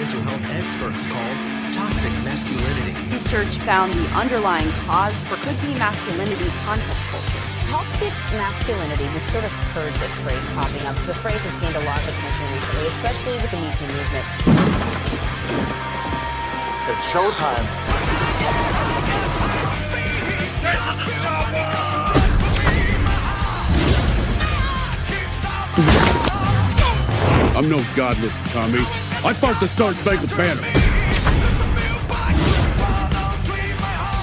mental health experts call toxic masculinity. Research found the underlying cause for could-be masculinity content culture. Toxic masculinity, we've sort of heard this phrase popping up. The phrase has gained a lot of attention recently, especially with the Me Too movement. It's showtime. I'm no godless commie. I fought the Star-Spangled Banner.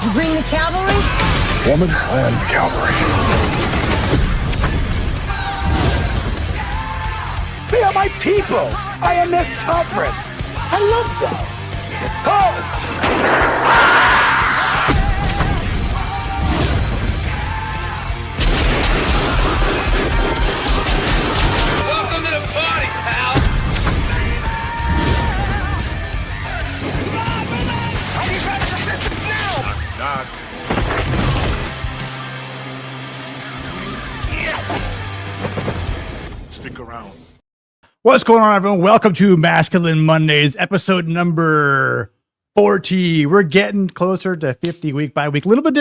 You bring the cavalry? Woman, I am the cavalry. They are my people. I am their sovereign. I love them. Welcome to the party, pal. Are you ready for this now? Knock. Stick around. What's going on, everyone? Welcome to Masculine Mondays, episode number 40. We're getting closer to 50 week by week. A little bit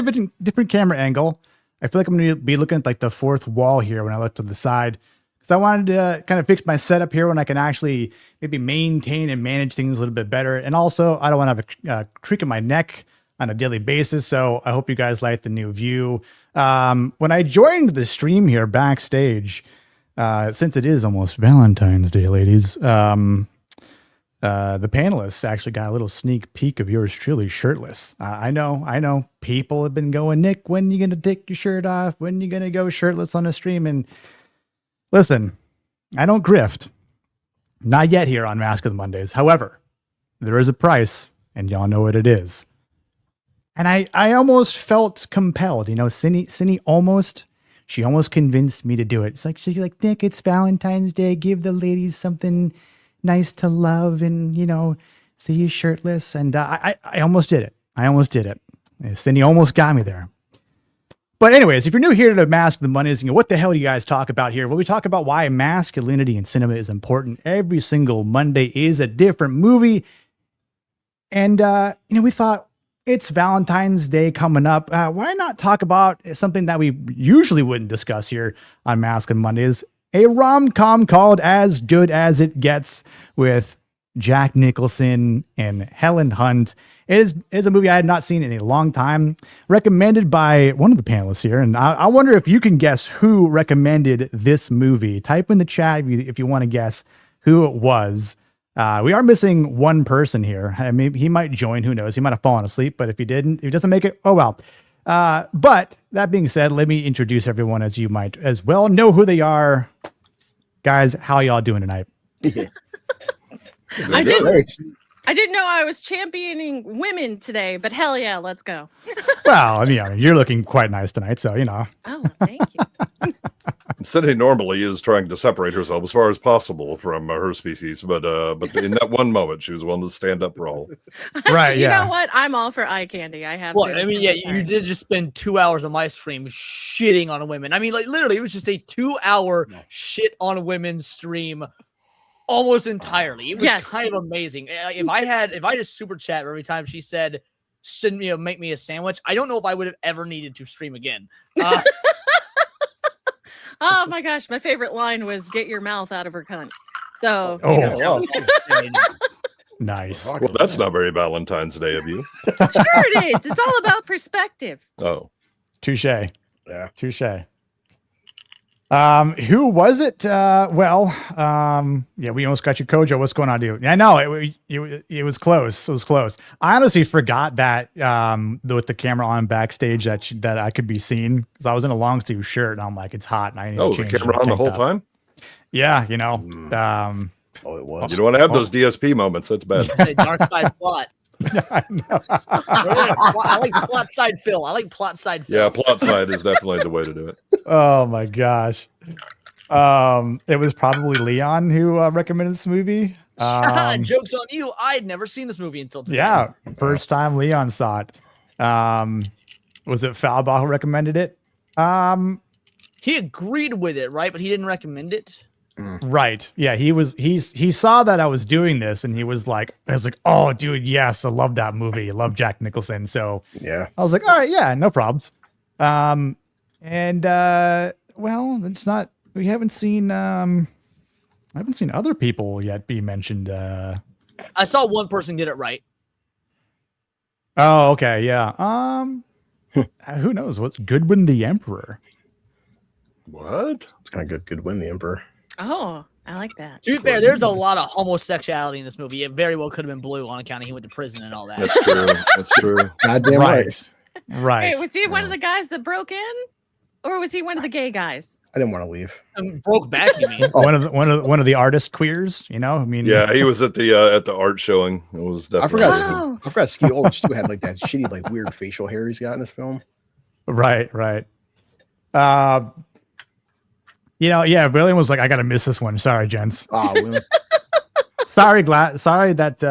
different camera angle. I feel like I'm going to be looking at like the fourth wall here when I look to the side, because I wanted to kind of fix my setup here when I can actually maybe maintain and manage things a little bit better. And also, I don't want to have a creak in my neck on a daily basis. So I hope you guys like the new view. When I joined the stream here backstage, since it is almost Valentine's Day, ladies, the panelists actually got a little sneak peek of yours truly shirtless. I know. People have been going, Nick, when you going to take your shirt off? When you going to go shirtless on a stream? And listen, I don't grift. Not yet here on Masculine Mondays. However, there is a price, and y'all know what it is. And I almost felt compelled. You know, Cindy almost convinced me to do it. She's like, Nick, it's Valentine's Day. Give the ladies something nice to love and, you know, see you shirtless. And I almost did it. Cindy almost got me there. But anyways, if you're new here to Masculine Mondays, you know, what the hell do you guys talk about here? Well, we talk about why masculinity in cinema is important. Every single Monday is a different movie. And, we thought, it's Valentine's Day coming up. Why not talk about something that we usually wouldn't discuss here on Masculine Mondays? A rom-com called As Good As It Gets with Jack Nicholson and Helen Hunt. It is a movie I had not seen in a long time, recommended by one of the panelists here. And I wonder if you can guess who recommended this movie. Type in the chat if you want to guess who it was. We are missing one person here. I mean, he might join. Who knows? He might have fallen asleep, but if he doesn't make it, oh well. But that being said, let me introduce everyone, as you might as well know who they are. Guys, how y'all doing tonight? I didn't know I was championing women today, but hell yeah, let's go. Well, I mean, you're looking quite nice tonight, so you know. Oh, thank you. Cindy normally is trying to separate herself as far as possible from her species, but in that one moment, she was willing to stand up for all. Right? You Yeah. know what? I'm all for eye candy. I have. Well, I mean, yeah, you did just spend 2 hours on my stream shitting on women. I mean, like literally, it was just a 2-hour shit on women stream, almost entirely. It was kind of amazing. If I just super chat every time she said, "Send me make me a sandwich," I don't know if I would have ever needed to stream again. Oh my gosh, my favorite line was "Get your mouth out of her cunt." So, Nice. Well, that's not very Valentine's Day of you. Sure it is. It's all about perspective. Oh, touche. Yeah, touche. Who was it? Yeah, we almost got you, Kojo. What's going on, dude? I know it was close. It was close. I honestly forgot that with the camera on backstage that I could be seen, because I was in a long sleeve shirt and I'm like, it's hot. And I need to change the camera on the whole time? Yeah, you know. It was. You don't want to have those DSP moments. That's bad. Dark side plot. I like plot side Phil. Yeah, plot side is definitely the way to do it. Oh my gosh. It was probably Leon who recommended this movie. Joke's on you. I'd never seen this movie until today. Yeah, first time Leon saw it. Was it Falbaugh who recommended it? He agreed with it, right? But he didn't recommend it. Right. Yeah. He saw that I was doing this and he was like, oh, dude, yes, I love that movie. I love Jack Nicholson. So I was like, all right, yeah, no problems. Well, it's not, we haven't seen, I haven't seen other people yet be mentioned. I saw one person get it right. Oh, okay. Yeah. Who knows? What's Goodwin the Emperor? What? It's kind of good. Goodwin the Emperor. Oh, I like that. To be fair, there's a lot of homosexuality in this movie. It very well could have been Blue on account of he went to prison and all that. That's true. That's true. Goddamn right. Right. Wait, was he one of the guys that broke in, or was he one of the gay guys? I didn't want to leave. Broke back, you mean? one of the artist queers, you know? I mean, yeah, he was at the art showing. It was definitely. I forgot Stu had like that shitty, like weird facial hair he's got in this film. Right. Yeah, William was like, I gotta miss this one. Sorry, gents. Oh, William. sorry that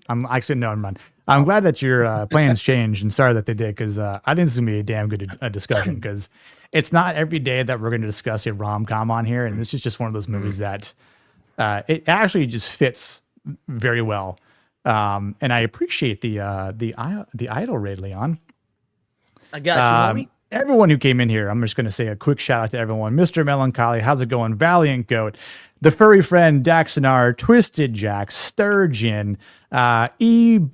I'm actually no, man. I'm glad that your plans changed, and sorry that they did, because I think this is gonna be a damn good discussion, because it's not every day that we're gonna discuss a rom-com on here, and this is just one of those movies that it actually just fits very well. And I appreciate the idol raid, Leon. I got you, homie. Everyone who came in here, I'm just going to say a quick shout out to everyone. Mr. Melancholy, how's it going? Valiant Goat, The Furry Friend, Daxinar, Twisted Jack, Sturgeon, EB,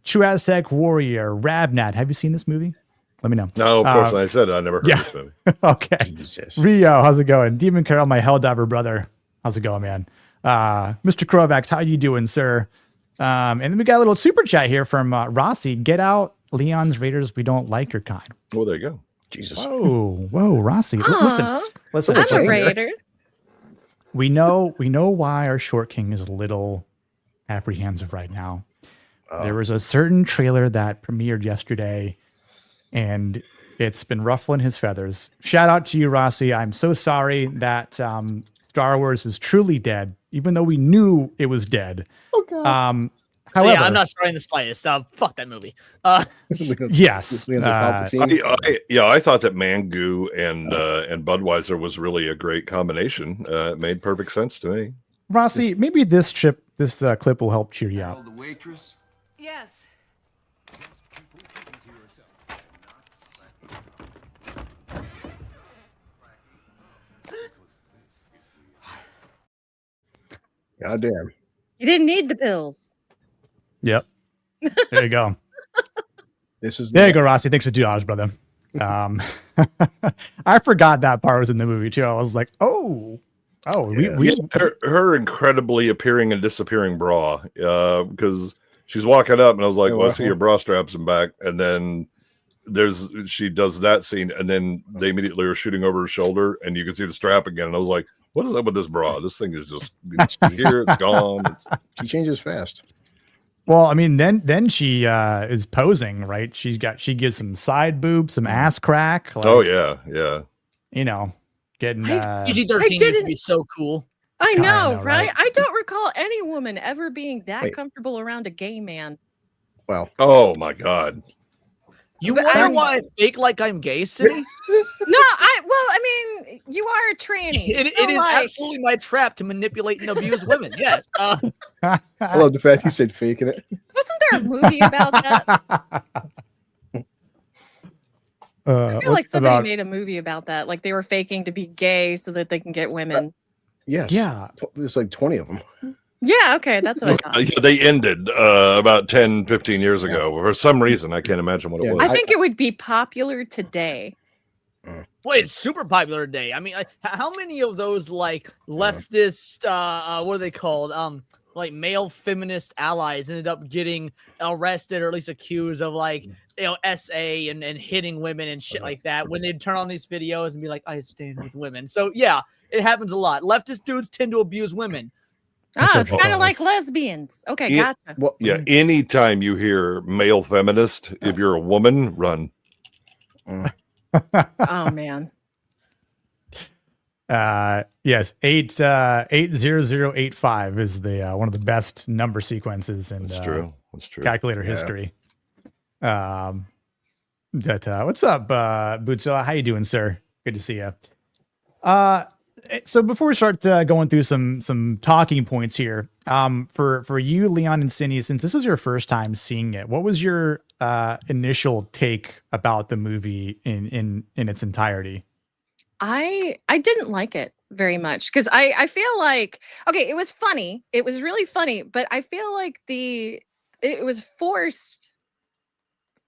True Aztec Warrior, Rabnat. Have you seen this movie? Let me know. No, of course. I said I never heard this movie. Okay. Jesus. Rio, how's it going? Demon Carol, my Helldiver brother. How's it going, man? Mr. Krovax, how you doing, sir? And then we got a little super chat here from Rossi. Get out Leon's Raiders we don't like your kind. Oh, there you go. Jesus. Whoa, Rossi. Listen. I'm a Raider. We know why our short king is a little apprehensive right now. There was a certain trailer that premiered yesterday, and it's been ruffling his feathers. Shout out to you, Rossi. I'm so sorry that Star Wars is truly dead, even though we knew it was dead. Okay. However, I'm not starting the slightest. Fuck that movie. Yes. I thought that Mangu and Budweiser was really a great combination. It made perfect sense to me. Rossi, maybe this clip will help cheer you up. The waitress. Yes. Goddamn. You didn't need the pills. Yep. There you go. There you go, Rossi. Thanks for $2, brother. I forgot that part was in the movie too. I was like, her incredibly appearing and disappearing bra, because she's walking up and I was like, well, I see your bra straps and back, and then she does that scene, and then they immediately are shooting over her shoulder, and you can see the strap again, and I was like, what is up with this bra? This thing is just it's here, it's gone. She changes fast. Well, I mean, then she is posing, right? She gives some side boob, some ass crack. Like, oh yeah. You know, getting PG-13 used to be so cool. I know, right? I don't recall any woman ever being that comfortable around a gay man. Well, oh my God. You wonder why I fake like I'm gay, City? No, I mean, you are a tranny. It is absolutely my trap to manipulate and abuse women. Yes. I love the fact you said faking it. Wasn't there a movie about that? I feel like somebody made a movie about that. Like they were faking to be gay so that they can get women. Yes. Yeah. There's like 20 of them. Yeah, okay, that's what I thought. They ended about 10, 15 years ago. For some reason, I can't imagine what it was. I think it would be popular today. Well, it's super popular today. I mean, how many of those like leftist, what are they called? Like male feminist allies ended up getting arrested or at least accused of like, SA and hitting women and shit like that when they'd turn on these videos and be like, I stand with women. So yeah, it happens a lot. Leftist dudes tend to abuse women. It's kind of like lesbians. Okay, gotcha. Well, yeah, anytime you hear male feminist, if you're a woman, run. Oh man. Yes, 80085 is the one of the best number sequences in That's true. calculator history. What's up, Bootsilla? How you doing, sir? Good to see you. So before we start going through some talking points here, for you, Leon and Cindy, since this is your first time seeing it, what was your initial take about the movie in its entirety? I didn't like it very much because I feel like, okay, it was funny. It was really funny, but I feel like it was forced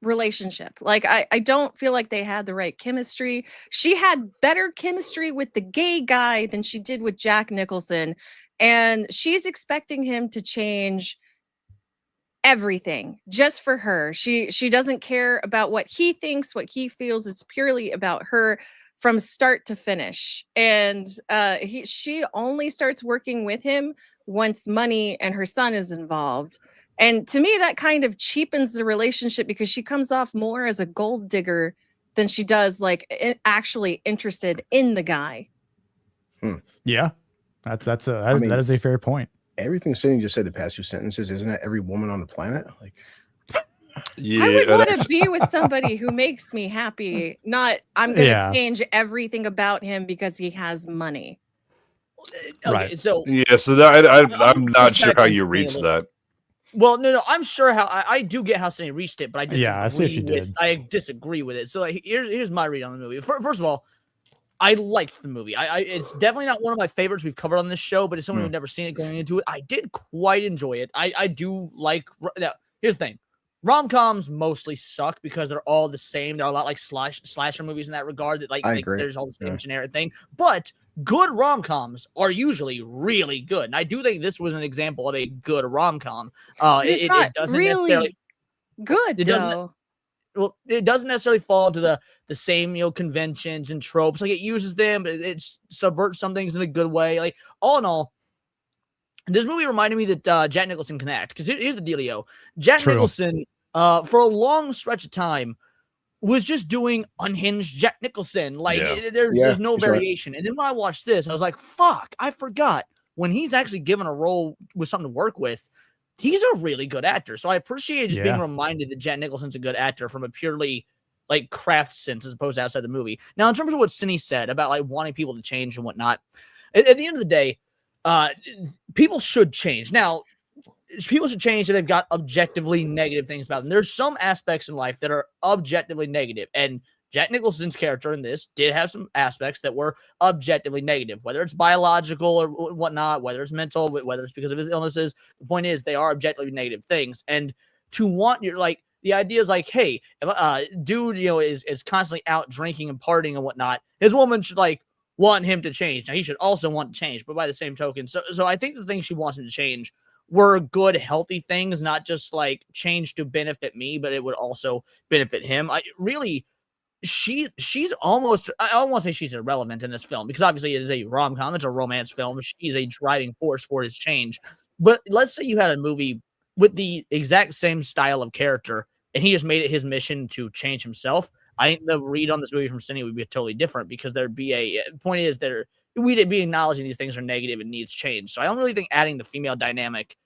relationship. Like I don't feel like they had the right chemistry. She had better chemistry with the gay guy than she did with Jack Nicholson, and she's expecting him to change everything just for her. She doesn't care about what he thinks, what he feels. It's purely about her from start to finish. And she only starts working with him once money and her son is involved. And to me, that kind of cheapens the relationship because she comes off more as a gold digger than she does like actually interested in the guy. Yeah, that is a fair point. Everything Cindy just said the past 2 sentences, isn't that every woman on the planet? Like, yeah, I would want to be with somebody who makes me happy, not I'm going to change everything about him because he has money. Okay, right. So I'm not sure how you reach that. Well, no, I'm sure how I do get how Cindy reached it, but I disagree. Yeah, I see what you did. I disagree with it. So like, here's my read on the movie. First of all, I liked the movie. It's definitely not one of my favorites we've covered on this show, but as someone who'd never seen it going into it, I did quite enjoy it. I do like. Now, here's the thing. Rom-coms mostly suck because they're all the same. They're a lot like slasher movies in that regard. That like there's all the same generic thing. But good rom-coms are usually really good. And I do think this was an example of a good rom-com. It doesn't really necessarily good though. Well, it doesn't necessarily fall into the same conventions and tropes. Like it uses them, but it subverts some things in a good way. Like all in all, this movie reminded me that Jack Nicholson can act. Because here's the dealio: Jack Nicholson, for a long stretch of time, was just doing unhinged Jack Nicholson. Like there's no variation. Right. And then when I watched this, I was like, "Fuck! I forgot when he's actually given a role with something to work with." He's a really good actor. So I appreciate just being reminded that Jack Nicholson's a good actor from a purely like craft sense as opposed to outside the movie. Now, in terms of what Cindy said about like wanting people to change and whatnot, at the end of the day, people should change. Now, people should change if they've got objectively negative things about them. There's some aspects in life that are objectively negative, and Jack Nicholson's character in this did have some aspects that were objectively negative, whether it's biological or whatnot, whether it's mental, whether it's because of his illnesses. The point is they are objectively negative things. And to want your like the idea is like, hey, if dude, is constantly out drinking and partying and whatnot, his woman should like want him to change. Now he should also want to change, but by the same token, so I think the things she wants him to change were good, healthy things, not just like change to benefit me, but it would also benefit him. She's almost, I don't want to say she's irrelevant in this film because obviously it is a rom-com, it's a romance film. She's a driving force for his change. But let's say you had a movie with the exact same style of character and he just made it his mission to change himself. I think the read on this movie from Cindy would be totally different because there'd be point is that we'd be acknowledging these things are negative and needs change. So I don't really think adding the female dynamic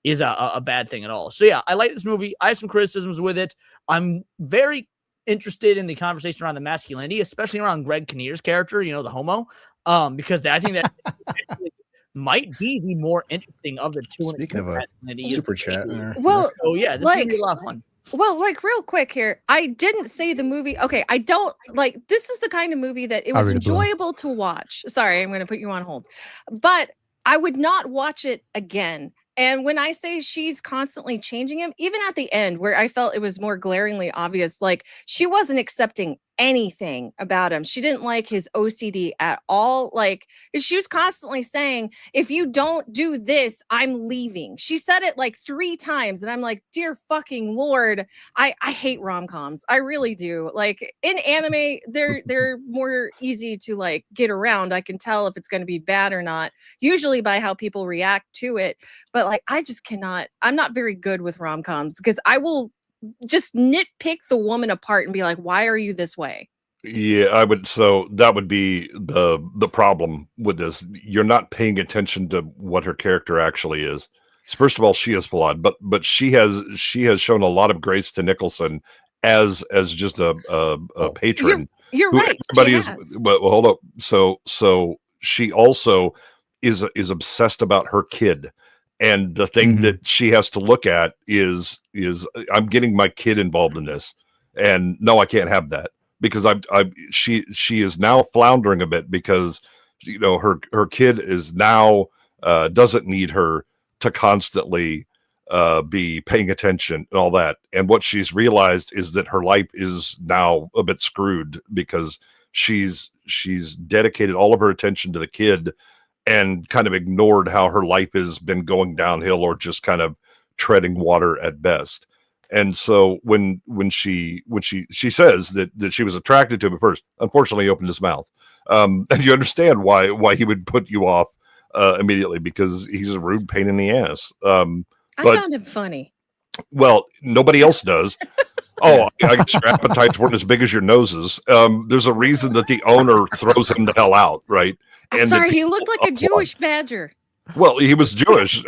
is a bad thing at all. So yeah, I like this movie. I have some criticisms with it. I'm very interested in the conversation around the masculinity, especially around Greg Kinnear's character, the homo, because I think that might be the more interesting of the two. Speaking of masculinity, super chat. Well, so yeah, this is a lot of fun. Well, like real quick here, I didn't say the movie. Okay, I don't like. This is the kind of movie that it was enjoyable to watch. Sorry, I'm going to put you on hold, but I would not watch it again. And when I say she's constantly changing him, even at the end where I felt it was more glaringly obvious, like she wasn't accepting anything about him. She didn't like his OCD at all. Like she was constantly saying, if you don't do this, I'm leaving. She said it like 3 times. And I'm like, dear fucking Lord, I hate rom-coms. I really do. Like in anime, they're more easy to like get around. I can tell if it's going to be bad or not, usually by how people react to it. But like, I just cannot, I'm not very good with rom-coms because I will just nitpick the woman apart and be like, why are you this way? Yeah, I would. So that would be the problem with this. You're not paying attention to what her character actually is. So first of all, she is flawed, but she has shown a lot of grace to Nicholson as just a patron. You're right. Everybody is. Well, hold up. So she also is obsessed about her kid. And the thing that she has to look at is I'm getting my kid involved in this, and no, I can't have that, because she is now floundering a bit, because her kid is now doesn't need her to constantly be paying attention and all that. And what she's realized is that her life is now a bit screwed, because she's dedicated all of her attention to the kid and kind of ignored how her life has been going downhill, or just kind of treading water at best. And so when she says that she was attracted to him at first, unfortunately he opened his mouth. And you understand why he would put you off immediately, because he's a rude pain in the ass. I found him funny. Well, nobody else does. Oh, I guess your appetites weren't as big as your noses. There's a reason that the owner throws him the hell out, right? I'm sorry, he looked like a Jewish badger. Well, he was Jewish. He's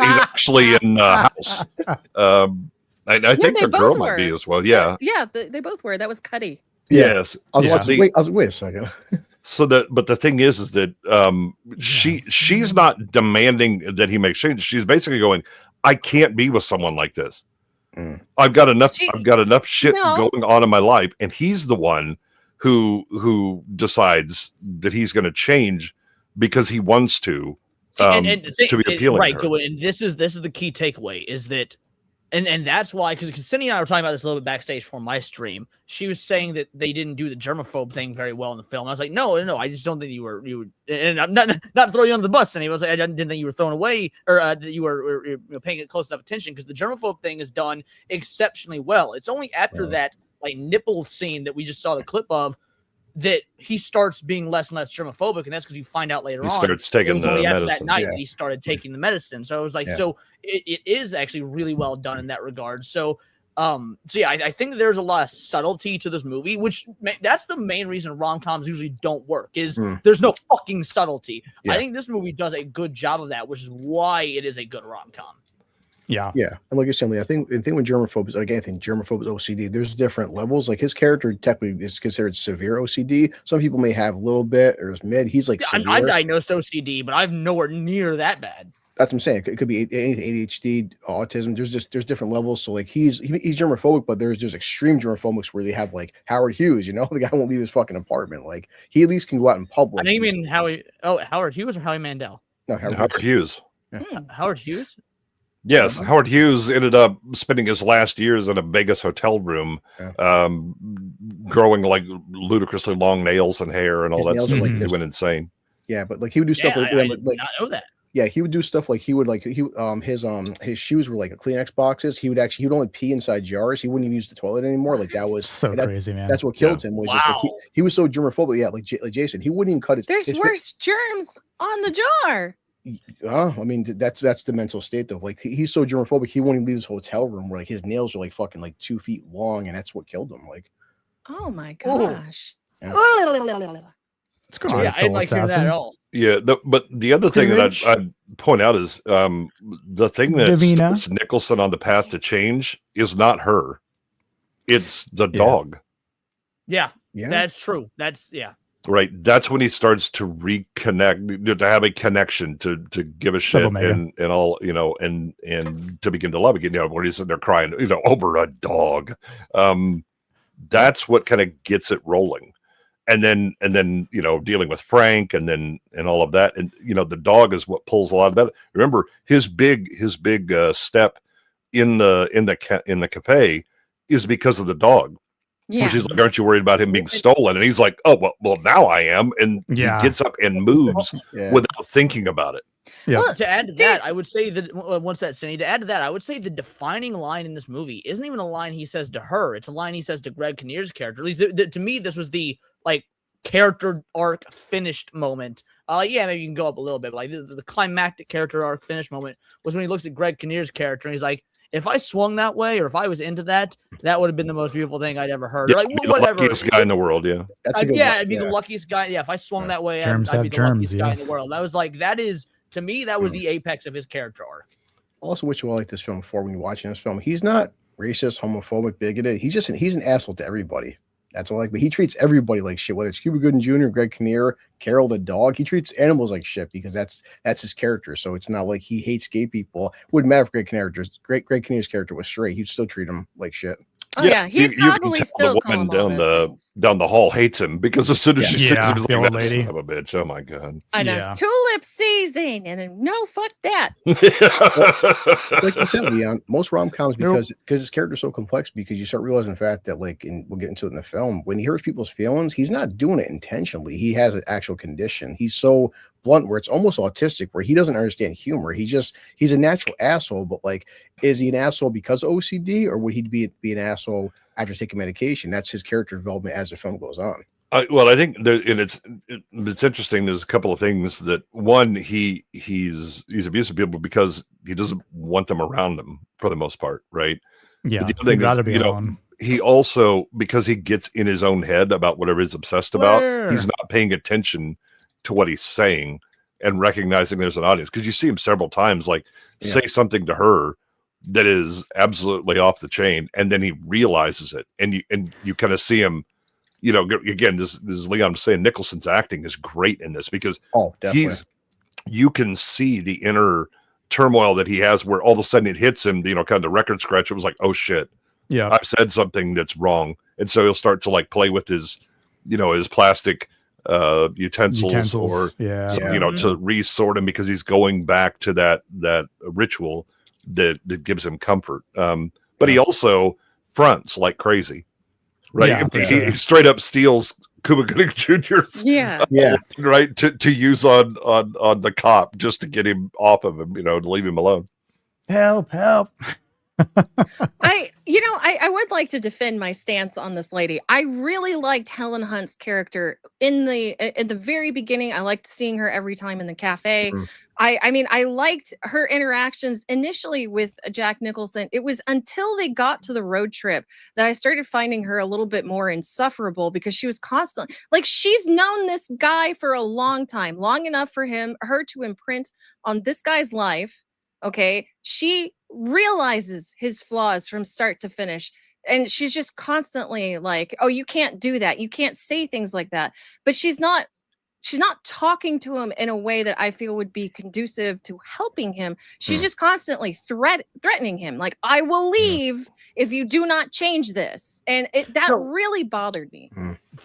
actually in house. I think the girl might be as well. Yeah. Yeah, they both were. That was Cuddy. Yes. I was watching, wait a second. So but the thing is that she's not demanding that he make change. She's basically going, I can't be with someone like this. I've got enough shit going on in my life, and he's the one who decides that he's going to change because he wants to to be appealing, right? to her. And this is the key takeaway, is that, and that's why, because Cindy and I were talking about this a little bit backstage for my stream. She was saying that they didn't do the germaphobe thing very well in the film. I was like, no, I just don't think you were, and I'm not to throw you under the bus. And I was like, I didn't think you were thrown away, or that you were paying close enough attention, because the germaphobe thing is done exceptionally well. It's only after that like nipple scene that we just saw the clip of that he starts being less and less germophobic, and that's because you find out later on he starts taking the medicine. That night that he started taking the medicine. So I was like, so it is actually really well done in that regard. So I think that there's a lot of subtlety to this movie, which that's the main reason rom-coms usually don't work, is there's no fucking subtlety. I think this movie does a good job of that, which is why it is a good rom-com. Yeah. And like you're saying, I think with germophobia, like anything, germophobia, OCD, there's different levels. Like his character technically is considered severe OCD. Some people may have a little bit, or is mid. He's like severe. I'm diagnosed OCD, but I'm nowhere near that bad. That's what I'm saying. It could be ADHD, autism. There's different levels. So like he's germophobic, but there's extreme germophobics where they have like Howard Hughes. The guy won't leave his fucking apartment. Like he at least can go out in public. I think you mean Howard Hughes or Howie Mandel? No, Howard Hughes. Howard Hughes. Yes, Howard Hughes ended up spending his last years in a Vegas hotel room, growing like ludicrously long nails and hair and all that stuff. He went insane. Yeah, but like he would do stuff I did not know that. Yeah, he would do stuff like his shoes were like Kleenex boxes. He would only pee inside jars. He wouldn't even use the toilet anymore. Like that was so crazy, man. That's what killed him. Was just like he was so germophobic. Yeah, like Jason, he wouldn't even cut his. There's worse germs on the jar. I mean, that's the mental state though. Like he's so germophobic, he won't even leave his hotel room where like his nails are like fucking like 2 feet long, and that's what killed him. Like, oh my gosh. Yeah. What's going on? I didn't like hearing that at all. Yeah, but the other thing that I'd point out is the thing that starts Nicholson on the path to change is not her. It's the dog. Yeah, that's true. Right. That's when he starts to reconnect, to have a connection, to give a shit and all, and to begin to love again, where he's sitting there crying, over a dog. That's what kind of gets it rolling. And then, dealing with Frank and all of that. And, the dog is what pulls a lot of that. Remember his big step in the cafe is because of the dog. Yeah. She's like, aren't you worried about him being stolen? And he's like, oh, well, now I am. And he gets up and moves without thinking about it. Yeah. Well, to add to that, I would say that once that's Cindy, to add to that, I would say the defining line in this movie isn't even a line he says to her. It's a line he says to Greg Kinnear's character. At least to me, this was the like character arc finished moment. Maybe you can go up a little bit, but like the climactic character arc finished moment was when he looks at Greg Kinnear's character and he's like, if I swung that way, or if I was into that, that would have been the most beautiful thing I'd ever heard. Yeah, like whatever. The luckiest guy in the world, yeah. I'd be the luckiest guy. Yeah, if I swung that way, I'd be the luckiest guy in the world. I was like, that is, to me, that was the apex of his character arc. Also, what you all like this film for when you're watching this film, he's not racist, homophobic, bigoted. He's an asshole to everybody. That's all. Like, but he treats everybody like shit. Whether it's Cuba Gooding Jr., Greg Kinnear, Carol the dog, he treats animals like shit because that's his character. So it's not like he hates gay people. It wouldn't matter if Greg Kinnear's character was straight. He'd still treat him like shit. Oh yeah, he'd probably you still the call woman him down the hall hates him because as soon as she sees him, he's the like, old "That lady. son of a bitch!" Oh my god! I know. Yeah. Tulip season, and then no, fuck that. Like you said, Leon, most rom-coms because his character's so complex, because you start realizing the fact that, like, and we'll get into it in the film, when he hurts people's feelings, he's not doing it intentionally. He has an actual condition. He's so blunt where it's almost autistic, where he doesn't understand humor. He's a natural asshole, but like, is he an asshole because of OCD, or would he be an asshole after taking medication? That's his character development as the film goes on. Well, I think it's interesting. There's a couple of things that one, he's abusive people because he doesn't want them around him for the most part, right? Yeah, but the other thing is, he also, because he gets in his own head about whatever he's obsessed about, he's not paying attention to what he's saying and recognizing there's an audience, because you see him several times say something to her that is absolutely off the chain, and then he realizes it, and you kind of see him, again, this is Leon saying, Nicholson's acting is great in this, because you can see the inner turmoil that he has, where all of a sudden it hits him, kind of the record scratch. It was like, oh shit, I've said something that's wrong. And so he'll start to like play with his plastic utensils or to resort him, because he's going back to that ritual that gives him comfort. But he also fronts like crazy, right? He straight up steals Cuba Gooding Jr.'s right to use on the cop just to get him off of him, to leave him alone. Help. I would like to defend my stance on this lady. I really liked Helen Hunt's character in the very beginning. I liked seeing her every time in the cafe. I liked her interactions initially with Jack Nicholson. It was until they got to the road trip that I started finding her a little bit more insufferable, because she was constantly like, she's known this guy for a long time, long enough for her to imprint on this guy's life. Okay, she realizes his flaws from start to finish, and she's just constantly like, oh, you can't do that, you can't say things like that. But she's not talking to him in a way that I feel would be conducive to helping him. She's just constantly threatening him, like, I will leave if you do not change this. And that really bothered me.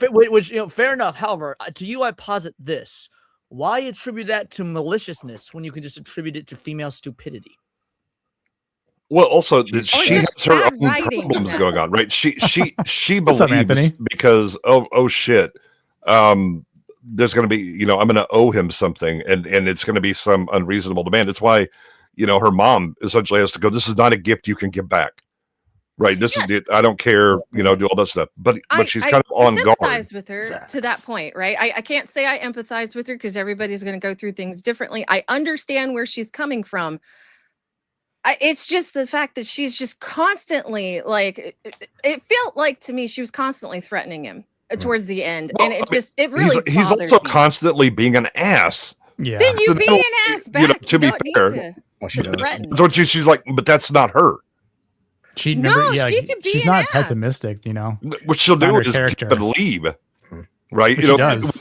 Which, fair enough. However, to you, I posit this. Why attribute that to maliciousness when you can just attribute it to female stupidity? Well, also she has her own problems going on, right? She believes because oh shit, there's going to be, I'm going to owe him something, and it's going to be some unreasonable demand. It's why, her mom essentially has to go, this is not a gift you can give back. Right. This is it. I don't care, do all that stuff. But she's kind of on guard. I sympathize with her to that point, right? I can't say I empathize with her, because everybody's going to go through things differently. I understand where she's coming from. It's just the fact that she's just constantly like, it felt like to me she was constantly threatening him towards the end. Well, and it really he's also constantly being an ass. Yeah. Then you be an ass back. To be fair. She's like, but that's not her. She could be. She's not pessimistic, What she'll do is keep and leave, right?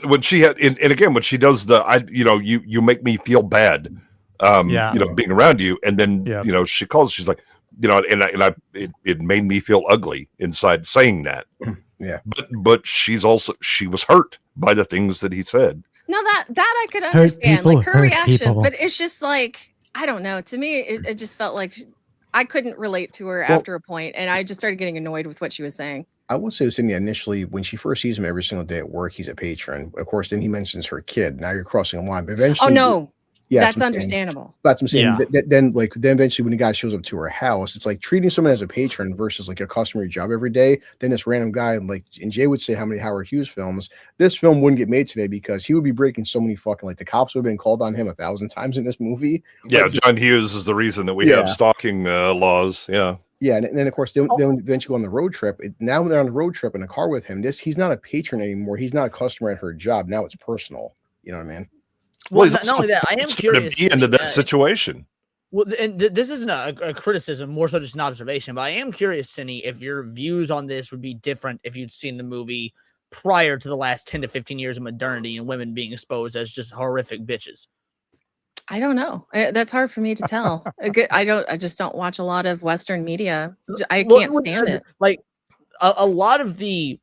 When she had, and again, when she does you make me feel bad, being around you, and then she calls. She's like, it made me feel ugly inside saying that. Yeah, but she was hurt by the things that he said. No, that I could understand, like her reaction, but it's just like, I don't know. To me, it just felt like I couldn't relate to her after a point, and I just started getting annoyed with what she was saying. I would say, Cindy, initially, when she first sees him every single day at work, he's a patron. Of course, then he mentions her kid. Now you're crossing a line. But eventually, oh no, that's understandable. That's what I'm saying. Then eventually, when the guy shows up to her house, it's like treating someone as a patron versus like a customary job every day. Then this random guy, and Jay would say how many Howard Hughes films, this film wouldn't get made today because he would be breaking so many fucking, the cops would have been called on him 1,000 times in this movie. Yeah, John Hughes is the reason that we have stalking laws. Yeah. Yeah, and then of course, then eventually go on the road trip. Now they're on the road trip in a car with him. He's not a patron anymore. He's not a customer at her job. Now it's personal. You know what I mean? Well, not only that, I am curious to be into that situation. Well, and this isn't a criticism, more so just an observation, but I am curious, Cindy, if your views on this would be different if you'd seen the movie prior to the last 10 to 15 years of modernity and women being exposed as just horrific bitches. I don't know. That's hard for me to tell. I just don't watch a lot of Western media. I can't stand it. Like a lot of the,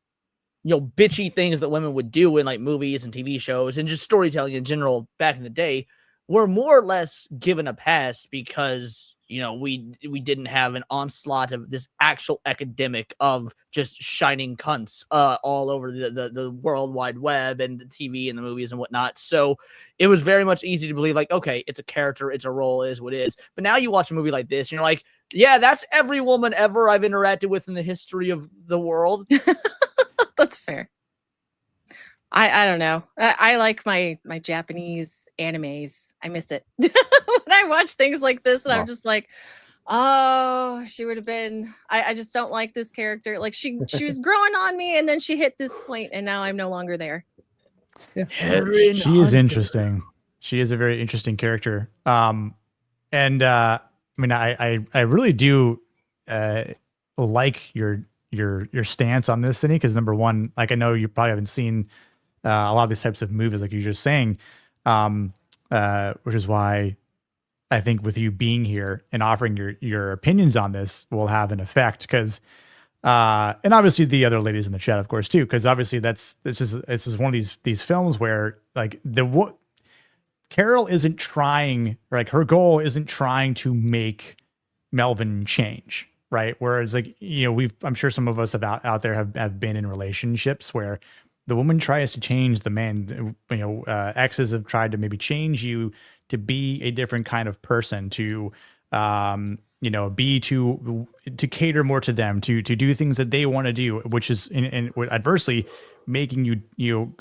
bitchy things that women would do in like movies and TV shows and just storytelling in general back in the day were more or less given a pass because, we didn't have an onslaught of this actual epidemic of just shining cunts all over the World Wide Web and the TV and the movies and whatnot. So it was very much easy to believe like, okay, it's a character, it's a role, is what it is. But now you watch a movie like this and you're like, yeah, that's every woman ever I've interacted with in the history of the world. That's fair. I don't know. I like my Japanese animes. I miss it. When I watch things like this and I'm just like, oh, she would have been, I just don't like this character. Like she was growing on me and then she hit this point and now I'm no longer there. Yeah. She is interesting. She is a very interesting character. I really do like your stance on this, Cindy, because number one, like I know you probably haven't seen a lot of these types of movies, like you're just saying, which is why I think with you being here and offering your opinions on this will have an effect. Because, and obviously the other ladies in the chat, of course, too, because obviously this is one of these films where like Carol isn't trying, like her goal isn't trying to make Melvin change. Right. Whereas like, I'm sure some of us out there have been in relationships where the woman tries to change the man. Exes have tried to maybe change you to be a different kind of person, to be to cater more to them, to do things that they want to do, which is and adversely making you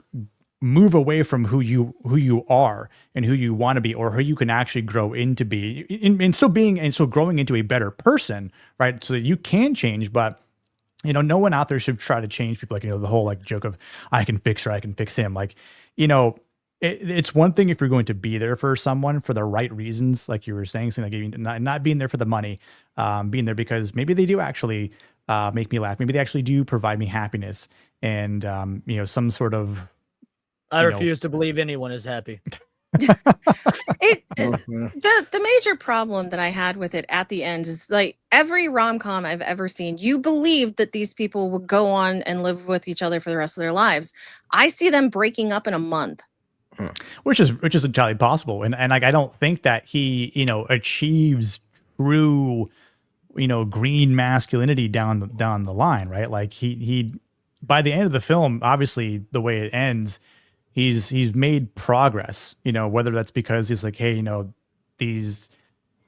move away from who you are and who you want to be, or who you can actually grow into be, and still growing into a better person, right? So that you can change, but no one out there should try to change people. Like, the whole like joke of I can fix her, I can fix him. Like, it's one thing if you're going to be there for someone for the right reasons, like you were saying, something like not being there for the money, being there because maybe they do actually make me laugh. Maybe they actually do provide me happiness and some sort of. I refuse to believe anyone is happy. The major problem that I had with it at the end is like every rom-com I've ever seen, you believed that these people would go on and live with each other for the rest of their lives. I see them breaking up in a month. Which is entirely possible. And like I don't think that he, achieves true, green masculinity down the line, right? Like he by the end of the film, obviously the way it ends, he's made progress, whether that's because he's like, hey, these,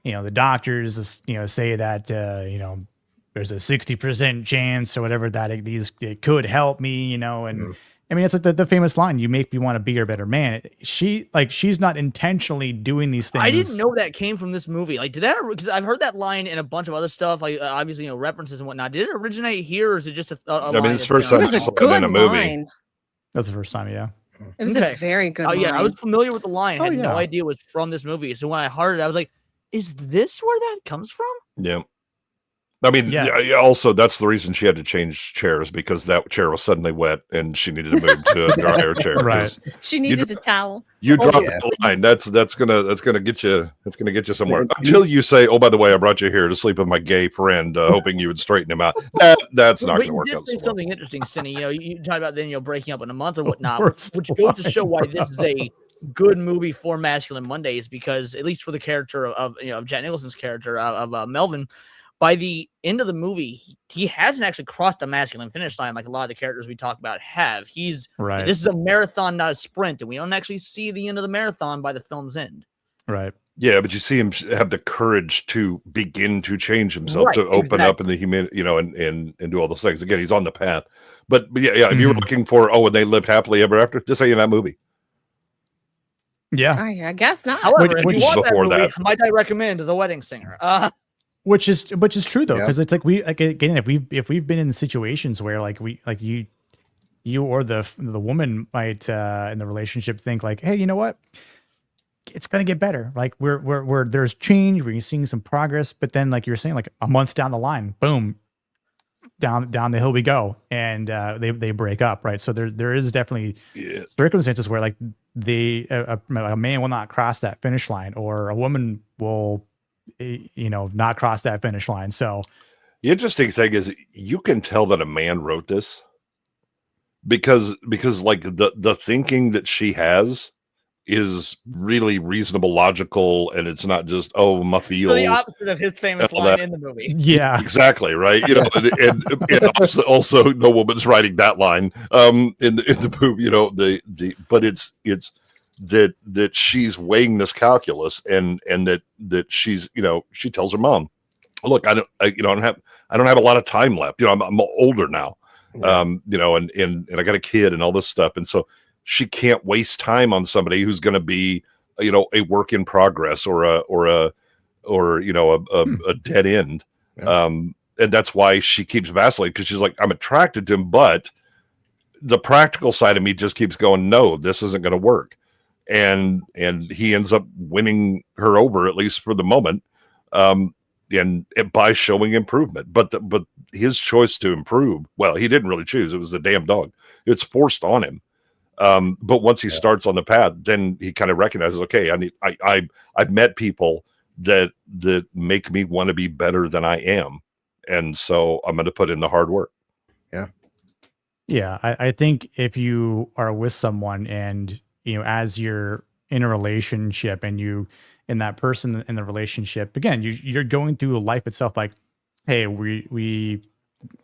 the doctors, say that, there's a 60% chance or whatever that it could help me, and I mean, it's like the famous line, you make me want to be a better man. She's not intentionally doing these things. I didn't know that came from this movie. Like, because I've heard that line in a bunch of other stuff, like obviously, references and whatnot. Did it originate here or is it just a line? It's the first time I saw it in a movie. Line. That's the first time, yeah. It was a very good line. Yeah, I was familiar with the line. I had no idea it was from this movie. So when I heard it, I was like, is this where that comes from? Yeah. I mean, also, that's the reason she had to change chairs, because that chair was suddenly wet and she needed to move to a drier chair. Right. She needed a towel. You drop the line. That's gonna get you somewhere. Until you say, oh, by the way, I brought you here to sleep with my gay friend, hoping you would straighten him out. That's not going to work out. You did say something interesting, Cindy. You talk about then breaking up in a month or whatnot, which goes to show why this is a good movie for Masculine Mondays, because at least for the character of Jack Nicholson's character of Melvin, by the end of the movie, he hasn't actually crossed the masculine finish line like a lot of the characters we talk about have. He's right. This is a marathon, not a sprint, and we don't actually see the end of the marathon by the film's end. Right. Yeah, but you see him have the courage to begin to change himself, to open up in the humanity, and do all those things. Again, he's on the path. But yeah, if you were looking for, and they lived happily ever after, just say in that movie. Yeah, I guess not. However, if you want that movie, might I recommend The Wedding Singer? Which is true though, because it's like again, if we've been in situations where you or the woman might in the relationship think like, hey, you know what, it's going to get better. Like we're there's change, we're seeing some progress, but then like you're saying, like a month down the line, boom, down the hill we go, and they break up, right? So there is definitely circumstances where like a man will not cross that finish line, or a woman will, not cross that finish line. So the interesting thing is you can tell that a man wrote this because like the thinking that she has is really reasonable, logical, and it's not just my feels. So the opposite of his famous line in the movie. Yeah, exactly right. And also no woman's writing that line in the movie. But it's that she's weighing this calculus, and that she's she tells her mom, look, I don't have a lot of time left. I'm older now, and I got a kid and all this stuff, and so she can't waste time on somebody who's going to be, a work in progress or a dead end. Yeah. And that's why she keeps vacillating, because she's like, I'm attracted to him, but the practical side of me just keeps going, no, this isn't going to work. And he ends up winning her over, at least for the moment. And by showing improvement, but his choice to improve, well, he didn't really choose. It was the damn dog. It's forced on him. But once he starts on the path, then he kind of recognizes, okay, I've met people that make me want to be better than I am. And so I'm going to put in the hard work. Yeah. Yeah. I think if you are with someone and, as you're in a relationship and that person in the relationship, again, you're going through life itself. Like, hey, we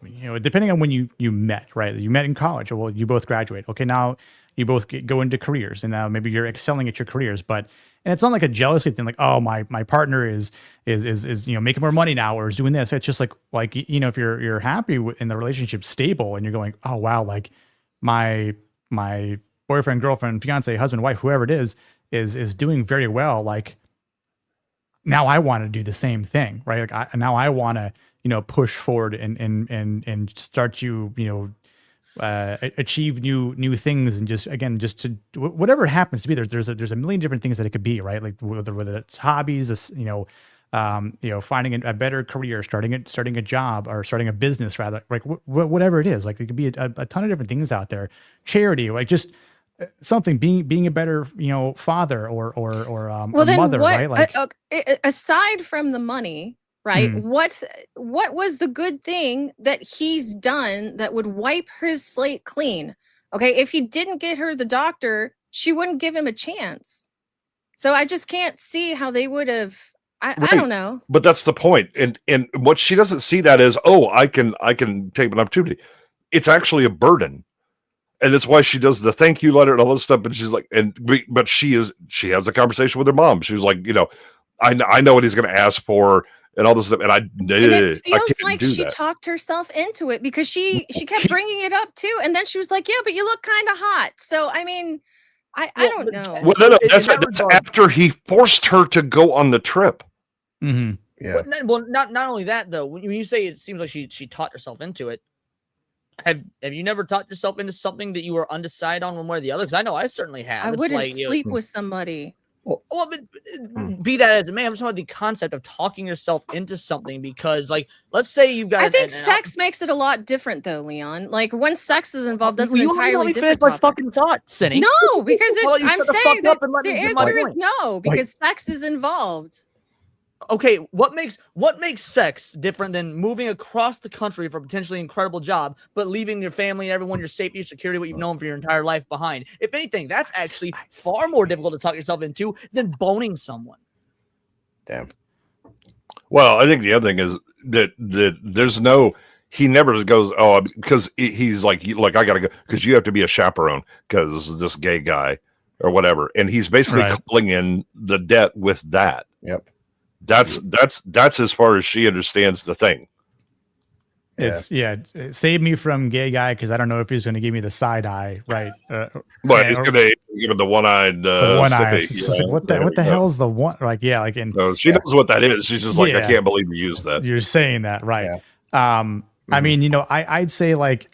depending on when you met, right? You met in college. Well, you both graduate. Okay. Now you both go into careers, and now maybe you're excelling at your careers, and it's not like a jealousy thing. Like, oh, my partner is making more money now, or is doing this. It's just like, if you're happy in the relationship, stable, and you're going, oh, wow, like my boyfriend, girlfriend, fiance, husband, wife, whoever it is doing very well. Like, now I want to do the same thing, right? Like now I want to, push forward and start to, achieve new things, and just to whatever it happens to be. There's a million different things that it could be, right? Like whether it's hobbies, finding a better career, starting a job, or starting a business, rather, like whatever it is. Like it could be a ton of different things out there. Charity, like just something, being a better father or a mother, right? Like aside from the money, right? What was the good thing that he's done that would wipe his slate clean? Okay, if he didn't get her the doctor, she wouldn't give him a chance. So I just can't see how they would have. I don't know. But that's the point. And what she doesn't see that is, I can take an opportunity. It's actually a burden. And that's why she does the thank you letter and all this stuff. And she's like, but she has a conversation with her mom. She was like, I know what he's going to ask for and all this stuff. And it feels like she talked herself into it, because she kept bringing it up too. And then she was like, yeah, but you look kind of hot. So, I mean, I don't know. Well, no, that's after he forced her to go on the trip. Mm-hmm. Yeah. Well, not only that though. When you say it seems like she taught herself into it, have you never taught yourself into something that you were undecided on one way or the other? Because I know I certainly have. I wouldn't sleep with somebody. Well, but be that as a man, I'm talking about the concept of talking yourself into something, because, like, let's say you've got. I think sex makes it a lot different, though, Leon. Like when sex is involved, that's an entirely different. My fucking thought, Cindy. No, because I'm saying that the answer is no, because sex is involved. Okay, what makes sex different than moving across the country for a potentially incredible job, but leaving your family, everyone, your safety, your security, what you've known for your entire life behind? If anything, that's actually far more difficult to talk yourself into than boning someone. Damn. Well, I think the other thing is that there's no. He never goes, because he's like I gotta go because you have to be a chaperone because this gay guy or whatever, and he's basically coupling in the debt with that. Yep. That's as far as she understands the thing. It's save me from gay guy, because I don't know if he's going to give me the side eye, right? But he's going to give him the one-eyed. One eye. Like, what the hell's the one? Like, yeah, like no, she knows what that is. She's just like, I can't believe you used that. You're saying that, right? Yeah. I mean, I'd say like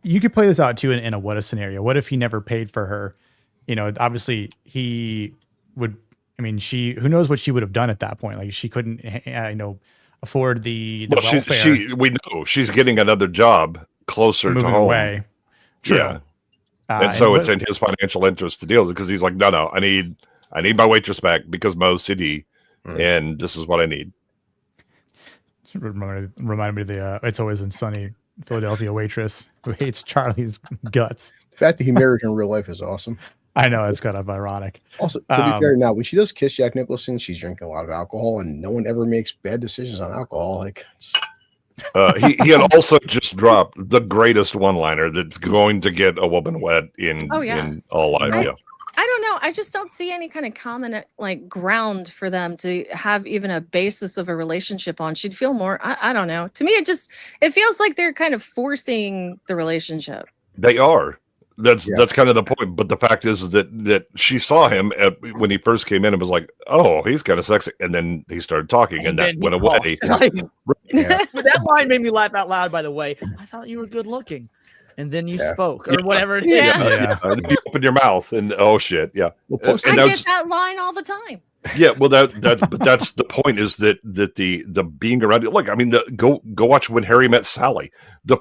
you could play this out too in a what if scenario. What if he never paid for her? obviously he would. I mean, who knows what she would have done at that point? Like she couldn't, afford the welfare. We know she's getting another job closer to home. Away. True. Yeah. And so it's in his financial interest to deal with it because he's like, no, I need my waitress back because my OCD, and this is what I need. Remind me of the It's Always in Sunny Philadelphia waitress who hates Charlie's guts. The fact that he married her in real life is awesome. I know, it's kind of ironic. Also, to be fair, now when she does kiss Jack Nicholson, she's drinking a lot of alcohol, and no one ever makes bad decisions on alcohol. Like, he had also just dropped the greatest one-liner that's going to get a woman wet in all life. I don't know. I just don't see any kind of common ground for them to have even a basis of a relationship on. She'd feel more. I don't know. To me, it feels like they're kind of forcing the relationship. They are. That's kind of the point. But the fact is that she saw him when he first came in and was like, "Oh, he's kind of sexy," and then he started talking, and that went away. But that line made me laugh out loud. By the way, I thought you were good looking. And then you spoke, or whatever it is. And then you open your mouth, and oh shit, yeah. Well, I get that line all the time. Yeah, well, but that's the point is that the being around it. Look, I mean, go watch When Harry Met Sally. The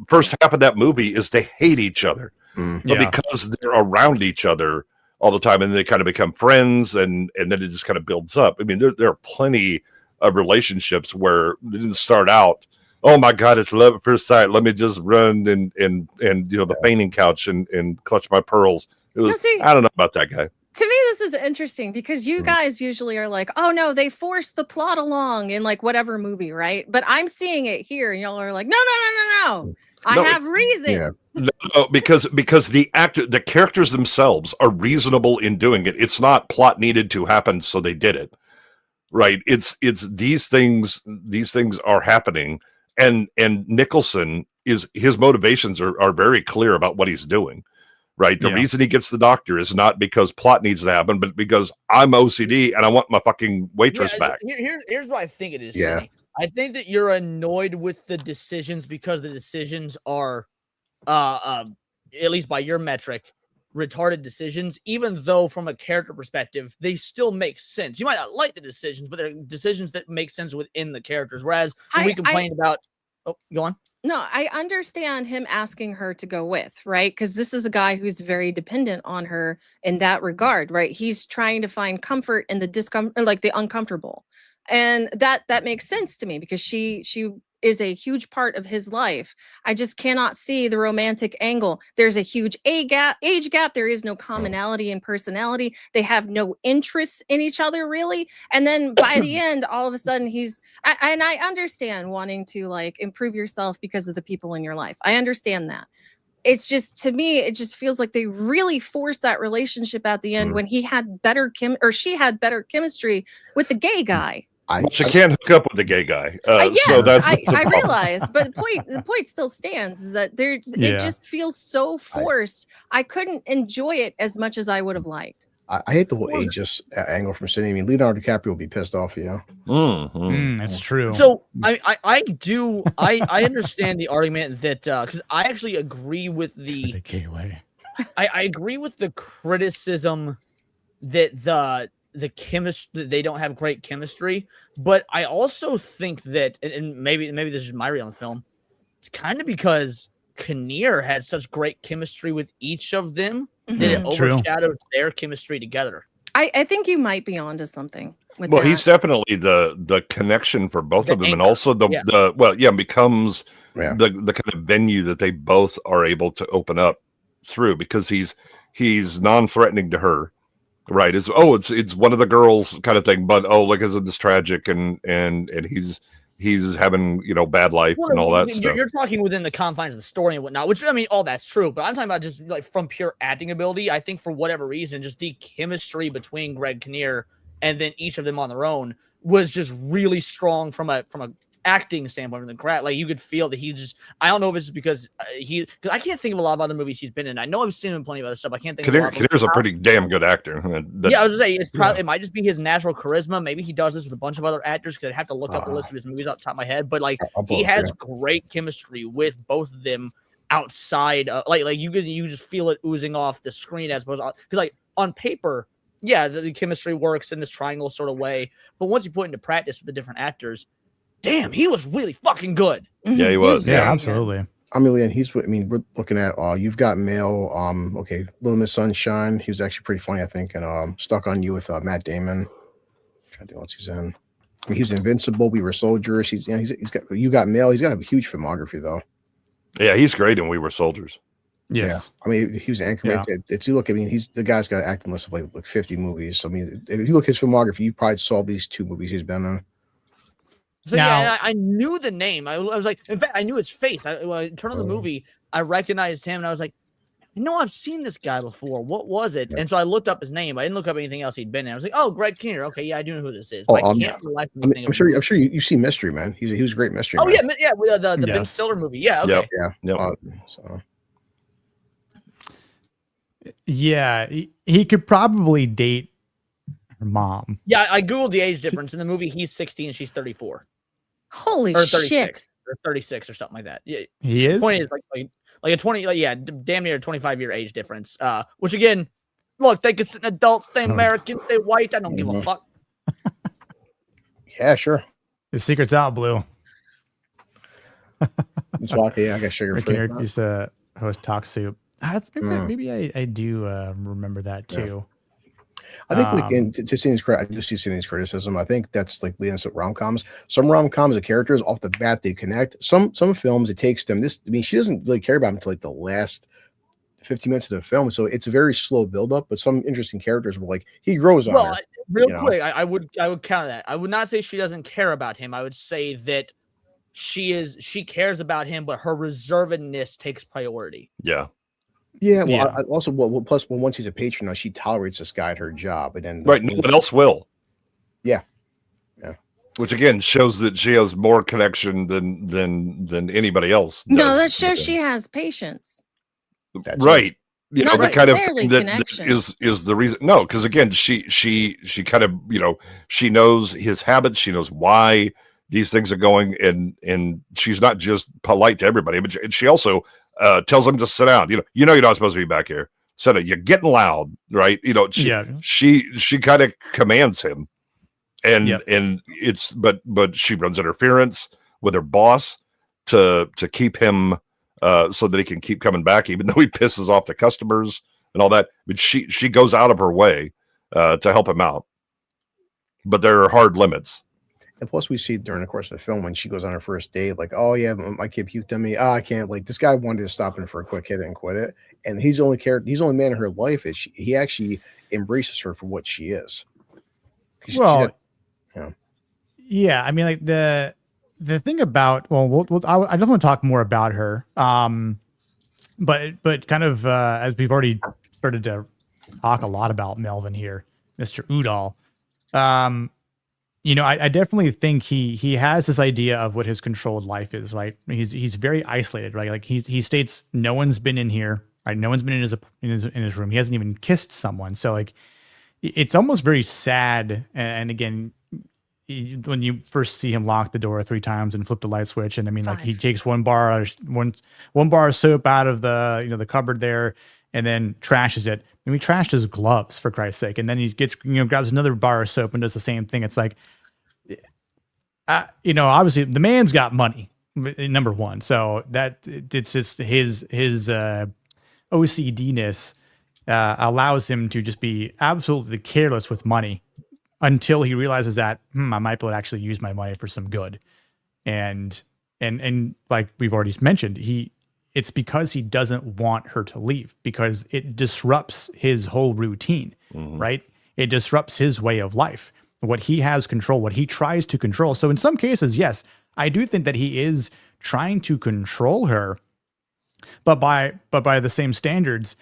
first half of that movie is they hate each other, but because they're around each other all the time, and they kind of become friends, and then it just kind of builds up. I mean, there are plenty of relationships where they didn't start out. Oh my God, it's love at first sight. Let me just run and the fainting couch and clutch my pearls. It was, I don't know about that guy. To me, this is interesting because you guys usually are like, oh no, they force the plot along in like whatever movie, right? But I'm seeing it here, and y'all are like, no. I have reasons. Yeah. No, because the characters themselves are reasonable in doing it. It's not plot needed to happen, so they did it. Right. It's these things are happening. And Nicholson his motivations are very clear about what he's doing, right? The reason he gets the doctor is not because plot needs to happen, but because I'm OCD and I want my fucking waitress back. Here's what I think it is. Yeah. I think that you're annoyed with the decisions because the decisions are, at least by your metric, retarded decisions, even though from a character perspective, they still make sense. You might not like the decisions, but they're decisions that make sense within the characters. Whereas when we complain about, go on. No, I understand him asking her to go with, right? Because this is a guy who's very dependent on her in that regard, right? He's trying to find comfort in the discomfort, like the uncomfortable. And that makes sense to me because she is a huge part of his life. I just cannot see the romantic angle. There's a huge age gap. There is no commonality in personality. They have no interests in each other really. And then by the end, all of a sudden I understand wanting to like improve yourself because of the people in your life. I understand that. It's just, to me, it just feels like they really forced that relationship at the end when he had she had better chemistry with the gay guy. She can't hook up with the gay guy. Yes, so that's I realize, but the point still stands is that it just feels so forced. I couldn't enjoy it as much as I would have liked. I hate the whole ageist angle from Sydney. I mean, Leonardo DiCaprio would be pissed off, That's true. So I understand the argument that because I actually agree with the gay way. I agree with the criticism that the chemistry, they don't have great chemistry, but I also think that, and maybe this is my read on the film, it's kind of because Kinnear had such great chemistry with each of them that it overshadowed their chemistry together. I think you might be onto something. He's definitely the connection for both of them, and also becomes the kind of venue that they both are able to open up through because he's non-threatening to her. Right. It's one of the girls kind of thing, but look, isn't this tragic? And he's having, bad life and all that stuff. You're talking within the confines of the story and whatnot, which I mean, all that's true, but I'm talking about just like from pure acting ability. I think for whatever reason, just the chemistry between Greg Kinnear and then each of them on their own was just really strong from a acting standpoint from the crowd. Like you could feel that he just, I don't know if it's because because I can't think of a lot of other movies he's been in. I know I've seen him in plenty of other stuff. I can't think of a lot of Kinnear's a pretty damn good actor. I was gonna say it's probably it might just be his natural charisma. Maybe he does this with a bunch of other actors because I'd have to look up a list of his movies off the top of my head. But like he has great chemistry with both of them outside, like you just feel it oozing off the screen as opposed because like on paper, yeah, the chemistry works in this triangle sort of way, but once you put it into practice with the different actors, damn, he was really fucking good. Yeah, he was. Yeah, absolutely. Good. I mean, we're looking at You've Got Mail, okay, Little Miss Sunshine. He was actually pretty funny, I think, and Stuck on You with Matt Damon. I think what he's in. I mean, he was Invincible. We Were Soldiers. He's got You Got Mail. He's got a huge filmography though. Yeah, he's great in We Were Soldiers. Yes. Yeah. I mean, he was Anchorman. Yeah. It's you look. I mean, he's the guy's got an acting list of like 50 movies. So I mean, if you look at his filmography, you probably saw these 2 movies he's been in. So yeah, I knew the name. I was like, in fact, I knew his face. I turned on the movie, I recognized him, and I was like, I know I've seen this guy before. What was it? And so I looked up his name. I didn't look up anything else he'd been in. I was like, oh, Greg Kinnear. Okay, yeah, I do know who this is. But I can't for the life of me I'm sure you see Mystery Man. He was a great Mystery Man. Yeah, the Ben Stiller movie. Yeah, okay. So. Yeah, he could probably date her mom. Yeah, I googled the age difference in the movie. He's 60 and she's 34. Holy or 36, shit! Or 36 or something like that. Yeah, he is. The point is like a 20, damn near a 25-year age difference. Which again, look, they could sit adults, they Americans, they white. I don't give a fuck. Yeah, sure. The secret's out, Blue. It's wacky. I got sugar free. Used to host Talk Soup. Maybe I do remember that too. I think again, to Sidney's credit, I do see Sidney's criticism. I think that's like leading us to rom-coms. Some rom-coms, the characters off the bat they connect. Some films it takes them this. I mean, she doesn't really care about him until like the last 15 minutes of the film, so it's a very slow build-up. But some interesting characters were like he grows on. Well, her, real quick, I would counter that. I would not say she doesn't care about him. I would say that she cares about him, but her reservedness takes priority. Yeah. Yeah, well, plus, once he's a patron, now she tolerates this guy at her job, and then no one else will. Yeah. Which again shows that she has more connection than anybody else does. No, that shows she has patience. That's right. You know, the kind of thing that is the reason. No, because again, she kind of she knows his habits. She knows why these things are going, and she's not just polite to everybody, but she also tells him to sit down. You're not supposed to be back here. Sit down. You're getting loud, right? She kind of commands him, and it's but she runs interference with her boss to keep him so that he can keep coming back, even though he pisses off the customers and all that. But she goes out of her way to help him out, but there are hard limits. And plus, we see during the course of the film when she goes on her first date, like, oh yeah, my kid puked on me. I can't. Like, this guy wanted to stop him for a quick hit and quit it, and he's the only man in her life. He actually embraces her for what she is. Yeah. I mean, like the thing about I don't want to talk more about her, but kind of as we've already started to talk a lot about Melvin here, Mr. Udall. I definitely think he has this idea of what his controlled life is, right? He's very isolated, right? Like he states no one's been in here, right? No one's been in his room. He hasn't even kissed someone. So like, it's almost very sad. And again, when you first see him lock the door 3 times and flip the light switch, and I mean, like he takes one bar of soap out of the the cupboard there, and then trashes it. And he trashed his gloves, for Christ's sake. And then he gets grabs another bar of soap and does the same thing. It's like, obviously the man's got money, number one. So that it's just his OCD-ness allows him to just be absolutely careless with money until he realizes that I might be able to actually use my money for some good. And like we've already mentioned, it's because he doesn't want her to leave, because it disrupts his whole routine, right? It disrupts his way of life, what he has control, what he tries to control. So in some cases, yes, I do think that he is trying to control her, but by the same standards,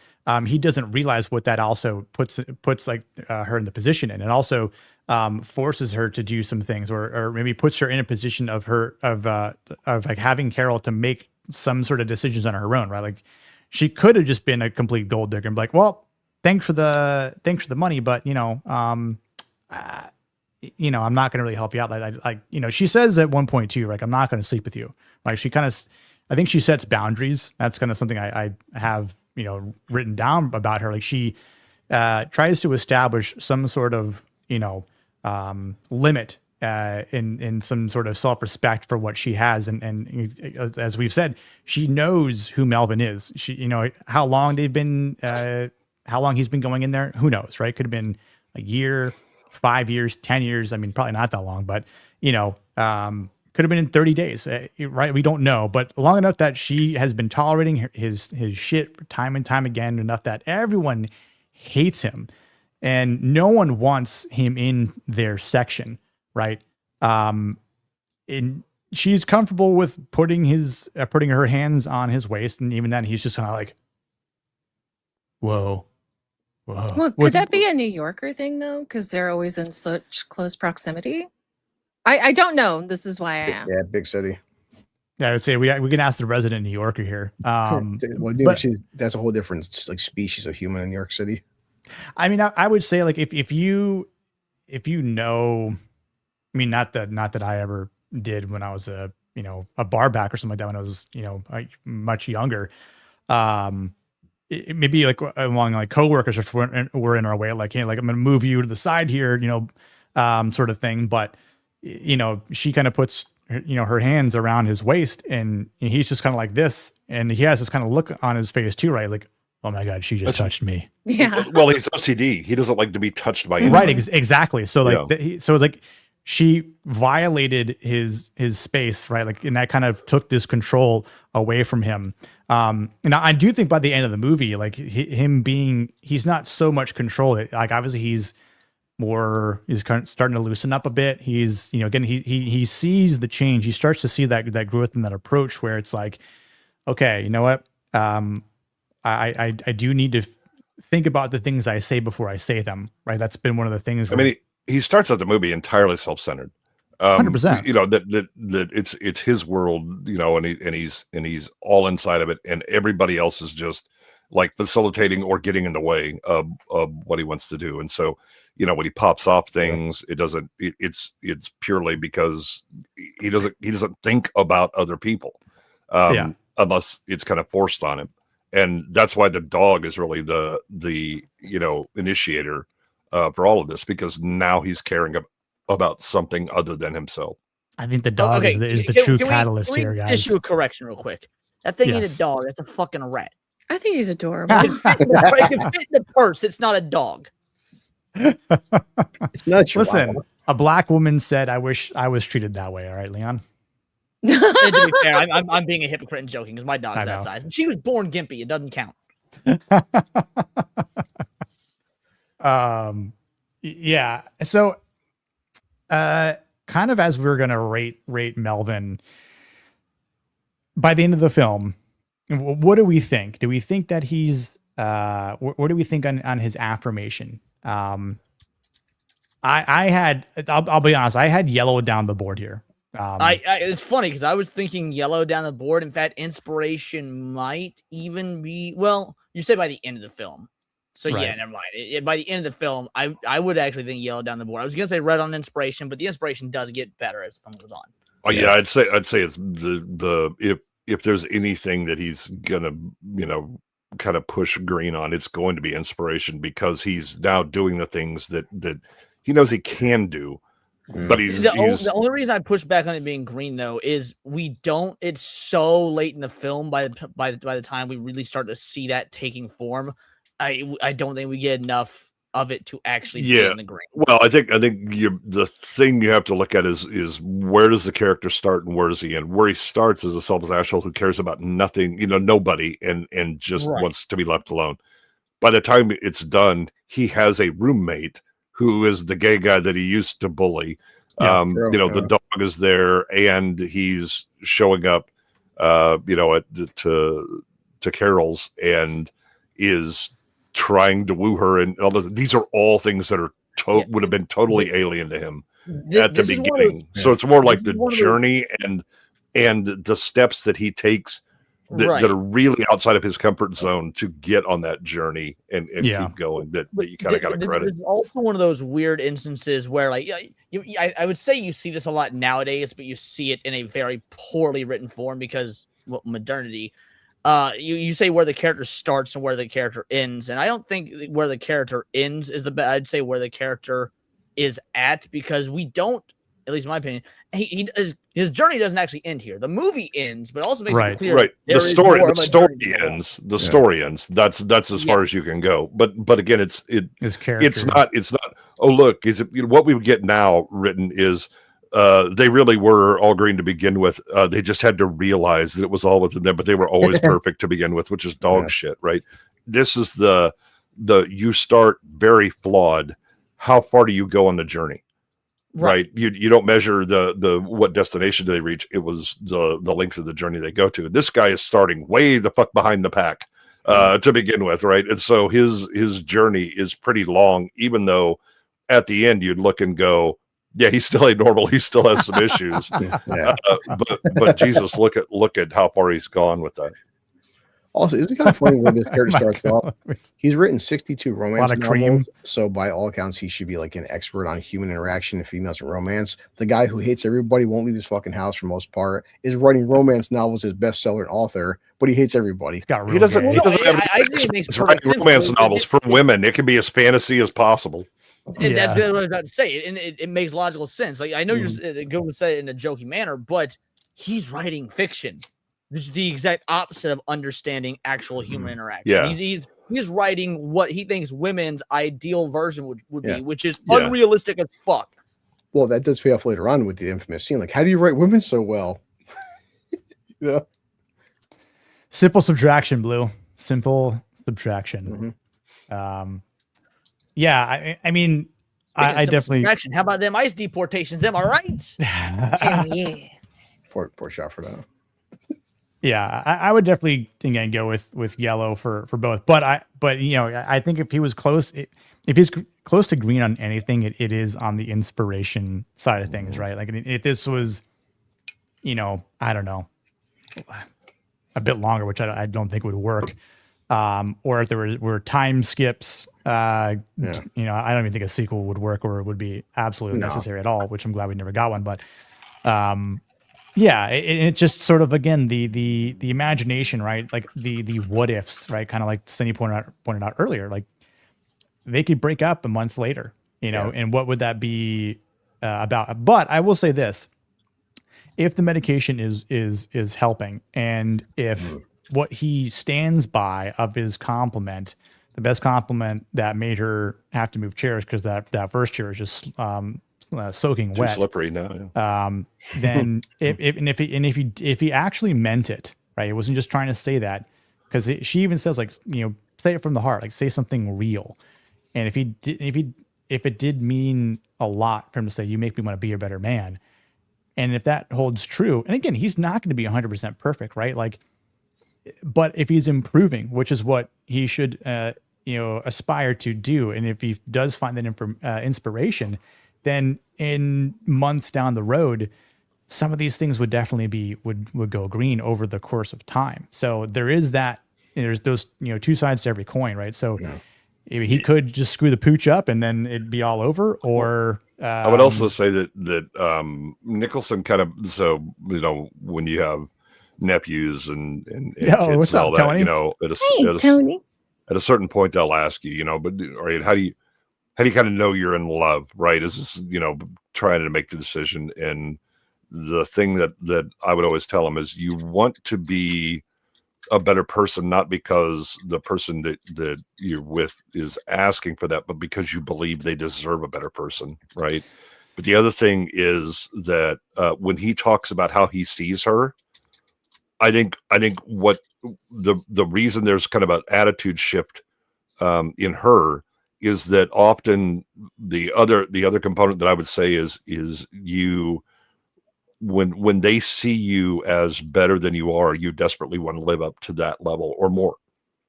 he doesn't realize what that also puts like her in the position in, and also forces her to do some things, or maybe puts her in a position of like having Carol to make some sort of decisions on her own, right? Like she could have just been a complete gold digger and be like, well, thanks for the money, but I'm not going to really help you out. Like she says at one point too, like, I'm not going to sleep with you. Like she kind of I think she sets boundaries. That's kind of something I have, written down about her. Like she tries to establish some sort of, limit in some sort of self-respect for what she has. And as we've said, she knows who Melvin is. She, how long they've been, how long he's been going in there, who knows, right? Could have been a year, 5 years, 10 years. I mean, probably not that long, but could have been in 30 days, right? We don't know, but long enough that she has been tolerating his shit time and time again, enough that everyone hates him and no one wants him in their section, right? And she's comfortable with putting her hands on his waist, and even then he's just kind of like, whoa. Well, could that be a New Yorker thing though? Because they're always in such close proximity. I don't know. This is why I asked. Yeah, big city. Yeah, I would say we can ask the resident New Yorker here. That's a whole different species of human in New York City. I mean, I would say like if you know, I mean, not that I ever did when I was a bar back or something like that when I was much younger. It maybe like among like coworkers if we're in our way, like, hey, like I'm gonna move you to the side here, sort of thing, but. She kind of puts, her hands around his waist and he's just kind of like this. And he has this kind of look on his face too, right? Like, oh my God, she just touched me. Yeah. Well, he's OCD. He doesn't like to be touched by anyone. Right. Exactly. So like, so like she violated his space, right? Like, and that kind of took this control away from him. And I do think by the end of the movie, like he's not so much control. Like obviously he's kind of starting to loosen up a bit. He's, again, he sees the change. He starts to see that growth and that approach where it's like, okay, you know what? I do need to think about the things I say before I say them. Right. That's been one of the things. I mean, he starts out the movie entirely self-centered. 100%. That it's his world, and he's all inside of it, and everybody else is just like facilitating or getting in the way of what he wants to do. And so, when he pops off things, it's purely because he doesn't think about other people, unless it's kind of forced on him. And that's why the dog is really the initiator for all of this, because now he's caring about something other than himself. I think the dog is the true catalyst here, guys. Issue a correction real quick. That thing ain't a dog. That's a fucking rat. I think he's adorable. It can fit in the purse. It's not a dog. It's not. Listen, a black woman said, "I wish I was treated that way." All right, Leon. To be fair, I'm being a hypocrite and joking because my dog's that size. She was born gimpy. It doesn't count. Yeah. So, kind of as we're gonna rate Melvin by the end of the film, what do we think? Do we think that he's what do we think on his affirmation? I'll be honest, I had yellow down the board here. It's funny because I was thinking yellow down the board. In fact, inspiration might even be, well, you say by the end of the film. So yeah, never mind. By the end of the film, I would actually think yellow down the board. I was gonna say red on inspiration, but the inspiration does get better as the film goes on. Oh yeah, I'd say it's if there's anything that he's gonna kind of push green on, it's going to be inspiration, because he's now doing the things that he knows he can do. But the only reason I push back on it being green though is it's so late in the film by the time we really start to see that taking form. I don't think we get enough of it to actually be in the green. Well, I think the thing you have to look at is where does the character start and where does he end? Where he starts is a selfless asshole who cares about nothing, nobody, and just wants to be left alone. By the time it's done, he has a roommate who is the gay guy that he used to bully. The dog is there, and he's showing up, to Carol's and is trying to woo her, and all these are all things that are would have been totally alien to him at the beginning. So it's more like the journey and the steps that he takes that are really outside of his comfort zone to get on that journey and keep going. That you kind of got to credit. This is also one of those weird instances where, like, I would say you see this a lot nowadays, but you see it in a very poorly written form because modernity. You say where the character starts and where the character ends, and I don't think where the character ends is the best. I'd say where the character is at, because we don't, at least in my opinion, his journey doesn't actually end here. The movie ends, but also makes it clear the story ends. The story ends. That's as far as you can go. But again, it's not. Oh, look, is it what we get now written is. They really were all green to begin with. They just had to realize that it was all within them, but they were always perfect to begin with, which is dog shit, right? This is the you start very flawed. How far do you go on the journey? Right. You don't measure the what destination do they reach. It was the length of the journey they go to. This guy is starting way the fuck behind the pack to begin with, right? And so his journey is pretty long, even though at the end you'd look and go, yeah, he's still a normal. He still has some issues, but Jesus, look at how far he's gone with that. Also, isn't it kind of funny when this character starts off? He's written 62 romance novels, so by all accounts, he should be like an expert on human interaction and females and romance. The guy who hates everybody, won't leave his fucking house for most part, is writing romance novels as bestseller and author, but he hates everybody. He doesn't have romance novels for women. It can be as fantasy as possible. And that's what I was about to say, and it makes logical sense. Like, I know you're going to say it in a joking manner, but he's writing fiction. This is the exact opposite of understanding actual human interaction. Yeah. He's writing what he thinks women's ideal version would be, which is unrealistic as fuck. Well, that does pay off later on with the infamous scene. Like, how do you write women so well? Simple subtraction, Blue. Simple subtraction. I mean, I definitely. Subtraction. How about them ICE deportations? Am I right? Yeah. Poor shot for that. Yeah, I would definitely again go with yellow for both. But I think if he was close, if he's close to green on anything, it is on the inspiration side of things, right? Like if this was, I don't know, a bit longer, which I don't think would work. Or if there were time skips, I don't even think a sequel would work or it would be absolutely necessary at all, which I'm glad we never got one. But it just sort of, again, the imagination, right? Like the what ifs, right? Kind of like Cindy pointed out earlier, like they could break up a month later, and what would that be about? But I will say this: if the medication is helping, and if what he stands by of his compliment, the best compliment that made her have to move chairs because that first chair is just soaking too wet, slippery now. Then if he actually meant it, right? It wasn't just trying to say that, because she even says, like, say it from the heart, like say something real. And if it did mean a lot for him to say, you make me want to be a better man, and if that holds true, and again, he's not going to be 100% perfect, right? Like, but if he's improving, which is what he should aspire to do, and if he does find that inspiration, then in months down the road, some of these things would definitely would go green over the course of time. So there is that. There's those two sides to every coin, right? So he could just screw the pooch up and then it'd be all over. Or I would also say that Nicholson kind of, so when you have nephews and kids and all that, Tony? at a certain point they'll ask you, but right, how do you kind of know you're in love, right? Is this, trying to make the decision? And the thing that I would always tell them is you want to be a better person, not because the person that you're with is asking for that, but because you believe they deserve a better person, right? But the other thing is that when he talks about how he sees her, I think what the reason there's kind of an attitude shift in her is that often the other component that I would say is you, when they see you as better than you are, you desperately want to live up to that level or more,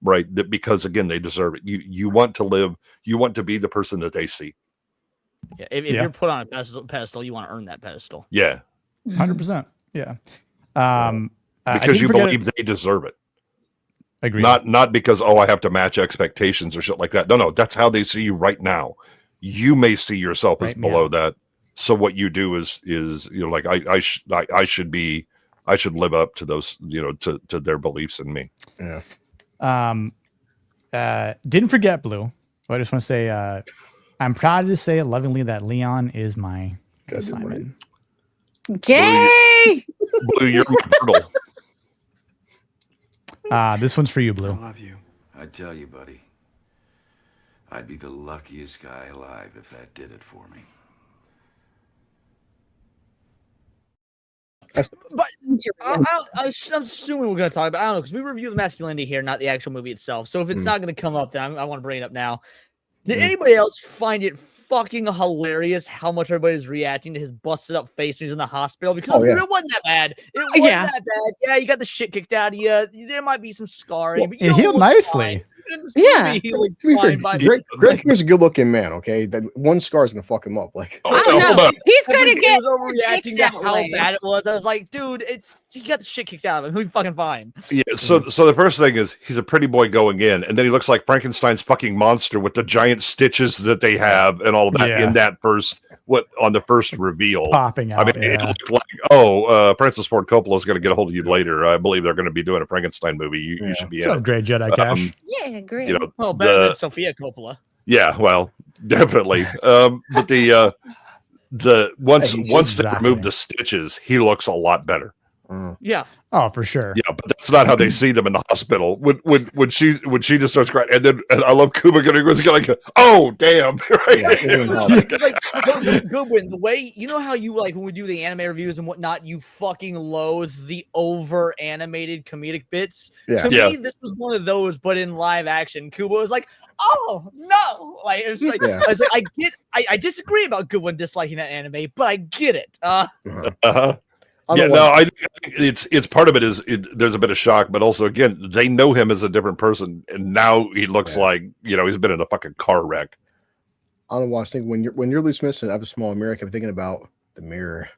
right? That because again, they deserve it. You want to be the person that they see. Yeah, if you're put on a pedestal, you want to earn that pedestal. Yeah, 100%. Yeah. Because you believe they deserve it. Agreed. Not because, I have to match expectations or shit like that. No, that's how they see you right now. You may see yourself as below that. So what you do is like I should be I should live up to those, to their beliefs in me. Yeah. Didn't forget Blue. I just want to say, I'm proud to say lovingly that Leon is my Simon. Gay. Blue, you're my turtle. This one's for you, Blue. I love you. I tell you, buddy, I'd be the luckiest guy alive if that did it for me. But I'm assuming we're going to talk about, I don't know, because we review the masculinity here, not the actual movie itself. So if it's not going to come up, then I want to bring it up now. Did anybody else find it fucking hilarious how much everybody's reacting to his busted up face when he's in the hospital? Because it wasn't that bad. It wasn't that bad. Yeah, you got the shit kicked out of you. There might be some scarring. But it healed nicely. Yeah. Greg Kinnear's a good-looking man. Okay, that one scar is gonna fuck him up. Like, I don't know. He's gonna get overreacting to how bad it was. I was like, dude, he got the shit kicked out of him. He'll be fucking fine. Yeah. So the first thing is he's a pretty boy going in, and then he looks like Frankenstein's fucking monster with the giant stitches that they have and all of that in that first on the first reveal popping out. I mean, it looked like Francis Ford Coppola is going to get a hold of you later. I believe they're going to be doing a Frankenstein movie. You should be in. Great Jedi Cash. Yeah, great. Better than Sophia Coppola. Yeah, well, definitely. But once they remove the stitches, he looks a lot better. Yeah. Oh, for sure. Yeah, but that's not how they see them in the hospital. When she just starts crying, and I love Cuba getting like, oh damn, right? Goodwin, the way how you like when we do the anime reviews and whatnot, you fucking loathe the over animated comedic bits. Yeah. To me, this was one of those, but in live action. Kubo was like, oh no, like it's like I was like, I disagree about Goodwin disliking that anime, but I get it. Yeah, no, I think it's part of it is there's a bit of shock, but also again they know him as a different person, and now he looks like he's been in a fucking car wreck. I don't know why I was thinking when you're Lee Smith and I have a small mirror, I kept thinking about the mirror.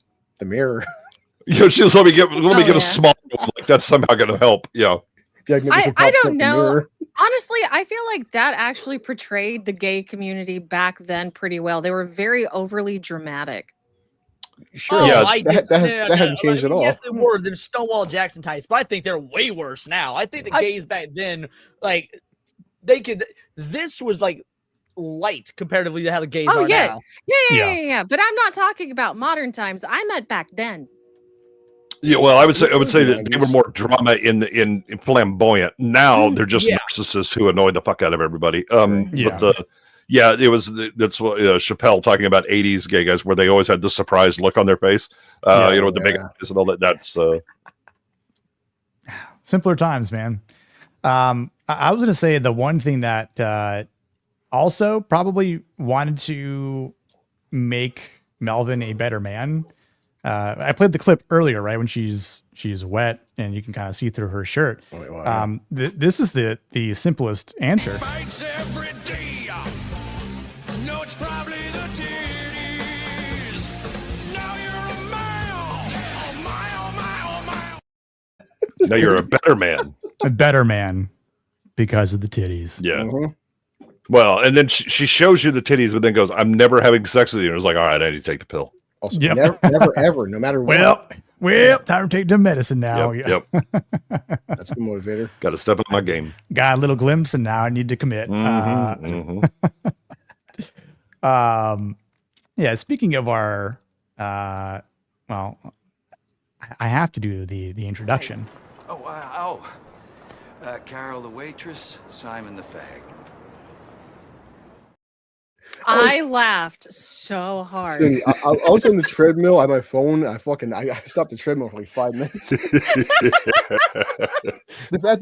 She's let me get a small one, like that's somehow going to help. Yeah. I don't know. Honestly, I feel like that actually portrayed the gay community back then pretty well. They were very overly dramatic. Sure. That hasn't changed at all. Yes, they were. They're Stonewall Jackson types, but I think they're way worse now. I think the gays back then, like, they could. This was like light comparatively to how the gays are now. Yeah. But I'm not talking about modern times. I meant back then. Yeah, well, I would say that they were more drama in flamboyant. Now they're just narcissists who annoy the fuck out of everybody. But that's what Chappelle talking about 80s gay guys where they always had the surprised look on their face. With the big eyes and all that. That's simpler times, man. I was going to say the one thing that also probably wanted to make Melvin a better man. I played the clip earlier, right, when she's wet and you can kind of see through her shirt. This is the simplest answer. Now you're a better man. A better man because of the titties. Yeah. Mm-hmm. Well, and then she shows you the titties, but then goes, "I'm never having sex with you." And it was like, all right, I need to take the pill. Also, never, ever, no matter what. Well, time to take the medicine now. Yep. That's a good motivator. Got to step up my game. Got a little glimpse, and now I need to commit. Yeah. Speaking of our, I have to do the introduction. Oh, wow. Carol the waitress, Simon the fag. I laughed so hard. I was on the treadmill on my phone. I stopped the treadmill for like 5 minutes.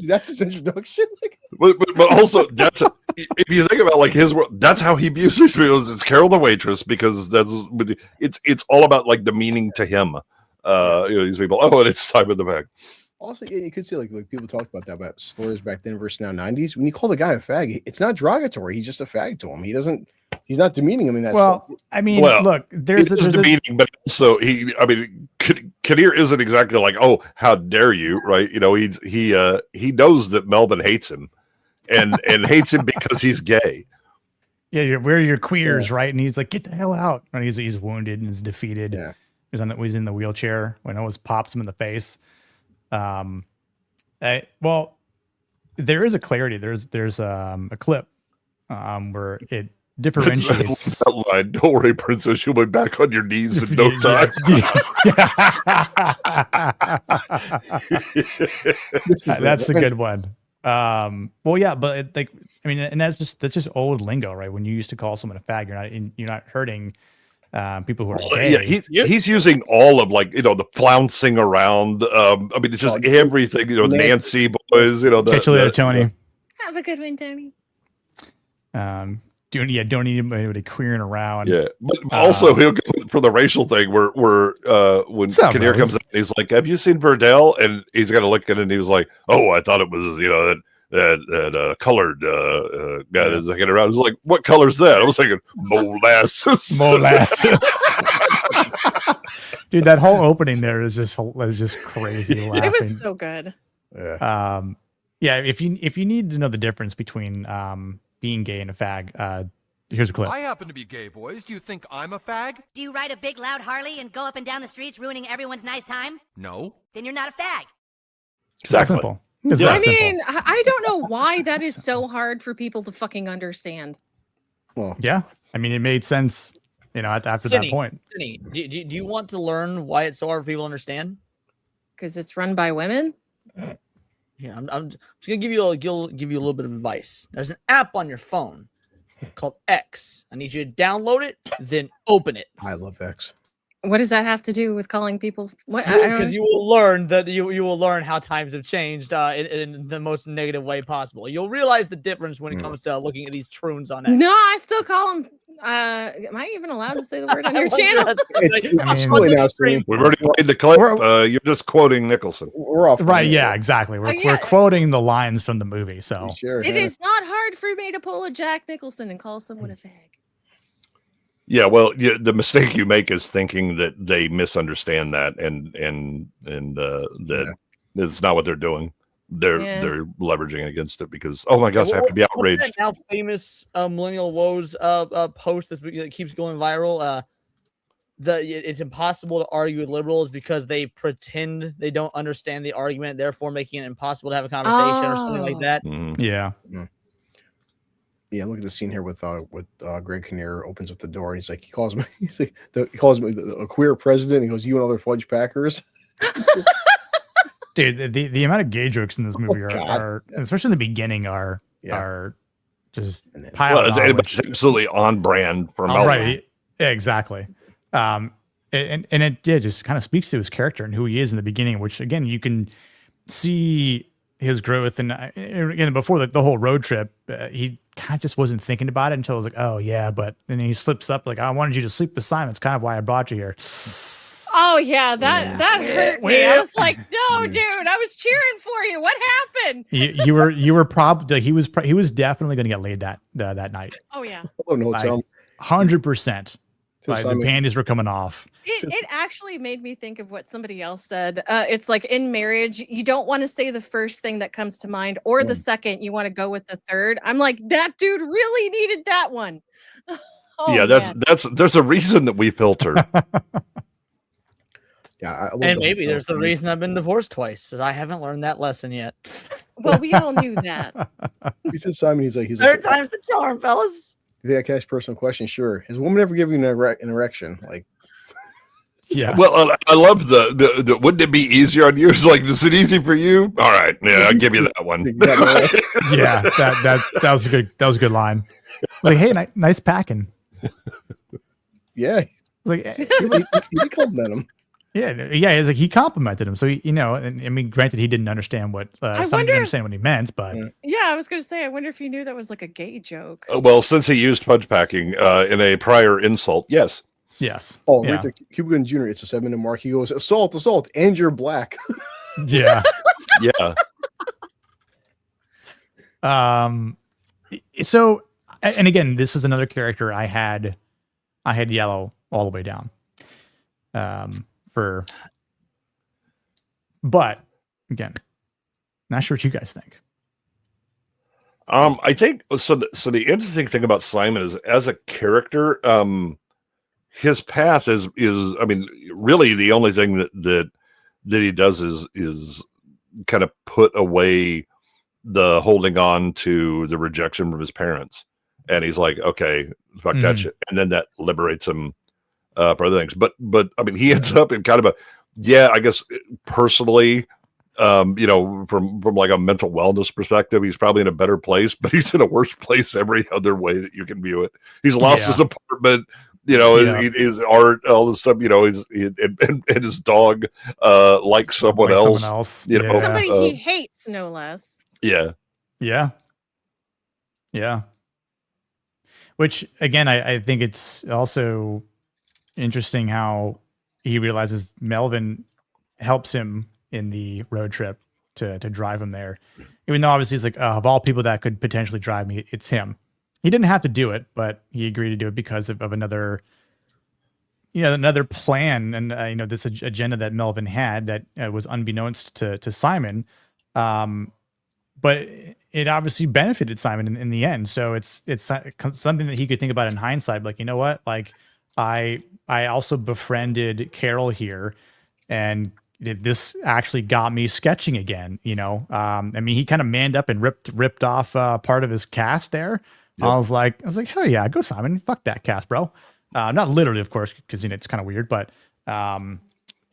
That's his introduction. But also if you think about like his world, that's how he views these people. It's Carol the waitress because it's all about like the meaning to him. These people. Oh, and it's time in the bag. Also, you could see like people talked about slurs back then versus now 90s. When you call the guy a fag, it's not derogatory. He's just a fag to him. He's not demeaning him in that. Look, there's demeaning, but also Kinnear isn't exactly like, oh, how dare you, right? He knows that Melvin hates him, and hates him because he's gay. Yeah, we're your queers, right? And he's like, get the hell out. And he's wounded and is defeated. Yeah. was in the wheelchair when it was pops him in the face. Well, there is a clarity. There's a clip where it differentiates. That line, don't worry, princess, you'll be back on your knees in no time. That's a good one. Well, yeah, but and that's just old lingo, right? When you used to call someone a fag, you're not hurting people who are gay. Yeah, he's using all of the flouncing around. It's just everything. Nancy boys. Catch you later, Tony. Have a good one, Tony. Don't need anybody queering around. Yeah, but also he'll go for the racial thing where when Kinnear comes in, he's like, "Have you seen Verdell?" And he's got to look at it, and he was like, "Oh, I thought it was that colored guy that's looking around." I was like, "What color's that?" I was thinking molasses. Molasses. Dude, that whole opening there is just crazy. Laughing. It was so good. Yeah. If you need to know the difference between being gay and a fag, here's a clip. I happen to be gay, boys. Do you think I'm a fag? Do you ride a big loud Harley and go up and down the streets ruining everyone's nice time? No. Then you're not a fag. Exactly. Simple. I don't know why that is so hard for people to fucking understand. Well, yeah. It made sense, after that point. Cindy, do you want to learn why it's so hard for people to understand? Because it's run by women? Yeah, I'm just gonna give you a little bit of advice. There's an app on your phone called X. I need you to download it, then open it. I love X. What does that have to do with calling people? What? Because you will learn that you will learn how times have changed in the most negative way possible. You'll realize the difference when it comes to looking at these troons on X. No, I still call them. Am I even allowed to say the word on your channel? We've already played the clip. You're just quoting Nicholson. We're off. Right? Yeah, exactly. We're quoting the lines from the movie. So It is not hard for me to pull a Jack Nicholson and call someone a fag. Yeah, well, the mistake you make is thinking that they misunderstand that, and that it's not what they're doing. They're leveraging against it because, oh my gosh, I have to be outraged. That now famous Millennial Woes post that keeps going viral. It's impossible to argue with liberals because they pretend they don't understand the argument, therefore making it impossible to have a conversation or something like that. Yeah. Yeah, look at the scene here with Greg Kinnear opens up the door and he calls me a queer president. He goes, "You and other fudge packers." Dude, the amount of gay jokes in this movie are especially in the beginning are just piled on. It's absolutely on brand for Melvin. Right. Yeah, exactly. And it just kind of speaks to his character and who he is in the beginning, which again you can see his growth. And again, before the whole road trip, he kind of just wasn't thinking about it until I was like, oh yeah, but then he slips up like, I wanted you to sleep with Simon. It's kind of why I brought you here. Oh yeah, that hurt me. I was like, no, dude, I was cheering for you. What happened? You were probably he was definitely going to get laid that night. Oh yeah. Oh no, 100%. Like the panties were coming off. It actually made me think of what somebody else said. It's like in marriage, you don't want to say the first thing that comes to mind or the second. You want to go with the third. I'm like, that dude really needed that one. There's a reason that we filter. Yeah, and maybe there's the reason I've been divorced twice, is I haven't learned that lesson yet. Well, we all knew that. He said, Simon, he's third time's the charm, fellas. You think I can ask a personal question? Sure. Has a woman ever given you an erection? Like, yeah. Well, I love the. Wouldn't it be easier on you? It's like, is it easy for you? All right, yeah, I'll give you that one. Yeah, that was a good. That was a good line. Like, hey, nice packing. Yeah. Like he complimented him. Yeah. It's like he complimented him. So and I mean, granted, he didn't understand what some didn't understand what he meant, but yeah, I was gonna say, I wonder if he knew that was like a gay joke. Well, since he used fudge packing in a prior insult, yes. Oh, right there, Cuba Gooding Jr. It's a 7-minute mark. He goes, assault, and you're black. Yeah. Yeah. So, and again, this is another character I had yellow all the way down. But again, not sure what you guys think. I think so. The interesting thing about Simon is, as a character, his path is I mean, really the only thing that he does is kind of put away the holding on to the rejection from his parents. And he's like, okay, fuck that shit. And then that liberates him for other things. But I mean, he ends up in kind of I guess personally, you know, from like a mental wellness perspective, he's probably in a better place, but he's in a worse place every other way that you can view it. He's lost his apartment, you know, his art, all this stuff, you know, and his dog likes someone else. You know, somebody he hates, no less. Yeah. Which again, I think it's also interesting how he realizes Melvin helps him in the road trip to drive him there. Even though obviously he's like, of all people that could potentially drive me, it's him. He didn't have to do it, but he agreed to do it because of another, you know, another plan and, you know, this agenda that Melvin had that was unbeknownst to Simon. But it obviously benefited Simon in the end. So it's something that he could think about in hindsight. Like, you know what? Like I also befriended Carol here, and this actually got me sketching again. You know, I mean, he kind of manned up and ripped off part of his cast there. Yep. I was like, hell yeah, go Simon. Fuck that cast, bro. Not literally, of course, because you know it's kind of weird, but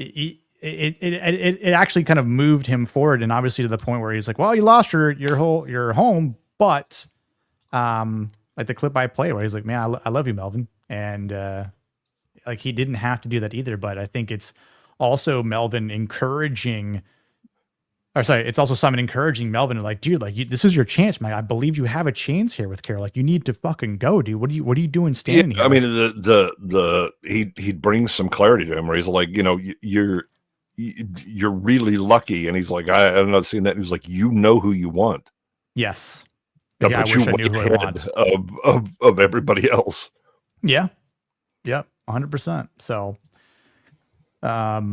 it actually kind of moved him forward, and obviously to the point where he's like, well, you lost your home, but like the clip I play where he's like, man, I love you, Melvin. And like he didn't have to do that either, but I think it's also Melvin encouraging, or sorry, it's also Simon encouraging Melvin, like, dude, like this is your chance, man. I believe you have a chance here with Carol. Like you need to fucking go, dude. What are you doing standing here? I mean, he brings some clarity to him where he's like, you know, you're really lucky. And he's like, I'm not seeing that. He's like, you know who you want. Yes. But you way ahead of everybody else. Yeah. Yep. 100%. So, yeah,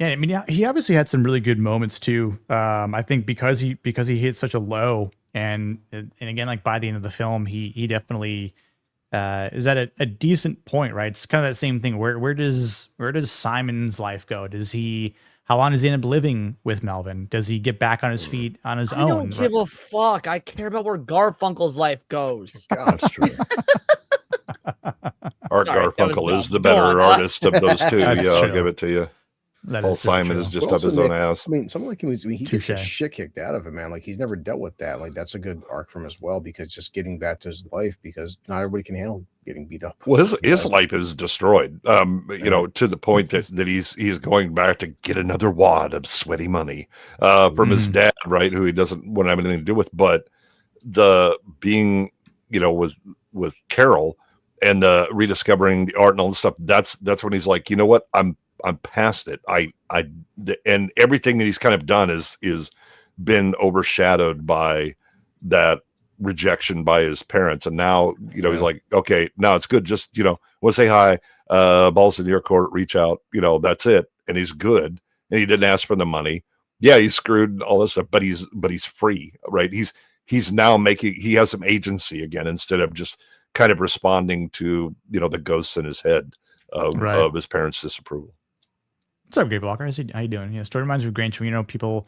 I mean, he obviously had some really good moments too. I think because he hit such a low and again, like by the end of the film, he definitely, is at a decent point, right? It's kind of that same thing. Where does Simon's life go? How long does he end up living with Melvin? Does he get back on his feet on his own? I don't give a fuck. I care about where Garfunkel's life goes. God, that's true. Art Garfunkel is the better artist of those two. Yeah, I'll give it to you. Paul Simon is just up his own ass. I mean, someone like him, he gets the shit kicked out of him, man. Like he's never dealt with that. Like that's a good arc from as well, because just getting back to his life, because not everybody can handle getting beat up. Well, his life is destroyed. You know, to the point that he's going back to get another wad of sweaty money from his dad, right? Who he doesn't want to have anything to do with. But the being, you know, with Carol and the rediscovering the art and all this stuff, that's when he's like, you know what, I'm past it. And everything that he's kind of done is been overshadowed by that rejection by his parents. And now, you know, he's like, okay, now it's good. Just, you know, want to say hi, balls in your court, reach out, you know, that's it. And he's good. And he didn't ask for the money. Yeah, he's screwed all this stuff, but he's free, right? He's now he has some agency again, instead of just kind of responding to, you know, the ghosts in his head of his parents' disapproval. What's up, Gabe Walker? How you doing? Yeah, story reminds me of Gran Torino. People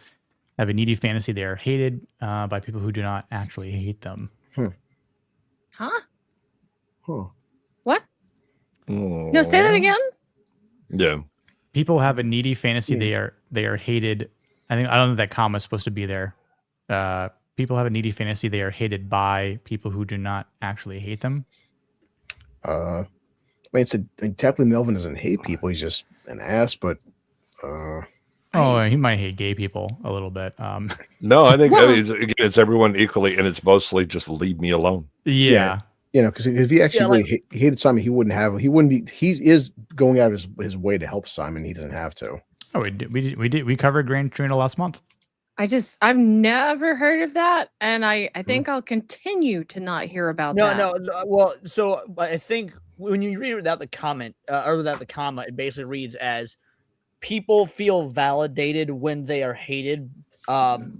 have a needy fantasy. They are hated by people who do not actually hate them. Huh? What? No, say that again. Yeah. People have a needy fantasy. They are hated. I don't think that comma is supposed to be there. People have a needy fantasy. They are hated by people who do not actually hate them. I mean, technically Melvin doesn't hate people. He's just an ass, but he might hate gay people a little bit. No, I think it's everyone equally, and it's mostly just leave me alone. Yeah. You know, because if he actually hated Simon, he wouldn't be. He is going out of his way to help Simon. He doesn't have to. Oh, we covered Gran Torino last month. I've never heard of that, and I think I'll continue to not hear about that. No. Well, so I think when you read without the comment or without the comma, it basically reads as people feel validated when they are hated,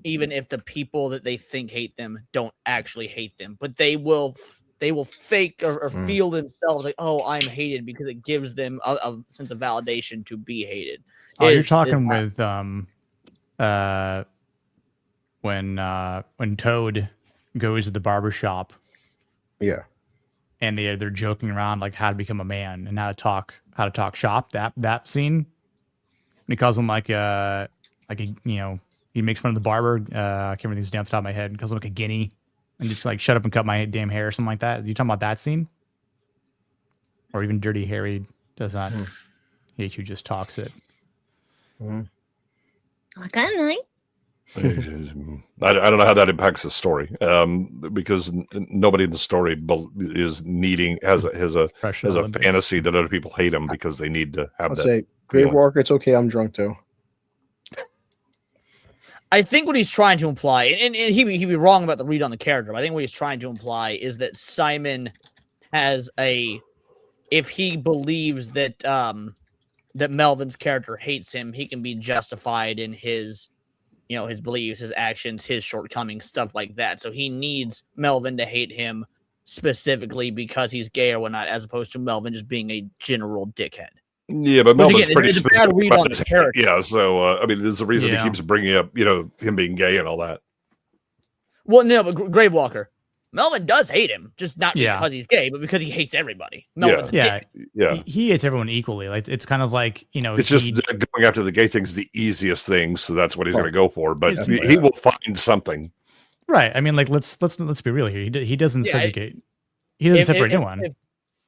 even if the people that they think hate them don't actually hate them, but they will They will fake or feel themselves like, oh, I'm hated, because it gives them a sense of validation to be hated. Oh, you're talking with when Toad goes to the barber shop. Yeah. And they're joking around like how to become a man and how to talk shop. That scene. And he calls him he makes fun of the barber. I can't remember these down off the top of my head. He calls him like a guinea. And just like, shut up and cut my damn hair or something like that. You talking about that scene? Or even Dirty Harry does not hate you, just talks it. Good night. I don't know how that impacts the story, because nobody in the story is needing has a fantasy that other people hate him because they need to have that. Say, Grave Walker, it's okay. I'm drunk too. I think what he's trying to imply, and he'd be wrong about the read on the character, but I think what he's trying to imply is that Simon has if he believes that that Melvin's character hates him, he can be justified in his, his beliefs, his actions, his shortcomings, stuff like that. So he needs Melvin to hate him specifically because he's gay or whatnot, as opposed to Melvin just being a general dickhead. Yeah, but Melvin's pretty it's a bad read on the character. Yeah, so I mean, there's a reason he keeps bringing up, him being gay and all that. Well, no, but Grave Walker, Melvin does hate him, just not because he's gay, but because he hates everybody. Melvin's a dick. He hates everyone equally. Like, it's kind of like, it's just going after the gay thing is the easiest thing, so that's what he's going to go for. But he will find something, right? I mean, like, let's be real here. He doesn't segregate. He doesn't separate anyone.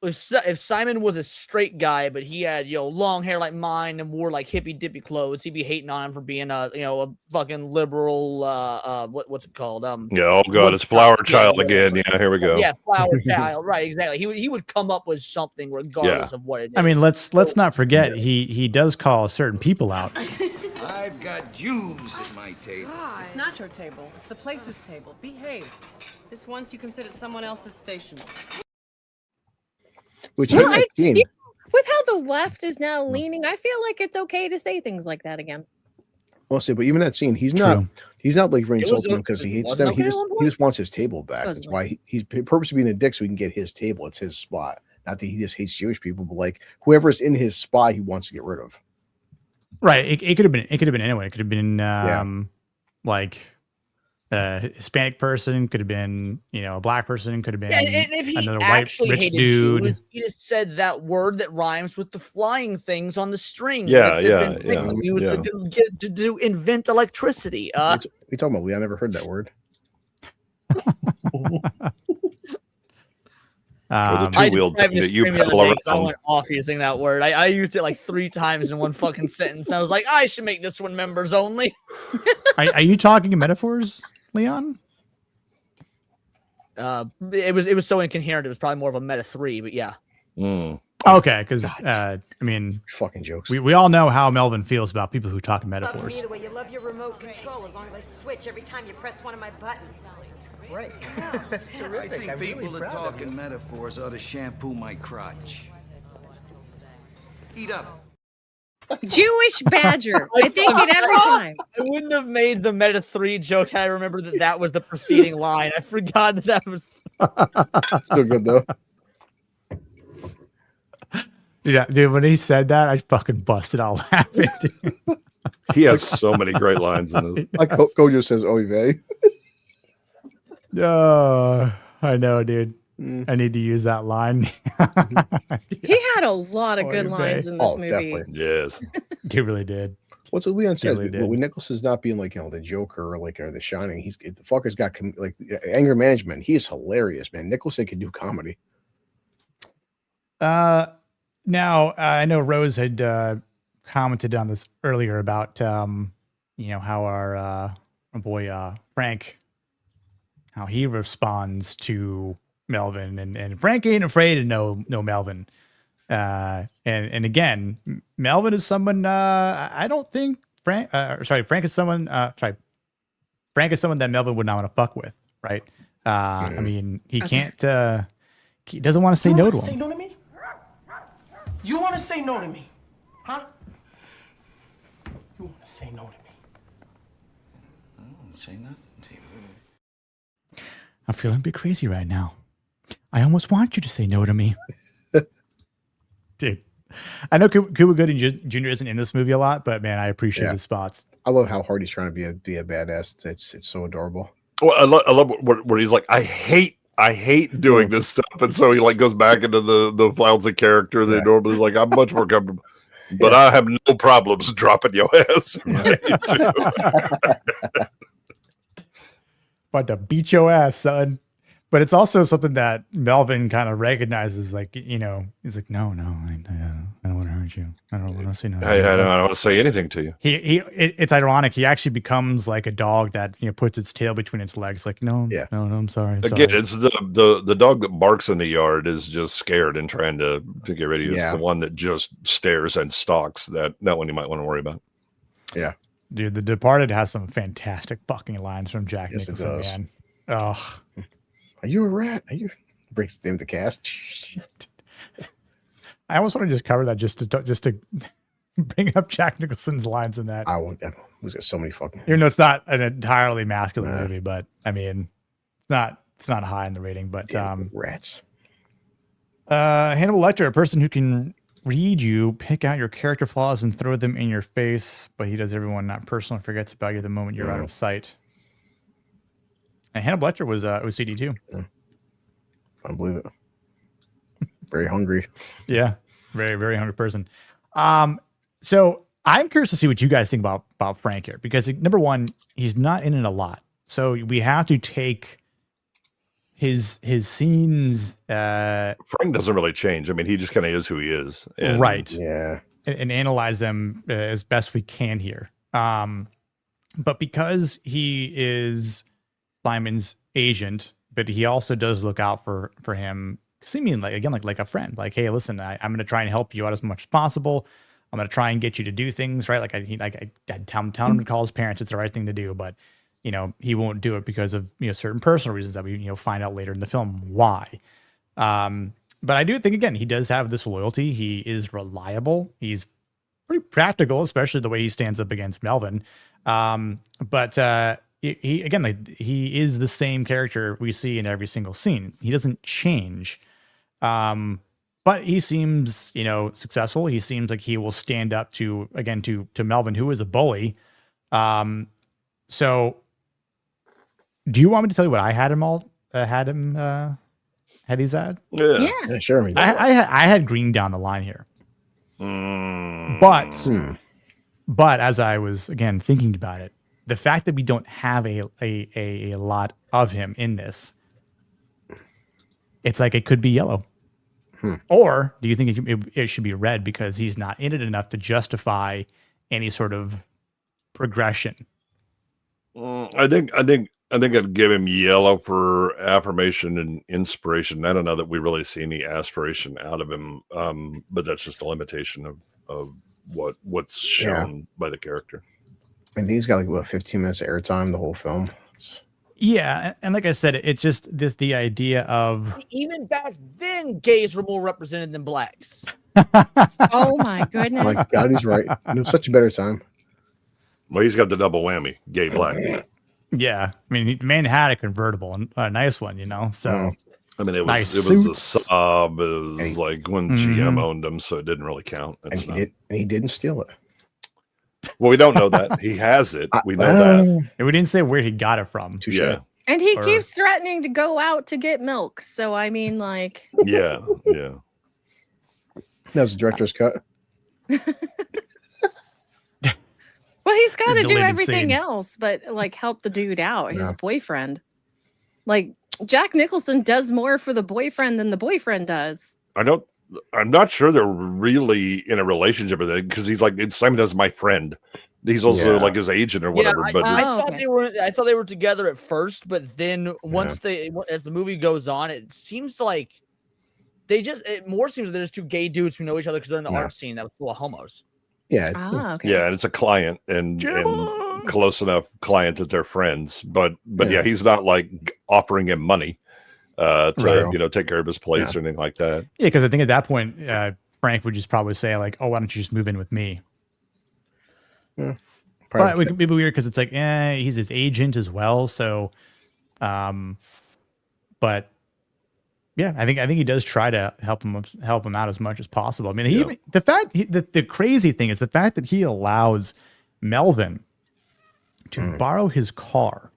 If Simon was a straight guy, but he had long hair like mine and wore like hippie dippy clothes, he'd be hating on him for being a fucking liberal. What's it called? Oh god, it's Flower Child again. Yeah, here we go. Yeah, Flower Child. Right, exactly. He would come up with something regardless of what it is. I mean, let's not forget he does call certain people out. I've got Jews at my table. It's not your table. It's the place's table. Behave. This once you can sit at someone else's station. With how the left is now leaning, I feel like it's okay to say things like that again. Well, see, but even that scene, he's not like insulting him because he hates them. He just wants his table back. That's why he's purposely being a dick so he can get his table. It's his spot. Not that he just hates Jewish people, but like whoever's in his spot, he wants to get rid of. Right. It could have been anyone. It could have been like a Hispanic person, could have been, a black person, could have been and if he another actually white rich hated dude. Jews, he just said that word that rhymes with the flying things on the string. He was to invent electricity. What are you talking about, Lee? I never heard that word. The two-wheeled thing that you pedal around. I went off using that word. I used it like 3 times in one fucking sentence. I was like, I should make this one members only. Are you talking in metaphors, Leon? It was so incoherent. It was probably more of a meta 3, but yeah. Okay, because I mean, fucking jokes. We all know how Melvin feels about people who talk in metaphors. Love me the way you love your remote control, as long as I switch every time you press one of my buttons. Great. That's terrific. I think people that talk in metaphors ought to shampoo my crotch. Eat up. Jewish badger. I think it every time. I wouldn't have made the meta 3 joke. I remember that was the preceding line. I forgot that was still good though. Yeah, dude, when he said that, I fucking busted out laughing. He has so many great lines in this. Like Gojo says, "Oy vey." I know, dude. I need to use that line. He had a lot of good lines in this movie. Definitely. Yes, he really did. What's what Leon said? Really when Nicholson's not being like the Joker or the Shining, the fucker's got like anger management. He's hilarious, man. Nicholson can do comedy. Now I know Rose had commented on this earlier about how our boy Frank, how he responds to Melvin, and Frank ain't afraid to know Melvin. And again, Melvin is someone I don't think Frank is someone Frank is someone that Melvin would not want to fuck with, right? I mean, he can't he doesn't want to say no to him. Say no to me? You want to say no to me? Huh? You want to say no to me? I won't say nothing to you. I'm feeling a bit crazy right now. I almost want you to say no to me. Dude, I know Cuba Gooding Jr. isn't in this movie a lot, but man, I appreciate his spots. I love how hard he's trying to be a badass. It's so adorable. Well, I love where he's like, I hate doing this stuff, and so he like goes back into the clouds of character that normally is like, I'm much more comfortable, but I have no problems dropping your ass. About to beat your ass, son. But it's also something that Melvin kind of recognizes, like, you know, he's like, no, I don't want to hurt you. I don't want to say no. I don't want to say anything to you. It's ironic. He actually becomes like a dog that, you know, puts its tail between its legs. Like, no, I'm sorry. Again, it's the dog that barks in the yard is just scared and trying to get rid of you. It's the one that just stares and stalks. That one you might want to worry about. Yeah, dude, The Departed has some fantastic fucking lines from Jack Nicholson, man. Ugh. Are you a rat? Are you? Brings the name of the cast. I almost want to just cover that just to bring up Jack Nicholson's lines in that. We've got so many fucking. Even though it's not an entirely masculine movie, but I mean, it's not high in the rating. But rats. Hannibal Lecter, a person who can read you, pick out your character flaws, and throw them in your face, but he does everyone not personal and forgets about you the moment you're out of sight. And Hannibal Lecter was CD too. I don't believe it. Very hungry. Yeah, very, very hungry person. So I'm curious to see what you guys think about Frank here, because number one, he's not in it a lot, so we have to take his scenes. Frank doesn't really change. I mean, he just kind of is who he is, right? Yeah, and analyze them as best we can here. But because he is Simon's agent, but he also does look out for him, seemingly like a friend. Like, hey, listen, I'm going to try and help you out as much as possible. I'm going to try and get you to do things right. Like I tell him to call his parents. It's the right thing to do, but you know, he won't do it because of, you know, certain personal reasons that we, you know, find out later in the film why. But I do think, again, he does have this loyalty. He is reliable. He's pretty practical, especially the way he stands up against Melvin. But he again, like, he is the same character we see in every single scene. He doesn't change. But he seems, you know, successful. He seems like he will stand up to Melvin, who is a bully. So do you want me to tell you what I had him had these at? Yeah, sure. I had Green down the line here. But as I was, again, thinking about it, the fact that we don't have a lot of him in this, it's like it could be yellow. Or do you think it should be red because he's not in it enough to justify any sort of progression? I think I'd give him yellow for affirmation and inspiration. I don't know that we really see any aspiration out of him, but that's just a limitation of what's shown by the character. I think he's got like 15 minutes of airtime the whole film. Yeah, and like I said, it's just the idea of even back then, gays were more represented than blacks. Oh my goodness! Oh my God, he's right. It was such a better time. Well, he's got the double whammy, gay black. Yeah, I mean, the man had a convertible, a nice one, you know. So I mean, it was nice a Saab. It was like when GM owned them, so it didn't really count. And he didn't steal it. Well, we don't know that. He has it. We know that. And we didn't say where he got it from. Yeah. And he keeps threatening to go out to get milk. So I mean, like, yeah. That was the director's cut. Well, he's got to do Deleted everything scene. else, but like help the dude out, his boyfriend. Like Jack Nicholson does more for the boyfriend than the boyfriend does. I'm not sure they're really in a relationship with it because he's like, Simon is my friend. He's also like his agent or whatever. Yeah, but I thought they were together at first, but then once as the movie goes on, it seems like it more seems like there's two gay dudes who know each other because they're in the art scene that was full of homos. Yeah. Okay. Yeah, and it's a client and close enough client that they're friends. But yeah, he's not like offering him money to take care of his place or anything like that. Yeah, because I think at that point, Frank would just probably say like, "Oh, why don't you just move in with me?" Yeah, but it could be weird because it's like, he's his agent as well. So, but Yeah, I think he does try to help him out as much as possible. I mean, the crazy thing is the fact that he allows Melvin to borrow his car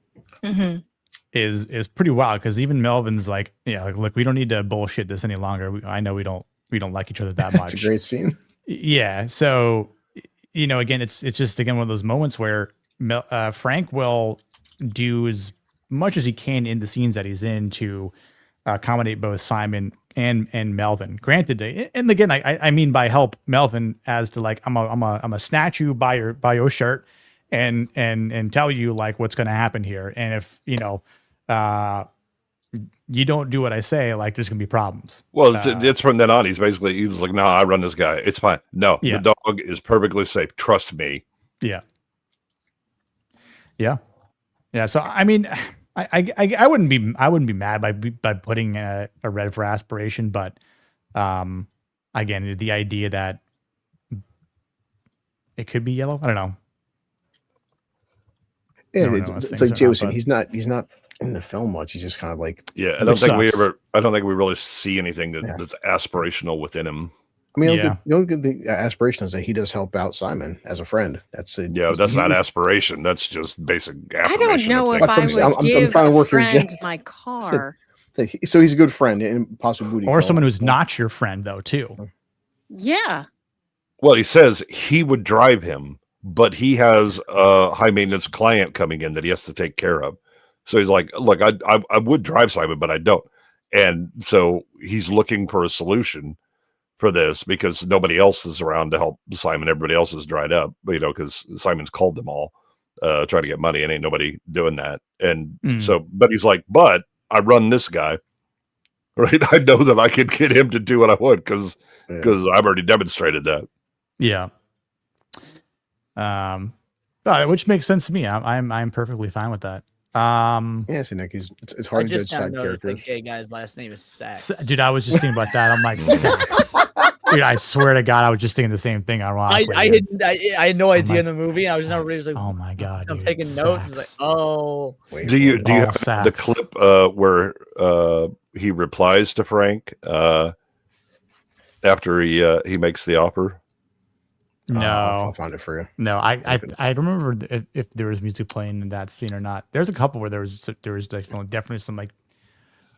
is pretty wild, because even Melvin's like, look, we don't need to bullshit this any longer. I know we don't like each other that much. It's a great scene. Yeah, so again, it's just one of those moments where Frank will do as much as he can in the scenes that he's in to accommodate both Simon and Melvin. Granted, and again, I mean by help Melvin as to like I'm a snatch you by your shirt and tell you like what's going to happen here, and if you don't do what I say, like there's gonna be problems. Well, it's from then on. He's like, no, I run this guy. It's fine. No, the dog is perfectly safe. Trust me. Yeah. So I mean, I wouldn't be mad by putting a red for Aspiration, but again, the idea that it could be yellow, I don't know. Yeah, it's like Jason. He's not in the film much. He's just kind of like, I don't think we really see anything that's aspirational within him. I mean, the only good thing aspiration is that he does help out Simon as a friend. That's it. Yeah, that's not aspiration. That's just basic affirmation. I don't know if I would give a friend my car. So he's a good friend and possibly booty or someone who's not your friend though too. Yeah. Well, he says he would drive him, but he has a high maintenance client coming in that he has to take care of. So he's like, look, I would drive Simon, but I don't. And so he's looking for a solution for this because nobody else is around to help Simon. Everybody else is dried up, because Simon's called them all, trying to get money, and ain't nobody doing that. And so, but he's like, but I run this guy, right? I know that I could get him to do what I would because I've already demonstrated that. Yeah. Which makes sense to me. I'm perfectly fine with that. So Nick, it's hard to judge side characters. The gay guy's last name is Sax. Dude, I was just thinking about that. I'm like, Sax. Dude, I swear to God, I was just thinking the same thing. Ironically, I had no idea in the movie. I was just really like, oh my God, I'm taking notes. It's like, oh, do you have the clip where he replies to Frank after he makes the offer? No, I'll find it for you. No, I remember if there was music playing in that scene or not. There's a couple where there was definitely some like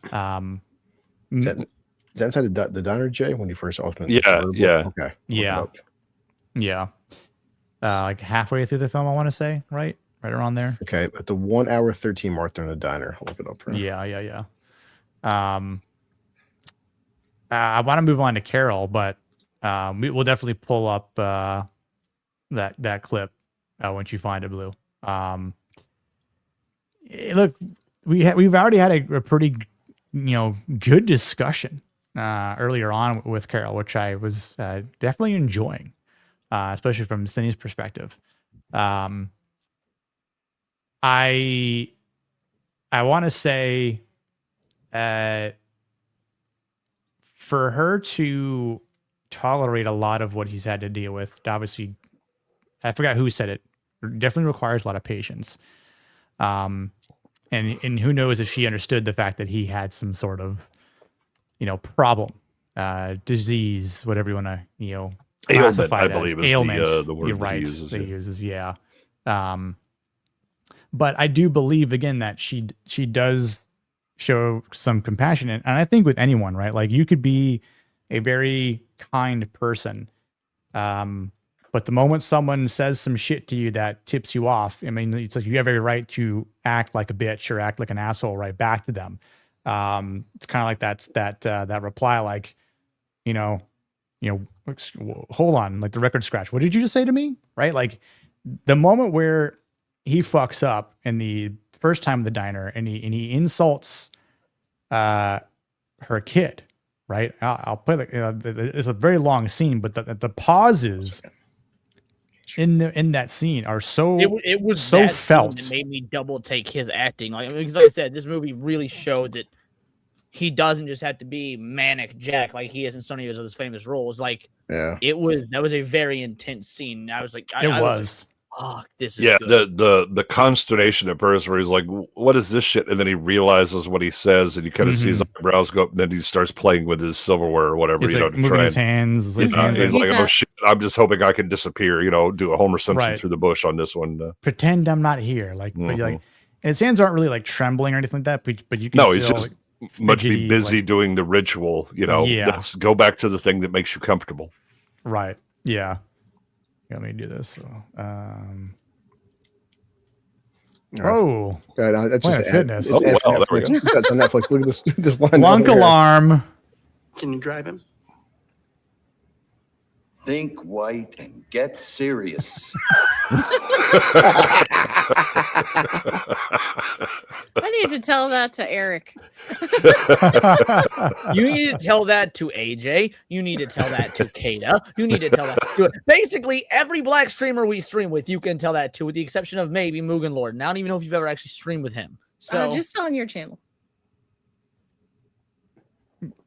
Is that inside the diner, Jay, when you first opened? Yeah. Okay. Yeah. Like halfway through the film, I want to say, right around there. Okay, at the 1 hour 13 mark, they're in the diner. I'll look it up for you. Yeah. I want to move on to Carol, but we'll definitely pull up that clip once you find it, Blue. Look, we've already had a pretty good discussion earlier on with Carol, which I was definitely enjoying, especially from Cindy's perspective. I want to say for her to tolerate a lot of what he's had to deal with, obviously, I forgot who said it, definitely requires a lot of patience. And who knows if she understood the fact that he had some sort of, problem, disease, whatever you want to, ailment, I believe is the word You're right. he uses. Yeah. But I do believe again that she does show some compassion, and I think with anyone, right? Like you could be a very kind person, but the moment someone says some shit to you that tips you off, I mean, it's like you have every right to act like a bitch or act like an asshole right back to them. It's kind of like that reply, like, hold on, like the record scratch. What did you just say to me? Right? Like the moment where he fucks up in the first time in the diner and he insults her kid. Right. I'll play it's a very long scene, but the pauses in that scene are so it was so that felt. Scene that made me double take his acting. Because like I said, this movie really showed that he doesn't just have to be manic Jack like he is in so many of his famous roles. Like that was a very intense scene. I was like, It was fuck, this is good. The consternation at first where he's like, what is this shit? And then he realizes what he says, and you kind of see his eyebrows go up, and then he starts playing with his silverware or whatever, he's like moving his hands. He's like, oh shit, I'm just hoping I can disappear, do a Homer Simpson through the bush on this one. Pretend I'm not here. But and his hands aren't really like trembling or anything like that, but you can No, he's just much be busy doing the ritual, Yeah. Let's go back to the thing that makes you comfortable. Right. Yeah. Let me do this. Oh, that's just fitness. It's on Netflix. Look at this line. Lunk alarm. Can you drive him? Think white and get serious. I need to tell that to Eric. You need to tell that to AJ. You need to tell that to Kata. You need to tell that to basically every black streamer we stream with. You can tell that to, with the exception of maybe Mugen Lord. And I don't even know if you've ever actually streamed with him. So just on your channel.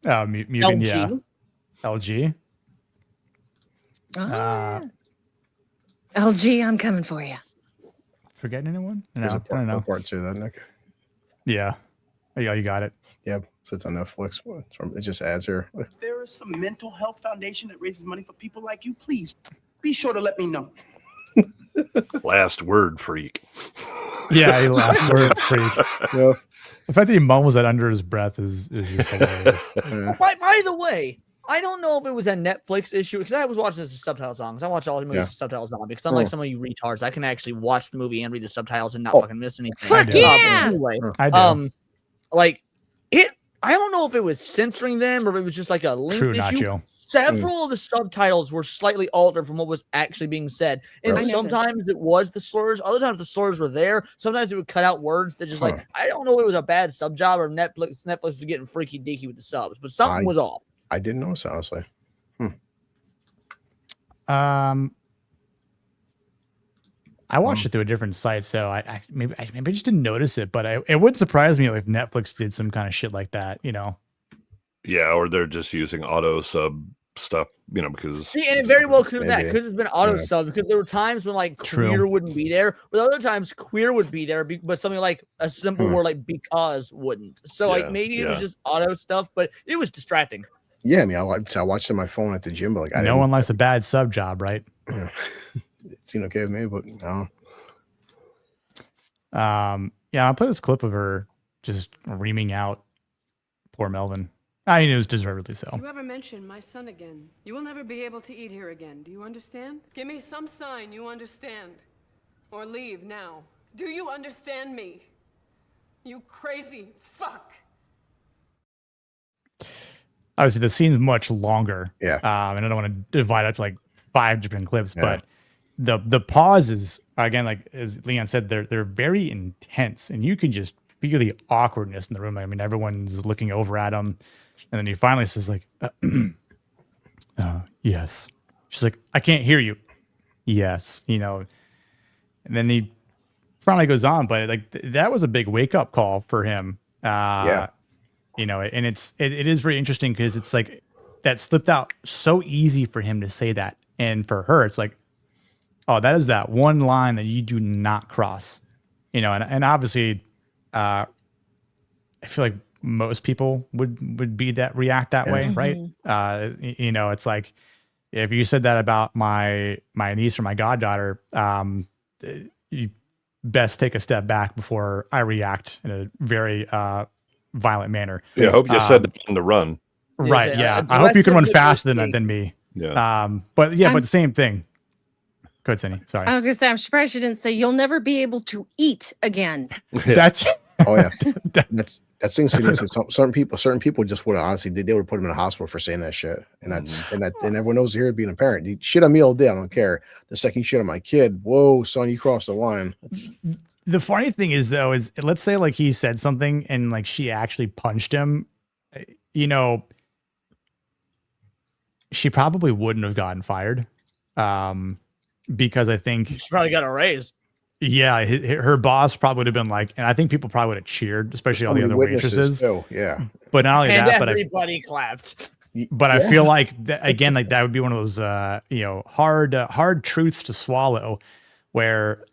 Mugen, LG. yeah. LG. LG, I'm coming for you. Forgetting anyone? There's No, I don't know. part two, that Nick. Yeah. Yeah, you got it. Yep. So it's on Netflix. It just adds here. There is some mental health foundation that raises money for people like you. Please be sure to let me know. Last word freak. Yeah, he last word freak. Yeah. The fact that he mumbles that under his breath is just hilarious. By the way, I don't know if it was a Netflix issue because I was watching this with subtitles on. Because I watch all the movies with subtitles on. Because unlike some of you retards, I can actually watch the movie and read the subtitles and not fucking miss anything. Fuck yeah! Anyway, I do. I don't know if it was censoring them or if it was just like a link issue. Nacho. Several of the subtitles were slightly altered from what was actually being said. And sometimes it was the slurs. Other times the slurs were there. Sometimes it would cut out words that just like, I don't know if it was a bad sub job or Netflix was getting freaky deaky with the subs, but something was off. I didn't notice, honestly. I watched it through a different site, so I maybe I just didn't notice it, but it wouldn't surprise me if Netflix did some kind of shit like that, Yeah, or they're just using auto sub stuff, because and it very well could have that. Could have been auto sub because there were times when like queer wouldn't be there, but other times queer would be there, but something like a simple word like because wouldn't. So maybe it was just auto stuff, but it was distracting. Yeah, I mean, I watched it on my phone at the gym, but like no one likes a bad sub job, right? It seemed okay with me, but no. Yeah, I'll play this clip of her just reaming out poor Melvin. I mean, it was deservedly so. If you ever mention my son again, you will never be able to eat here again. Do you understand? Give me some sign you understand. Or leave now. Do you understand me? You crazy fuck. Obviously, the scene's much longer. Yeah. And I don't want to divide up to like 5 different clips, but the pauses, again, like as Leon said, they're very intense, and you can just feel the awkwardness in the room. I mean, everyone's looking over at him, and then he finally says like, yes. She's like, I can't hear you. Yes, and then he finally goes on, but like that was a big wake up call for him. And it is very interesting because it's like that slipped out so easy for him to say that, and for her, it's like, oh, that is that one line that you do not cross, and obviously, I feel like most people would be react that way, right? It's like if you said that about my niece or my goddaughter, you best take a step back before I react in a very violent manner. Yeah, I hope you said it on the run. Right. Yeah. I hope you can run faster than me. Yeah. But the same thing. Go ahead, Cindy. Sorry. I was gonna say, I'm surprised she didn't say you'll never be able to eat again. That's that's thing. Certain people just would honestly they would put them in a hospital for saying that shit, and and everyone knows here being a parent. You shit on me all day, I don't care. The second you shit on my kid, whoa, son, you crossed the line. The funny thing is though, is let's say like he said something and like she actually punched him, she probably wouldn't have gotten fired. Because I think she probably got a raise. Yeah, her boss probably would have been like, and I think people probably would have cheared, especially all the other waitresses. Too, yeah. But not only that, everybody clapped. But I feel like again, like that would be one of those hard truths to swallow, where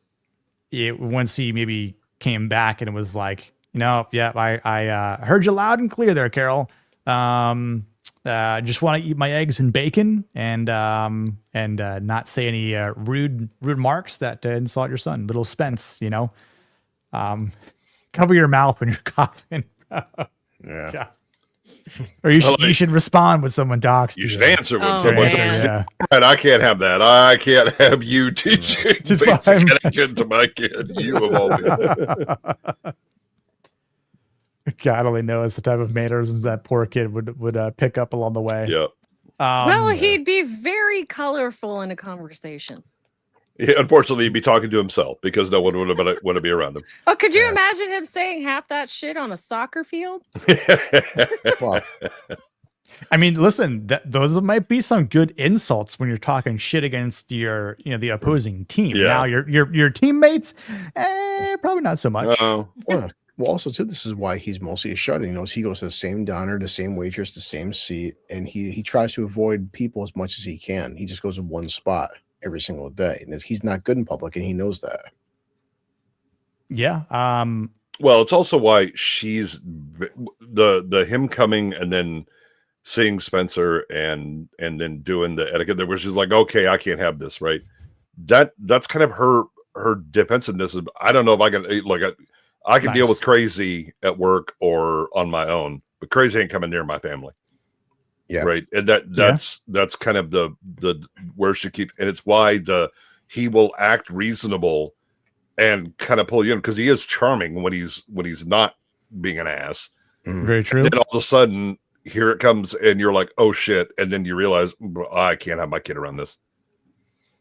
once he maybe came back and it was like, I heard you loud and clear there, Carol. Just want to eat my eggs and bacon and not say any rude remarks that insult your son, little Spence. Cover your mouth when you're coughing. Yeah. God. Or you should respond when someone talks. You should answer when someone talks. Yeah. And I can't have that. I can't have you teaching basic etiquette to my kid. You of all people. God only knows the type of mannerisms that poor kid would pick up along the way. Yep. Well, he'd be very colorful in a conversation. Yeah, unfortunately, he'd be talking to himself because no one would want to be around him. Oh, could you imagine him saying half that shit on a soccer field? Well, I mean, listen, those might be some good insults when you're talking shit against your, the opposing team. Yeah. Now your teammates, probably not so much. Well, also too, this is why he's mostly a shut-in. He goes to the same diner, the same waitress, the same seat, and he tries to avoid people as much as he can. He just goes to one spot every single day, and he's not good in public, and he knows that. Yeah. Well, it's also why she's the him coming and then seeing Spencer and then doing the etiquette where she's like, okay, I can't have this, right? That's kind of her defensiveness. I don't know if I can I can deal with crazy at work or on my own, but crazy ain't coming near my family. Yeah. Right. And that's kind of the where she keeps, and it's why he will act reasonable and kind of pull you in because he is charming when he's not being an ass. Very true. And then all of a sudden here it comes and you're like, oh shit. And then you realize I can't have my kid around this.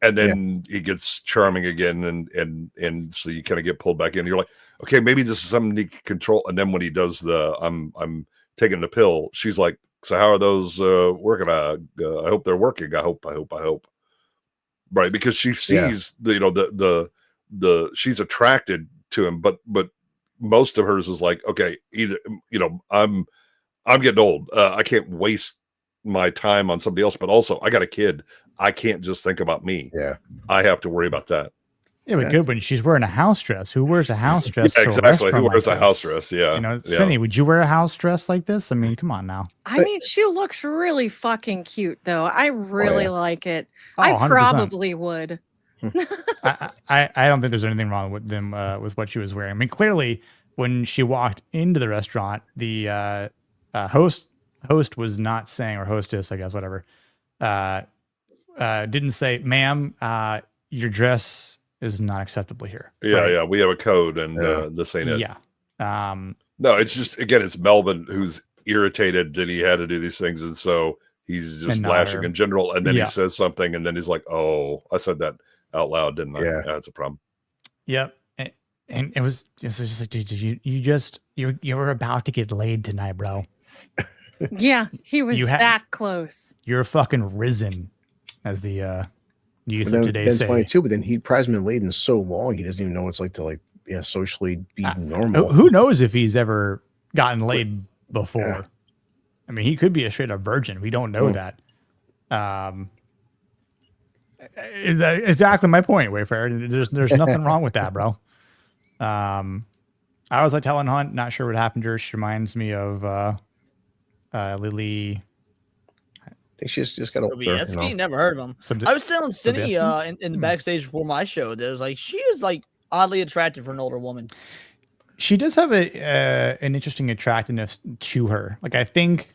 And then he gets charming again, and so you kind of get pulled back in. You're like, okay, maybe this is something he can control. And then when he does I'm taking the pill, she's like, so how are those working? I hope they're working. I hope. Right, because she sees the she's attracted to him, but most of hers is like, okay, either I'm getting old. I can't waste my time on somebody else, but also I got a kid. I can't just think about me. Yeah. I have to worry about that. Yeah, but good when she's wearing a house dress. Who wears a house dress? Yeah, to a exactly. Who restaurant wears like a house this? dress? Yeah. Cindy, would you wear a house dress like this? I mean, come on now. I mean, she looks really fucking cute, though. I really like it. Oh, I 100%. probably would. I don't think there's anything wrong with them with what she was wearing. I mean, clearly, when she walked into the restaurant, the host was not saying, or hostess, I guess, whatever, didn't say, "Ma'am, your dress is not acceptable here." Yeah, right? yeah. We have a code, and this ain't it. Yeah. No, it's just again, it's Melvin who's irritated that he had to do these things, and so he's just lashing in general. And then he says something, and then he's like, "Oh, I said that out loud, didn't I?" Yeah, that's a problem. Yep. And it was just like, dude, you were about to get laid tonight, bro. Yeah, he was that close. You're fucking risen, as the youth of today say. 22, but then he probably been laid in so long he doesn't even know what it's like to socially be normal. Who knows if he's ever gotten laid before? Yeah. I mean, he could be a straight up virgin. We don't know that. Exactly my point, Wayfair. There's nothing wrong with that, bro. I was like telling Hunt, not sure what happened to her. She reminds me of Lily. I think she's just got older. Sobieski, never heard of him. I was telling Cindy in the backstage before my show that was like she is like oddly attractive for an older woman. She does have an interesting attractiveness to her. Like I think.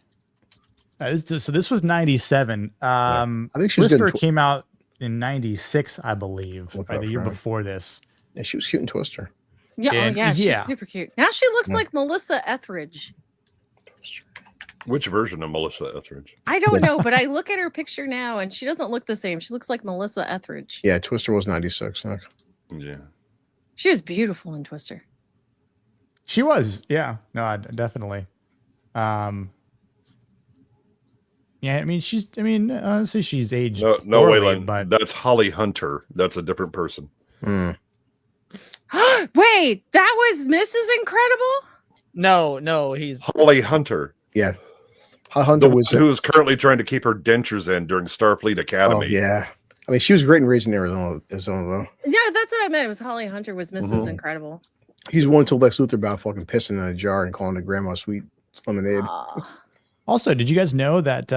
So this was 97. I think she was Twister came out in 96, I believe, the year right. before this. Yeah, she was cute in Twister. Yeah, she's super cute. Now she looks like Melissa Etheridge. Which version of Melissa Etheridge? I don't know, but I look at her picture now and she doesn't look the same. She looks like Melissa Etheridge. Yeah, Twister was 96. Yeah. She was beautiful in Twister. She was, yeah. No, definitely. Yeah, I mean, honestly, she's aged. No, poorly, Waylon, but that's Holly Hunter. That's a different person. Wait, that was Mrs. Incredible? No, he's Holly Hunter. Yeah. Hunter was who is currently trying to keep her dentures in during Starfleet Academy. Oh, yeah. I mean, she was great in Raising Arizona though. Yeah, that's what I meant. It was Holly Hunter was Mrs. Incredible. He's one to Lex Luthor about fucking pissing in a jar and calling it Grandma Sweet Lemonade. Also, did you guys know that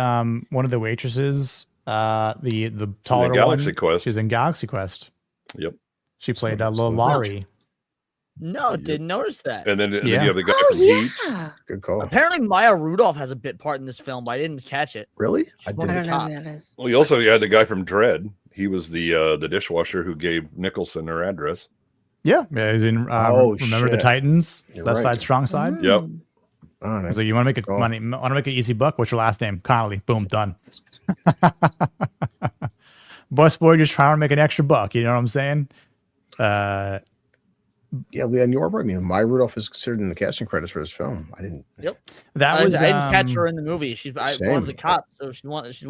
one of the waitresses, the taller Galaxy one, Quest. she's in Galaxy Quest. Yep. She played Laurie. No, didn't notice that. And then you have the guy from Heat. Good call. Apparently, Maya Rudolph has a bit part in this film, but I didn't catch it. Really? I don't know who that is. Well, you also had the guy from Dread. He was the dishwasher who gave Nicholson her address. Yeah, he's in. Remember the Titans? You're Left right. side, strong side. Yep. So you want to make money? Want to make an easy buck? What's your last name? Connolly. Boom, done. Bus boy just trying to make an extra buck. You know what I'm saying? Yeah, Leon, you are right. I mean, Maya Rudolph is considered in the casting credits for this film. I didn't. Yep. That was. I didn't catch her in the movie. She's one Same. of the cops. So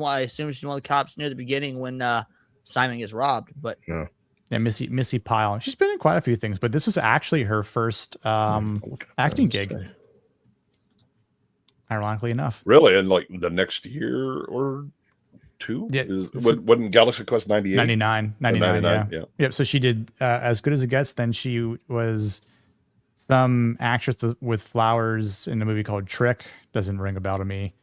I assume she's one of the cops near the beginning when Simon gets robbed. But No. Yeah, Missy Pyle. She's been in quite a few things, but this was actually her first acting gig. Ironically enough. Really? And like the next year or two? Yeah. Wasn't Galaxy Quest 98? 99, yeah. Yep. So she did As Good as It Gets. Then she was some actress with flowers in a movie called Trick. Doesn't ring a bell to me.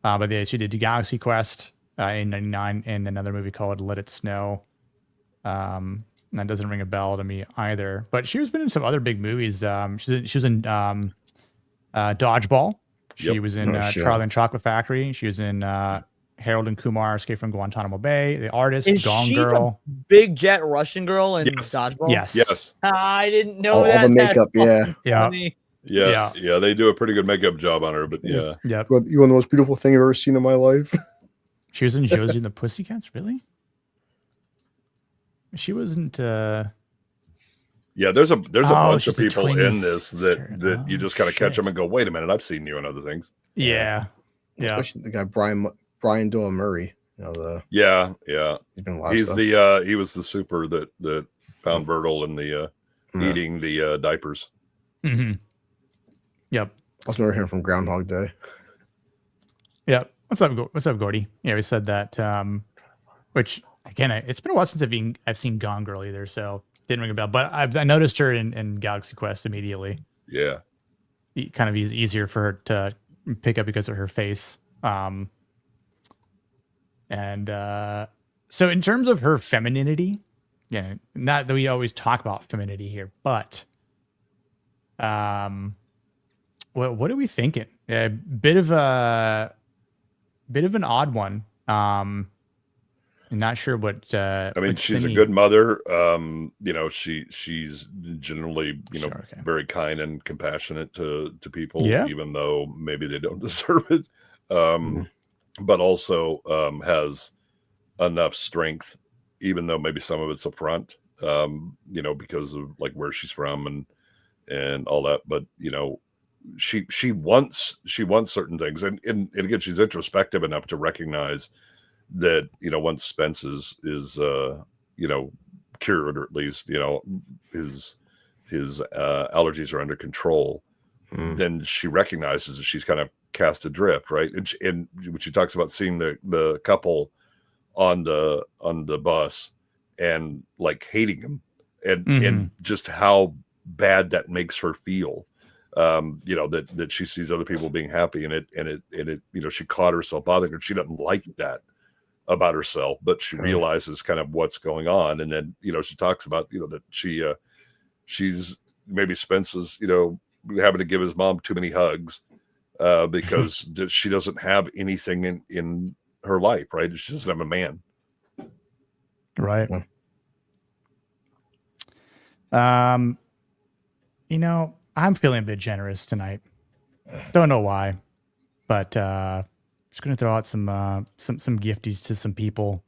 But yeah, she did Galaxy Quest in 99 and another movie called Let It Snow. And that doesn't ring a bell to me either. But she was been in some other big movies. She was in Dodgeball. She was in Charlie and Chocolate Factory. She was in Harold and Kumar Escape from Guantanamo Bay. The Artist, is Gone she Girl. the big jet Russian girl in Dodgeball? Yes. I didn't know All that. the makeup, That's yeah. funny. Yeah. They do a pretty good makeup job on her, but yeah. Yep. But you want the most beautiful thing I've ever seen in my life? She was in Josie and the Pussycats. Really? She wasn't. Yeah, there's a bunch of she's the people in twins' this that you just kind of catch them and go, wait a minute, I've seen you in other things. Yeah. Especially the guy Brian Doyle Murray. You know, Yeah. he's been in a lot of He's stuff. he was the super that found Bertle in the eating the diapers. Mm-hmm. Yep. I was remember him from Groundhog Day. Yep. What's up, Gordy? Yeah, we said that. Which again, it's been a while since I've seen Gone Girl either, so didn't ring a bell. But I noticed her in Galaxy Quest immediately. Yeah. Kind of easier for her to pick up because of her face. So in terms of her femininity, not that we always talk about femininity here, but what are we thinking? A bit of an odd one. I'm not sure what. I mean, what she's Cindy- a good mother. She's generally, very kind and compassionate to people, even though maybe they don't deserve it. But also has enough strength, even though maybe some of it's up front, because of like where she's from and all that. But she wants certain things, and again, she's introspective enough to recognize that once Spence is cured, or at least his allergies are under control, then she recognizes that she's kind of cast adrift, right? And when she talks about seeing the couple on the bus and like hating him and just how bad that makes her feel, that she sees other people being happy, and it she caught herself bothering her. She doesn't like that about herself, but she realizes kind of what's going on. And then, she talks about, that she's maybe Spence's, having to give his mom too many hugs because she doesn't have anything in her life, right? She doesn't have a man. Right. I'm feeling a bit generous tonight. Don't know why, but just gonna throw out some gifties to some people.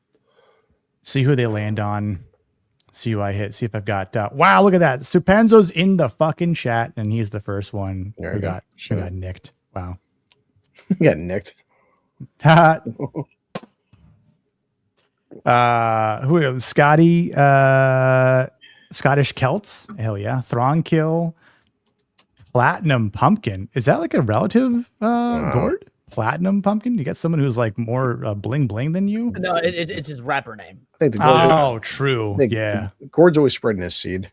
See who they land on. See who I hit. See if I've got. Wow, look at that. Supenzo's in the fucking chat, and he's the first one who got nicked. Wow. He got nicked. Who are Scotty? Scottish Celts. Hell yeah. Thronkill. Platinum Pumpkin. Is that like a relative, Gord? platinum pumpkin? You got someone who's like more bling bling than you? No, it's his rapper name. I think the true. Yeah. Gord's always spreading his seed.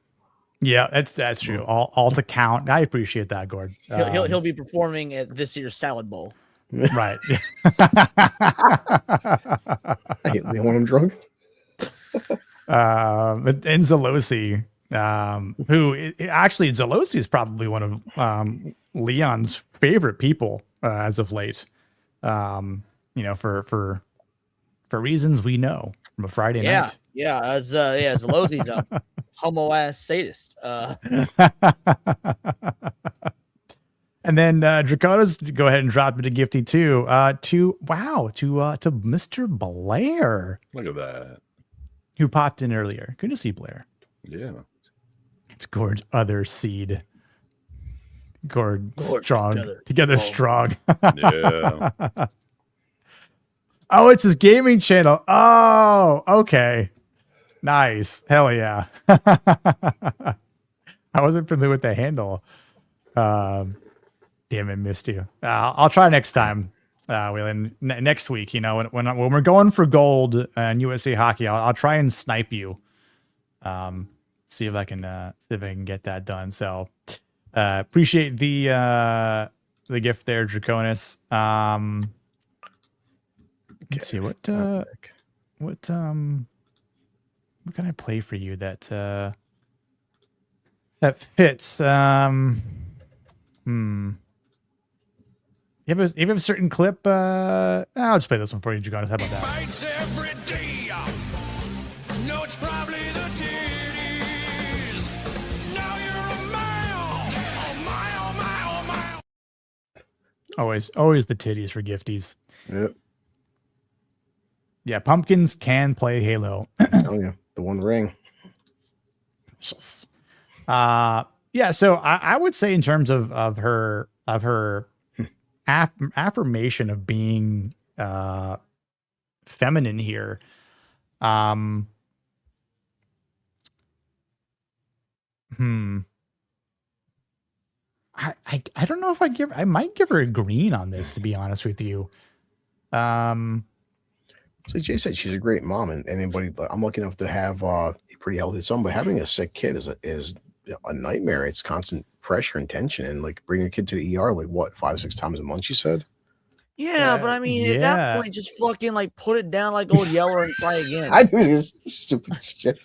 Yeah, that's true. All to count. I appreciate that, Gord. He'll be performing at this year's Salad Bowl. Right. They want him drunk. But Zalosi, actually Zalosi is probably one of Leon's favorite people as of late. For reasons we know from a Friday night. Yeah, Zalosi's a homo ass sadist. And then Draconis, go ahead and drop it a gifty too. To Mr. Blair. Look at that. Who popped in earlier. Good to see Blair. Yeah. It's Gord's other seed. Gord strong. Together strong. Yeah. Oh, it's his gaming channel. Oh, okay. Nice. Hell yeah. I wasn't familiar with the handle. Damn it, missed you. I'll try next time. Next week, when we're going for gold and USA Hockey, I'll try and snipe you. See if I can get that done. So appreciate the gift there, Draconis. Let's see what can I play for you that fits. You have a certain clip. I'll just play this one for you, Draconis. How about that? Fights every day. No, it's probably the titties. Now you're a mile. Oh my. Always the titties for gifties. Yep. Yeah, pumpkins can play Halo. Oh yeah, the One Ring. Yes. Yeah. So I would say in terms of her affirmation of being feminine here. I don't know if I might give her a green on this, to be honest with you. So Jay said she's a great mom, and anybody I'm lucky enough to have a pretty healthy son, but having a sick kid is a nightmare. It's constant pressure and tension, and like bringing a kid to the ER like what 5-6 times a month, she said. Yeah, but I mean, at that point, just fucking like put it down like old Yeller and try again. I do this stupid shit.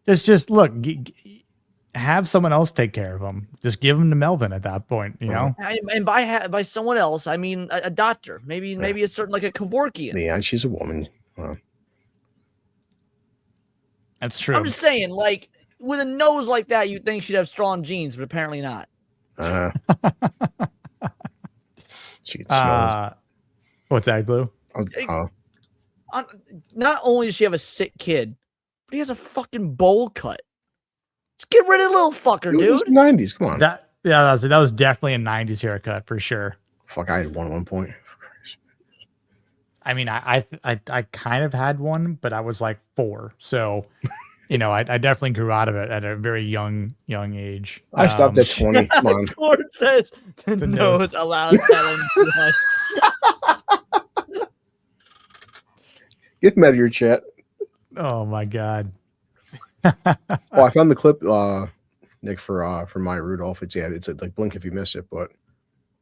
Just look, have someone else take care of them. Just give them to Melvin at that point, And by someone else, I mean a doctor, maybe a certain like a Kevorkian. Yeah, she's a woman. That's true. I'm just saying, like with a nose like that, you'd think she'd have strong genes, but apparently not. She smells. What's that, Blue? Not only does she have a sick kid, but he has a fucking bowl cut. Just get rid of the little fucker, dude. It was 90s. Come on. That was definitely a 90s haircut for sure. Fuck, I had one at one point. I mean, I kind of had one, but I was like 4. So, I definitely grew out of it at a very young age. I stopped at 20. Come on. Court says the nose allows Helen to Get him out of your chat. Oh my god. I found the clip, Nick, for Maya Rudolph. It's like blink if you miss it, but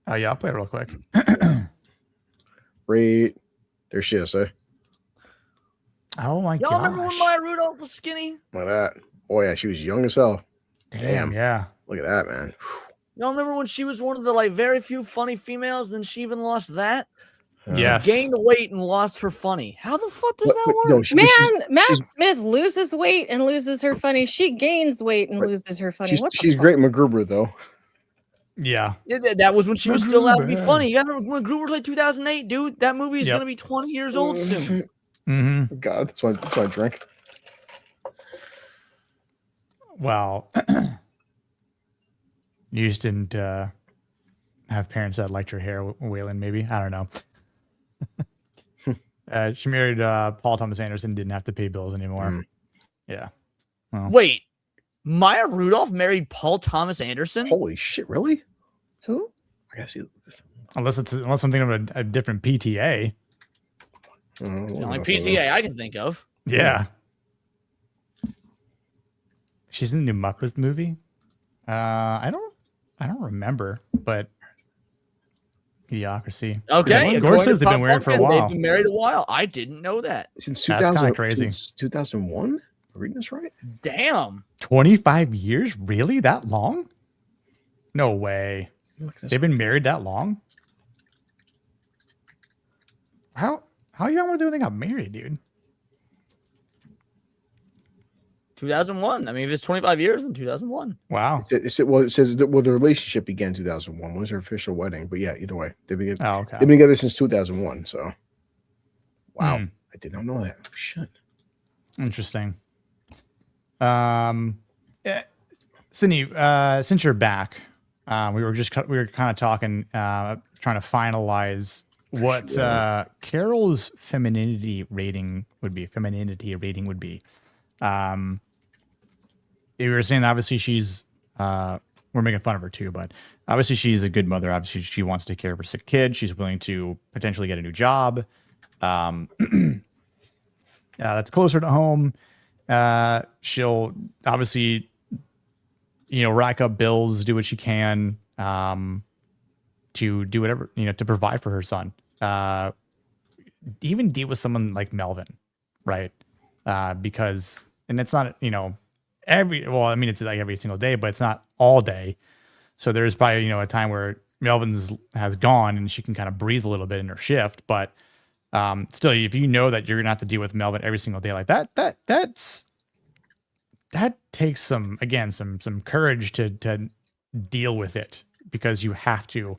oh yeah, I'll play it real quick. Right there she is, eh? Oh my god. Y'all remember when Maya Rudolph was skinny? Look at that. Oh yeah, she was young as hell. Damn, yeah. Look at that, man. Y'all remember when she was one of the like very few funny females, then she even lost that? Yes. She gained weight and lost her funny. How the fuck does that work? No, Matt Smith loses weight and loses her funny. She gains weight and loses her funny. She's great MacGruber, though. Yeah. That was when she was still allowed to be funny. You remember when MacGruber like 2008, dude? That movie is going to be 20 years old soon. Mm-hmm. God, that's why I drink. Well, you just didn't have parents that liked your hair, Waylon, maybe? I don't know. She married Paul Thomas Anderson, didn't have to pay bills anymore. Yeah. Well. Wait, Maya Rudolph married Paul Thomas Anderson? Holy shit, really? Who? Unless I'm thinking of a different PTA. The only PTA I can think of. Yeah. She's in the new Muppets movie. I don't remember, but Idiocracy. Okay, Gord says they've been married for a while. They've been married a while. I didn't know that. Since That's 2000, kind of crazy. Since 2001? Am I reading this right? Damn. 25 years? Really? That long? No way. They've been married that long? How young were they when they got married, dude? 2001. I mean, if it's 25 years, then 2001. Wow. It says the relationship began 2001. When was their official wedding? But yeah, either way, they've been together since 2001. So, wow, I did not know that. Oh, shit. Interesting. Sydney, since you're back, we were kind of talking, trying to finalize what Carol's femininity rating would be. You were saying obviously she's we're making fun of her too, but obviously she's a good mother. Obviously she wants to take care of her sick kid. She's willing to potentially get a new job that's closer to home. She'll obviously rack up bills, do what she can to do whatever to provide for her son. Even deal with someone like Melvin, right? Because it's not it's like every single day, but it's not all day. So there's probably a time where Melvin has gone and she can kind of breathe a little bit in her shift, but still, if you know that you're gonna have to deal with Melvin every single day like that takes some courage to deal with it, because you have to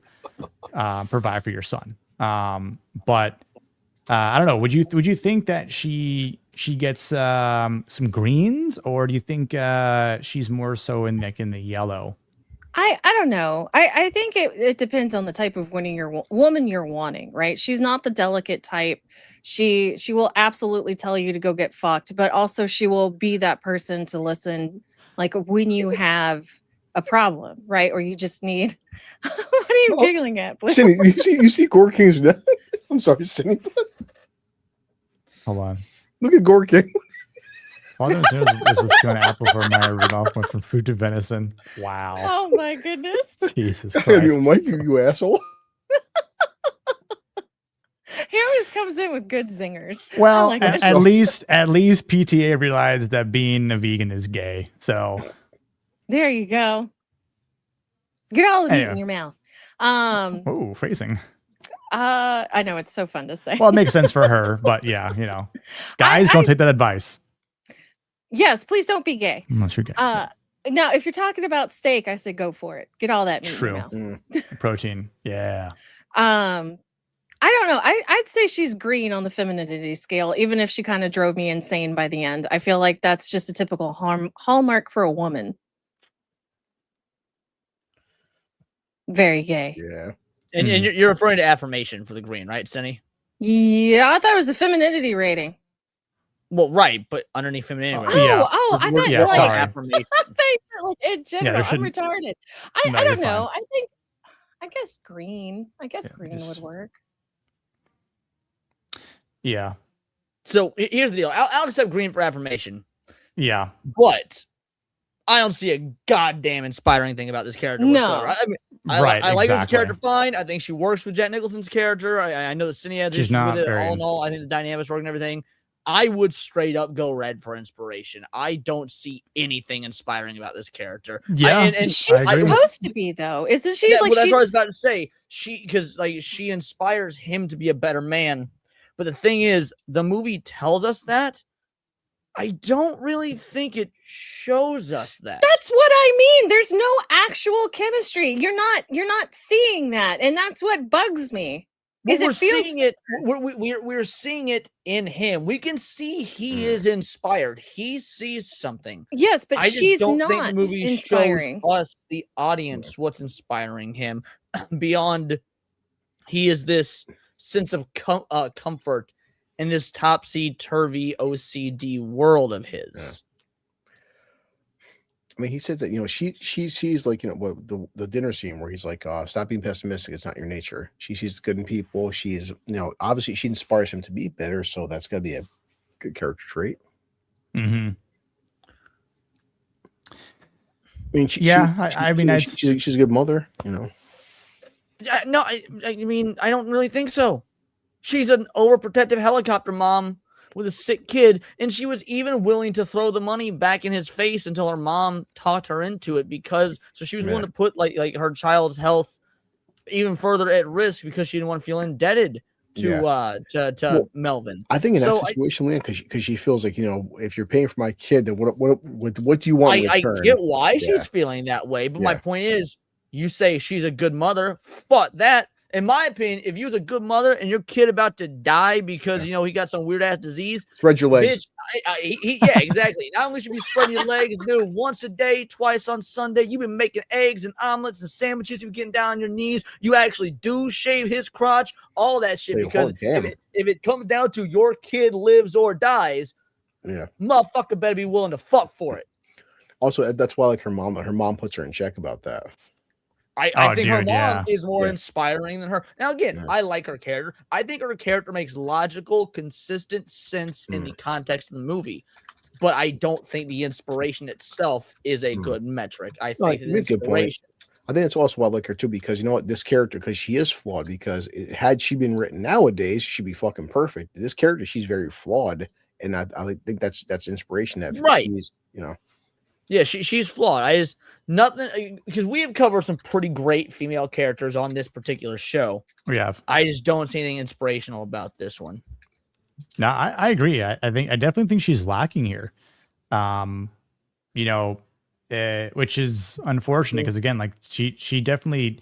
provide for your son. But I don't know. Would you think that she gets some greens, or do you think she's more so in the yellow? I don't know. I think it depends on the type of woman you're wanting, right? She's not the delicate type. She will absolutely tell you to go get fucked, but also she will be that person to listen, like when you have a problem, right? Or you just need. What are you giggling at? Cindy, you see Gore King's death? I'm sorry, Cindy. Hold on. Look at Gore King. All I was going to apple for Maya Rudolph went from food to venison. Wow. Oh my goodness. Jesus I gotta Christ. do Mike, you asshole. He always comes in with good zingers. Well, I like it. at least PTA realized that being a vegan is gay. So There you go. Get all the meat in Anyway. your mouth. oh, phrasing. I know it's so fun to say. Well, it makes sense for her, but yeah, guys, don't take that advice Yes, please don't be gay. unless you're gay. Now, if you're talking about steak, I say go for it. Get all that meat in your True. mouth. Protein. Yeah. I don't know. I'd say she's green on the femininity scale, even if she kind of drove me insane by the end. I feel like that's just a typical hallmark for a woman. Very gay. Yeah. And you're referring to Affirmation for the green, right, Cindy? Yeah, I thought it was the femininity rating. Well, right, but underneath femininity. I thought you like Affirmation. I thought you meant, like in general. there I'm shouldn't- retarded. No, I you're don't know. I guess green. I guess green would work. Yeah. So here's the deal. I'll accept green for Affirmation, Yeah. but I don't see a goddamn inspiring thing about this character No. whatsoever. I mean, Right, I like this exactly. character fine. I think she works with Jack Nicholson's character. I know that Cindy has She's issues not with it. very- All in all, I think the dynamics work and everything. I would straight up go red for inspiration. I don't see anything inspiring about this character. Yeah, and She's supposed to be though, isn't she? yeah, Like well, that's she's what I was about to say. She inspires him to be a better man. But the thing is, the movie tells us that. I don't really think it shows us that. That's what I mean. There's no actual chemistry. You're not seeing that, and that's what bugs me. Is We're it feels seeing it. We're seeing it in him. We can see he is inspired. He sees something. Yes, but I just she's don't not think the movie inspiring. shows us, the audience, what's inspiring him beyond. He is this sense of comfort in this topsy-turvy OCD world of his. I mean, he said that, you know, she sees, like, you know, what the dinner scene where he's like, stop being pessimistic. It's not your nature. She sees good in people. She's, you know, obviously she inspires him to be better. So that's got to be a good character trait. Mm-hmm. I mean, she's a good mother, you know. No, I mean, I don't really think so. She's an overprotective helicopter mom with a sick kid, and she was even willing to throw the money back in his face until her mom talked her into it, because she was willing to put like her child's health even further at risk because she didn't want to feel indebted to Melvin. I think in that situation, Leon, because she feels like, you know, if you're paying for my kid, then what do you want? I get why she's feeling that way, but my point is, you say she's a good mother. Fuck that. In my opinion, if you was a good mother and your kid about to die because you know he got some weird ass disease, spread your legs. Bitch, yeah, exactly. Not only should you be spreading your legs, do it once a day, twice on Sunday. You've been making eggs and omelets and sandwiches. You're getting down on your knees. You actually do shave his crotch, all that shit. Because if it comes down to your kid lives or dies, motherfucker better be willing to fuck for it. Also, that's why, like, her mom puts her in check about that. I think her mom is more inspiring than her. Now, again, I like her character. I think her character makes logical, consistent sense in the context of the movie. But I don't think the inspiration itself is a good metric. I think the inspiration. I think it's also why I like her too, because you know what, this character, because she is flawed. Because had she been written nowadays, she'd be fucking perfect. This character, she's very flawed, and I think that's inspiration. That she's, you know. Yeah, she's flawed. Nothing, because we have covered some pretty great female characters on this particular show. We have. I just don't see anything inspirational about this one. No, I agree. I definitely think she's lacking here. You know, which is unfortunate because, again, like she definitely,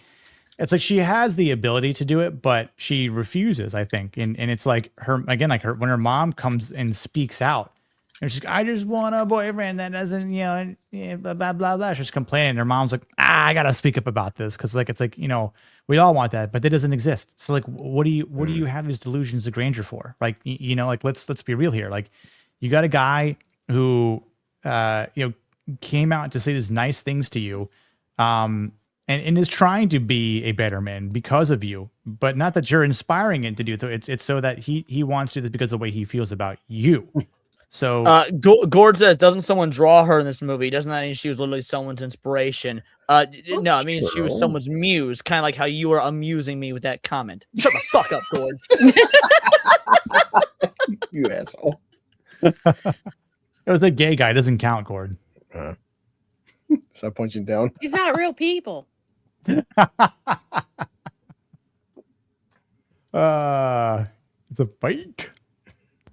it's like she has the ability to do it, but she refuses, I think. And it's like when her mom comes and speaks out, and she's like, I just want a boyfriend that doesn't, you know, blah, blah, blah, blah. She's complaining. Her mom's like, I got to speak up about this. Cause like, it's like, you know, we all want that, but that doesn't exist. So like, what do you have these delusions of grandeur for? Like, you know, like, let's be real here. Like, you got a guy who, you know, came out to say these nice things to you, and is trying to be a better man because of you, but not that you're inspiring him to do it. It's so that he wants to do this because of the way he feels about you. So Gord says, doesn't someone draw her in this movie? Doesn't that mean she was literally someone's inspiration? No, it means she was someone's muse, kind of like how you were amusing me with that comment. Shut the fuck up, Gord. You asshole. It was a gay guy. It doesn't count, Gord. Stop punching down. He's not real people. It's a fake.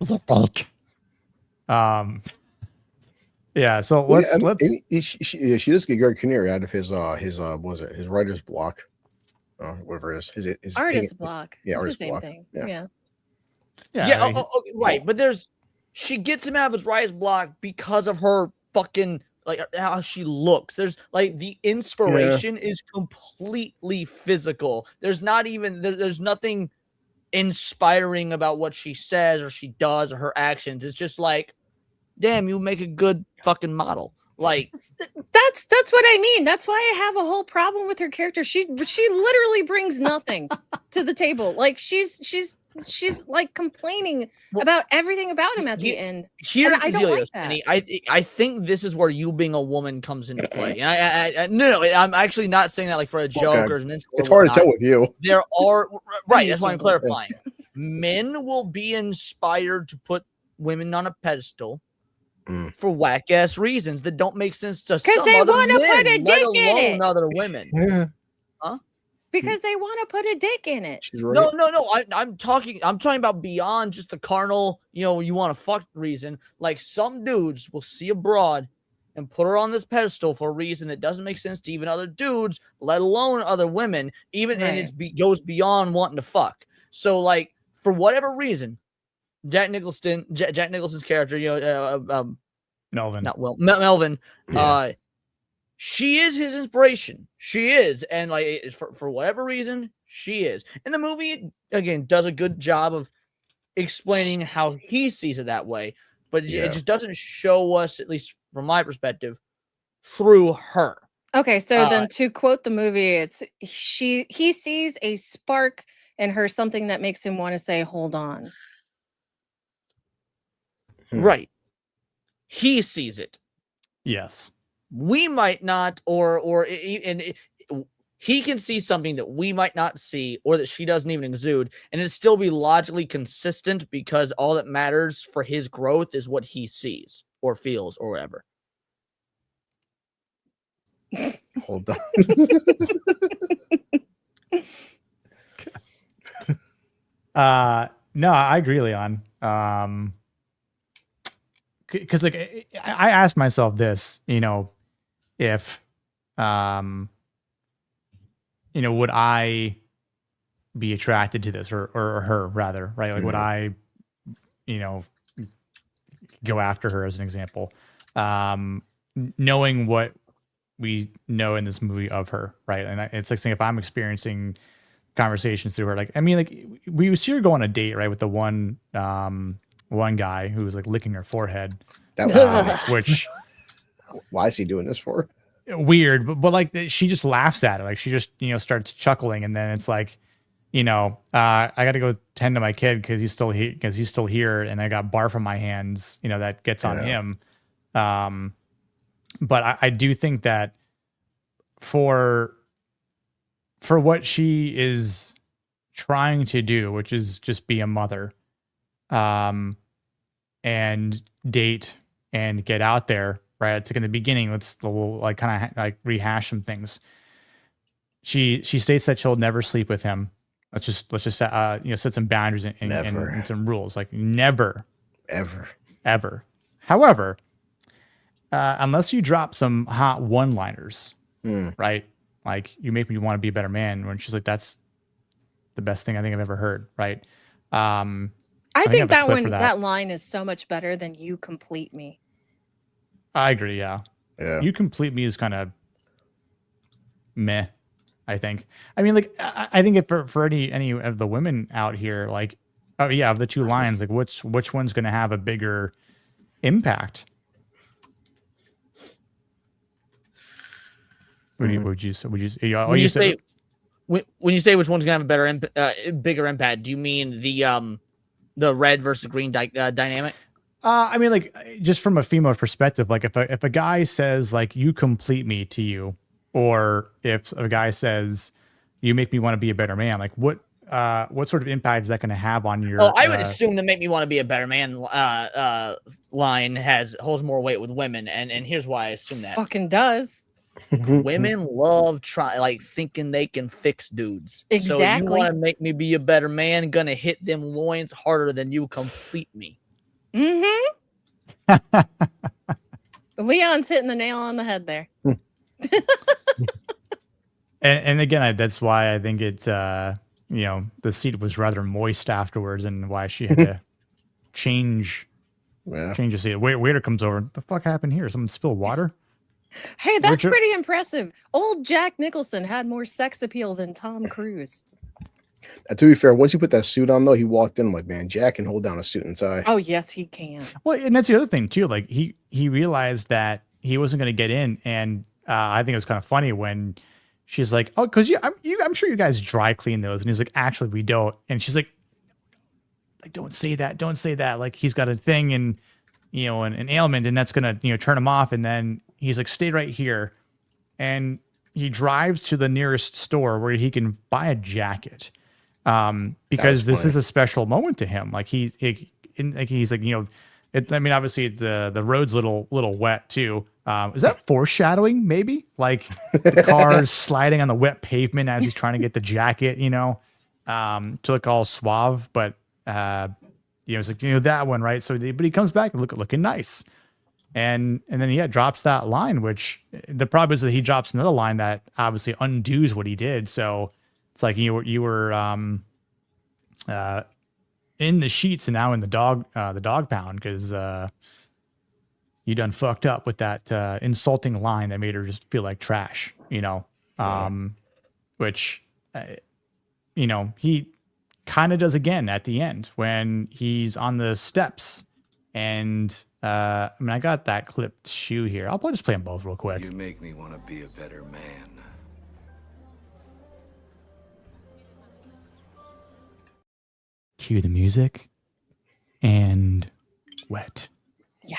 It's a fake. Yeah, so let's she does get Greg Kinnear out of his writer's block, whatever it is, his artist block. Yeah, it's artist the same block. thing. Yeah. Right, but she gets him out of his writer's block because of her fucking, like, how she looks. There's like the inspiration is completely physical. There's not even there's nothing inspiring about what she says or she does or her actions. It's just like, damn, you make a good fucking model. Like, that's what I mean. That's why I have a whole problem with her character. She literally brings nothing to the table. Like, she's like complaining about everything about him at the end. Here's I the don't deal, like that. I think this is where you being a woman comes into play. And no, I'm actually not saying that like for a joke or an insult. It's hard to tell with you. There are right. That's why I'm clarifying. Men will be inspired to put women on a pedestal for whack ass reasons that don't make sense to some they other want to men, put a dick in it. other women. Huh? Because they want to put a dick in it. No. I'm talking about beyond just the carnal, you know, you want to fuck reason. Like, some dudes will see a broad and put her on this pedestal for a reason that doesn't make sense to even other dudes, let alone other women. And it goes beyond wanting to fuck. So, like, for whatever reason, Jack Nicholson's character, you know, Melvin, Melvin, she is his inspiration. She is, and like for whatever reason, she is. And the movie again does a good job of explaining how he sees it that way, but it just doesn't show us, at least from my perspective, through her. Okay, so then to quote the movie, it's he sees a spark in her, something that makes him want to say, "Hold on." Right. He sees it. Yes. We might not, he can see something that we might not see, or that she doesn't even exude, and it still be logically consistent because all that matters for his growth is what he sees or feels or whatever. Hold on. No, I agree, Leon. Because like I asked myself this, if would I be attracted to this or her rather, right? Like would I, go after her as an example, knowing what we know in this movie of her, right? And it's like saying if I'm experiencing conversations through her, like I mean, like we see her go on a date, right, with the one guy who was like licking her forehead, which why is he doing this for? Weird, but like she just laughs at it, like she just starts chuckling, and then it's like, I got to go tend to my kid because he's still here, and I got barf on my hands, that gets on him. But I do think that for what she is trying to do, which is just be a mother, and date and get out there, right? It's like in the beginning, we'll like kind of like rehash some things. She states that she'll never sleep with him. Let's just set some boundaries and some rules, like never, ever. However, unless you drop some hot one-liners, right? Like you make me want to be a better man. When she's like, "That's the best thing I think I've ever heard," right? I think that line is so much better than "You complete me." I agree. Yeah. "You complete me" is kind of meh. I think. I mean, like, I think if for any of the women out here, like, oh yeah, of the two lines, like, which one's going to have a bigger impact? Would you say? When you say which one's gonna have a bigger impact, do you mean the red versus green dynamic? I mean, like, just from a female perspective, like if a guy says like "you complete me" to you, or if a guy says "you make me want to be a better man," like what sort of impact is that going to have on your? Oh, I would assume the "make me want to be a better man" line holds more weight with women, and here's why I assume that. Fucking does. Women love thinking they can fix dudes. Exactly. So you want to make me be a better man, gonna hit them loins harder than you complete me. Mm-hmm. Leon's hitting the nail on the head there. and again, that's why I think it's the seat was rather moist afterwards, and why she had to change the seat. Waiter comes over. What the fuck happened here? Someone spilled water? Hey, that's pretty impressive. Old Jack Nicholson had more sex appeal than Tom Cruise. To be fair, once you put that suit on, though, he walked in, I'm like, man, Jack can hold down a suit and tie. Oh, yes, he can. Well, and that's the other thing, too. Like, he realized that he wasn't going to get in, and I think it was kind of funny when she's like, oh, because I'm sure you guys dry clean those. And he's like, actually, we don't. And she's like, don't say that. Like, he's got a thing and, an ailment, and that's going to, turn him off. And then he's like, stay right here. And he drives to the nearest store where he can buy a jacket. Because this is a special moment to him. Like he's like, I mean, obviously the road's a little wet too. Is that foreshadowing? Maybe like the car's sliding on the wet pavement as he's trying to get the jacket, to look all suave, but it's like, that one, right? So, but he comes back and looking nice. And then drops that line, which the problem is that he drops another line that obviously undoes what he did. So it's like you were in the sheets and now in the dog pound because you done fucked up with that insulting line that made her just feel like trash, which he kind of does again at the end when he's on the steps and I mean, I got that clip too here. I'll just play them both real quick. You make me want to be a better man. Cue the music. And wet. Yeah.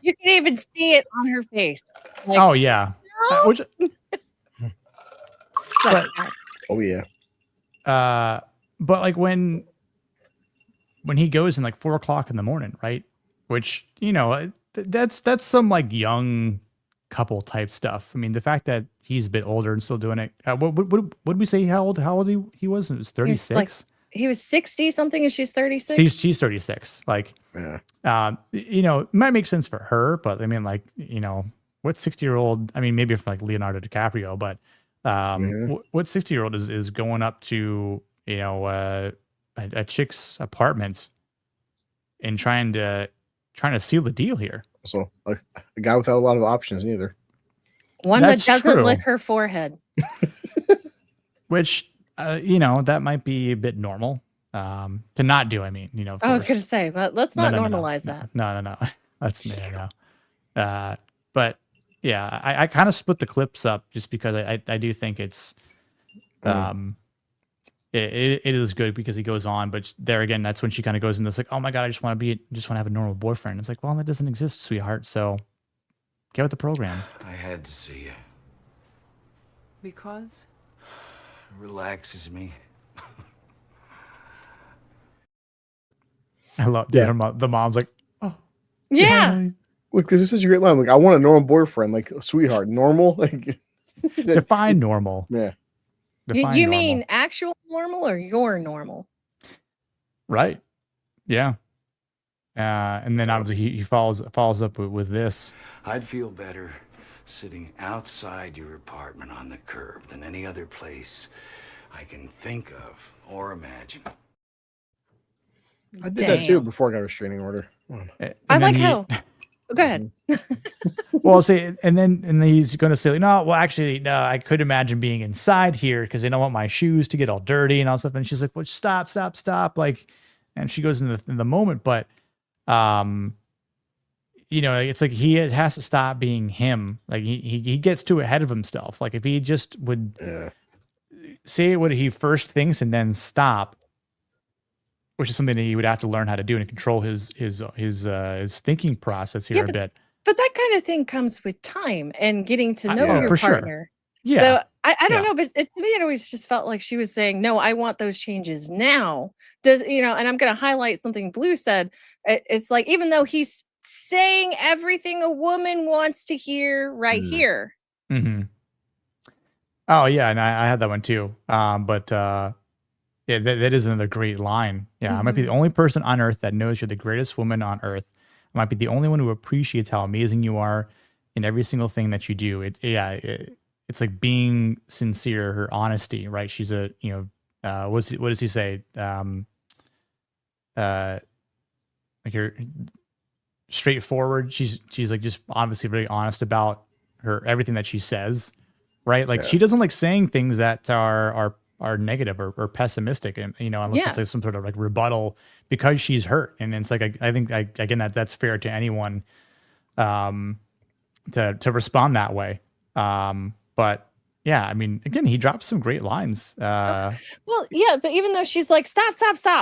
You can even see it on her face. Like, oh, yeah. No? Which, but, oh, yeah. But like when he goes in like 4 o'clock in the morning, right? Which, you know, that's some like young couple type stuff. I mean, the fact that he's a bit older and still doing it. What did we say? How old he was? It was 36. He was 60 something and she's 36. She's 36. Like, you know, it might make sense for her, but I mean, like, you know, what 60-year-old? I mean, maybe for like Leonardo DiCaprio, but what 60-year-old is going up to, you know, a chick's apartment and trying to seal the deal here. So a guy without a lot of options, neither. One That's that doesn't true. lick her forehead. Which, you know, that might be a bit normal to not do. I mean, you know, I was going to say, let's not normalize that. No. That's no. But yeah, I kind of split the clips up just because I do think it's, it is good because he goes on, but there again, that's when she kind of goes into this like, oh my God, I just want to have a normal boyfriend. It's like, well, that doesn't exist, sweetheart. So get with the program. I had to see you. Because? It relaxes me. I love the mom's like, oh yeah. Because this is a great line. Like, I want a normal boyfriend, like sweetheart, normal. Like, define normal. Yeah. Define You normal. mean actual normal or your normal? Right. Yeah. And then obviously he follows up with this. I'd feel better sitting outside your apartment on the curb than any other place I can think of or imagine. I did that too before I got a restraining order. I like how. Go ahead. Well, see, and then he's going to say, no, well, actually, no, I could imagine being inside here because I don't want my shoes to get all dirty and all stuff. And she's like, well, stop. Like, and she goes in the moment, but, you know, it's like he has to stop being him. Like he gets too ahead of himself. Like if he just would say what he first thinks and then stop, which is something that he would have to learn how to do and control his thinking process here a bit. But that kind of thing comes with time and getting to know your partner. Sure. Yeah. So I don't know, but to me, it always just felt like she was saying, no, I want those changes now. And I'm going to highlight something Blue said. It's like, even though he's saying everything a woman wants to hear right here. Mm-hmm. Oh yeah. And I had that one too. Yeah, that is another great line. Yeah, I might be the only person on earth that knows you're the greatest woman on earth. I might be the only one who appreciates how amazing you are in every single thing that you do. It's like being sincere, her honesty, right? She's a, what does he say? Like you're straightforward. She's like just obviously very honest about her everything that she says, right? Like she doesn't like saying things that are negative or pessimistic, and unless it's like some sort of like rebuttal because she's hurt. And it's like I think again that's fair to anyone to respond that way. But yeah, I mean, again, he drops some great lines. Well, yeah, but even though she's like, stop,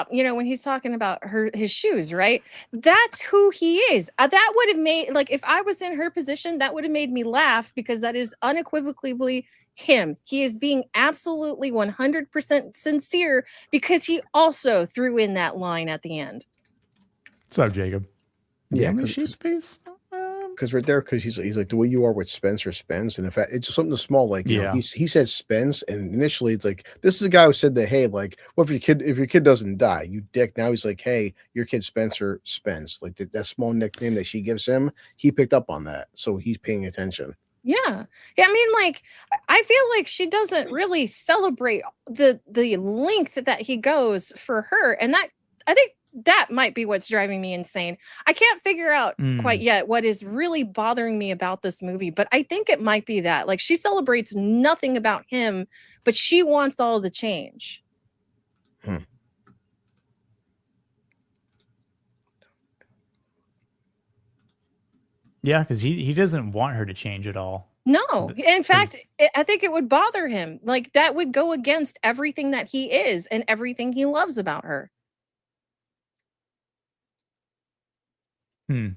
when he's talking about his shoes, right? That's who he is. That would have made, like, if I was in her position, that would have made me laugh because that is unequivocally him. He is being absolutely 100% sincere because he also threw in that line at the end. What's up, Jacob? Yeah, space. Because right there, because he's like the way you are with Spencer Spence, and in fact, it's just something small. Like you know, he said Spence, and initially it's like this is a guy who said that, hey, like, what if your kid doesn't die, you dick. Now he's like, hey, your kid Spencer Spence, like that small nickname that she gives him, he picked up on that, so he's paying attention. Yeah. I mean, like, I feel like she doesn't really celebrate the length that he goes for her, and that I think that might be what's driving me insane. I can't figure out quite yet what is really bothering me about this movie, but I think it might be that. Like, she celebrates nothing about him, but she wants all the change. Yeah, because he doesn't want her to change at all. No, in fact, I think it would bother him. Like that would go against everything that he is and everything he loves about her. The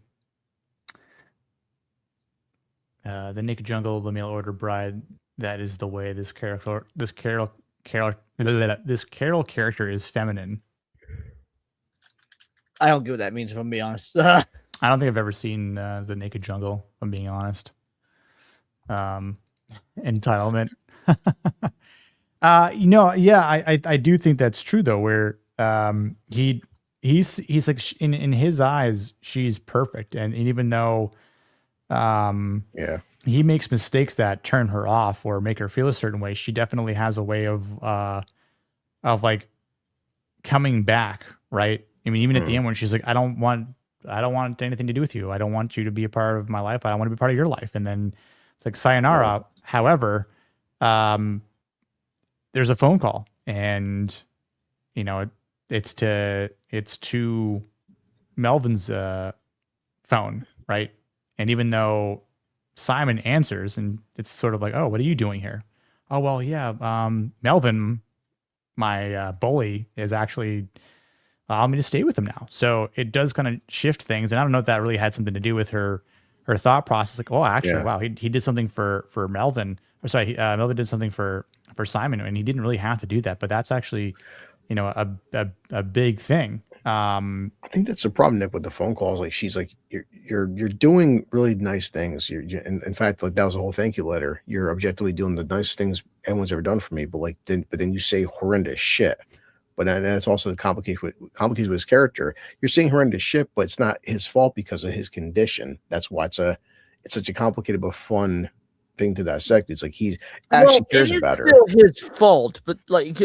Naked Jungle, the mail order bride. That is the way this Carol character is feminine. I don't get what that means, if I'm being honest. I don't think I've ever seen the Naked Jungle, if I'm being honest. Entitlement. I do think that's true though, where he's like in his eyes, she's perfect. And even though he makes mistakes that turn her off or make her feel a certain way, she definitely has a way of like coming back, right? I mean, even at the end when she's like, I don't want anything to do with you. I don't want you to be a part of my life. I don't want to be part of your life. And then it's like sayonara. However, there's a phone call, and it's to Melvin's phone, right? And even though Simon answers, and it's sort of like, oh, what are you doing here? Oh, well, yeah, Melvin, my bully, is actually allowed me to stay with him now. So it does kind of shift things, and I don't know if that really had something to do with her thought process. Like, oh, actually, wow, he did something for Melvin. Or sorry, Melvin did something for Simon, and he didn't really have to do that. But that's actually, a big thing. I think that's the problem, Nick, with the phone calls. Like, she's like, you're doing really nice things. In fact, like, that was a whole thank you letter. You're objectively doing the nice things anyone's ever done for me. But then you say horrendous shit. But that's also the complicated with his character. You're saying horrendous shit, but it's not his fault because of his condition. That's why it's such a complicated but fun thing to dissect. It's like he actually cares about her. It's still his fault, but like,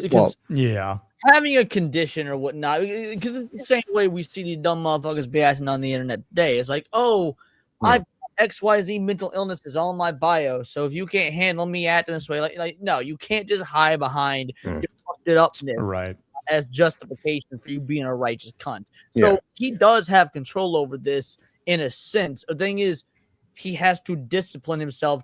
having a condition or whatnot, because it's the same way we see these dumb motherfuckers bashing on the internet today. It's like, oh, I've XYZ mental illness is all in my bio, so if you can't handle me acting this way, like no, you can't just hide behind your fucked it upness, right, as justification for you being a righteous cunt. So he does have control over this in a sense. The thing is, he has to discipline himself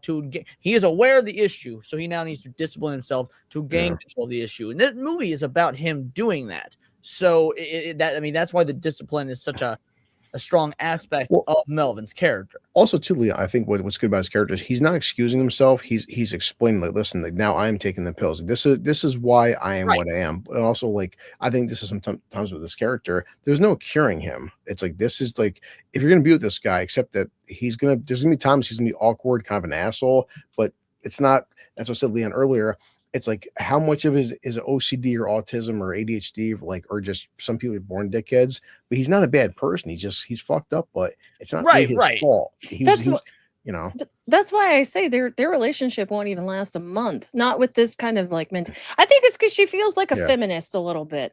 he is aware of the issue, so he now needs to discipline himself to gain control of the issue. And this movie is about him doing that. So that's why the discipline is such a strong aspect of Melvin's character. Also, too, Leah, I think what's good about his character is he's not excusing himself. He's explaining, like, listen, like, now I am taking the pills. This is why I am what I am. But also, like, I think this is sometimes with this character, there's no curing him. It's like, this is like, if you're gonna be with this guy, except that there's gonna be times he's gonna be awkward, kind of an asshole, but it's not. That's what I said, Leon, earlier. It's like, how much of his is OCD or autism or ADHD, or just some people are born dickheads, but he's not a bad person. He's fucked up, but it's not really his fault. That's why I say their relationship won't even last a month. Not with this kind of like mental. I think it's because she feels like a feminist a little bit.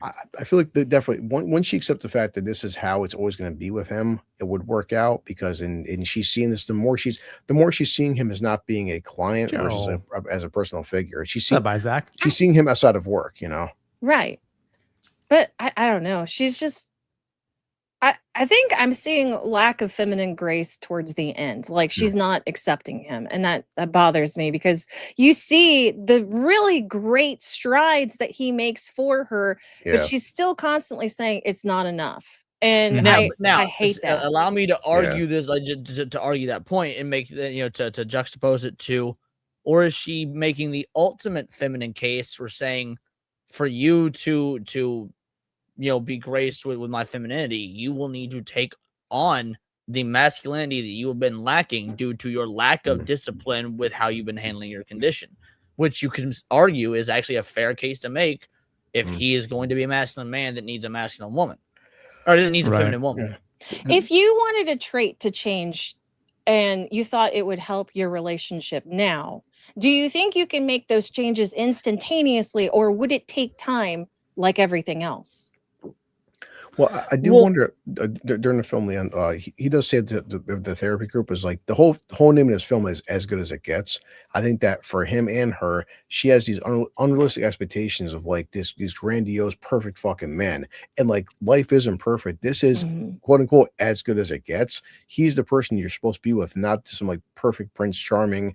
I feel like definitely once she accepts the fact that this is how it's always going to be with him, it would work out, because and she's seeing this, the more she's seeing him as not being a client versus as a personal figure. She's seeing him outside of work, Right. But I don't know. She's just, I think I'm seeing lack of feminine grace towards the end. Like, she's not accepting him. And that bothers me, because you see the really great strides that he makes for her, but she's still constantly saying it's not enough. And now, I hate that. Allow me to argue this, like, to argue that point and make that, to juxtapose it to, or is she making the ultimate feminine case for saying, for you to be graced with my femininity, you will need to take on the masculinity that you have been lacking due to your lack of discipline with how you've been handling your condition, which you can argue is actually a fair case to make if he is going to be a masculine man that needs a masculine woman, or that needs a feminine woman. If you wanted a trait to change and you thought it would help your relationship now, do you think you can make those changes instantaneously, or would it take time like everything else? Well, I do wonder during the film, Leon, he does say that the therapy group is like the whole name of this film is As Good as It Gets. I think that for him and her, she has these unrealistic expectations of like these grandiose, perfect fucking men, and like life isn't perfect. This is quote unquote as good as it gets. He's the person you're supposed to be with, not some like perfect Prince Charming,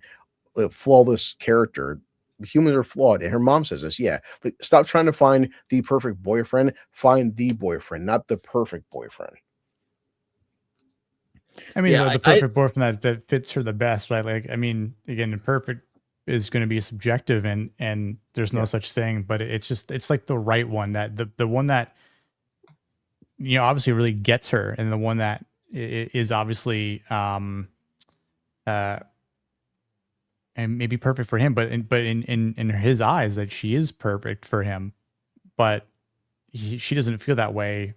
flawless character. Humans are flawed, and her mom says this. Yeah, like, stop trying to find the perfect boyfriend. Find the boyfriend, not the perfect boyfriend. I mean, the perfect boyfriend that fits her the best, right? Like, I mean, again, the perfect is going to be subjective, and there's no such thing. But it's like the right one, that the one that obviously really gets her, and the one that is obviously and maybe perfect for him, but in his eyes, that she is perfect for him, but she doesn't feel that way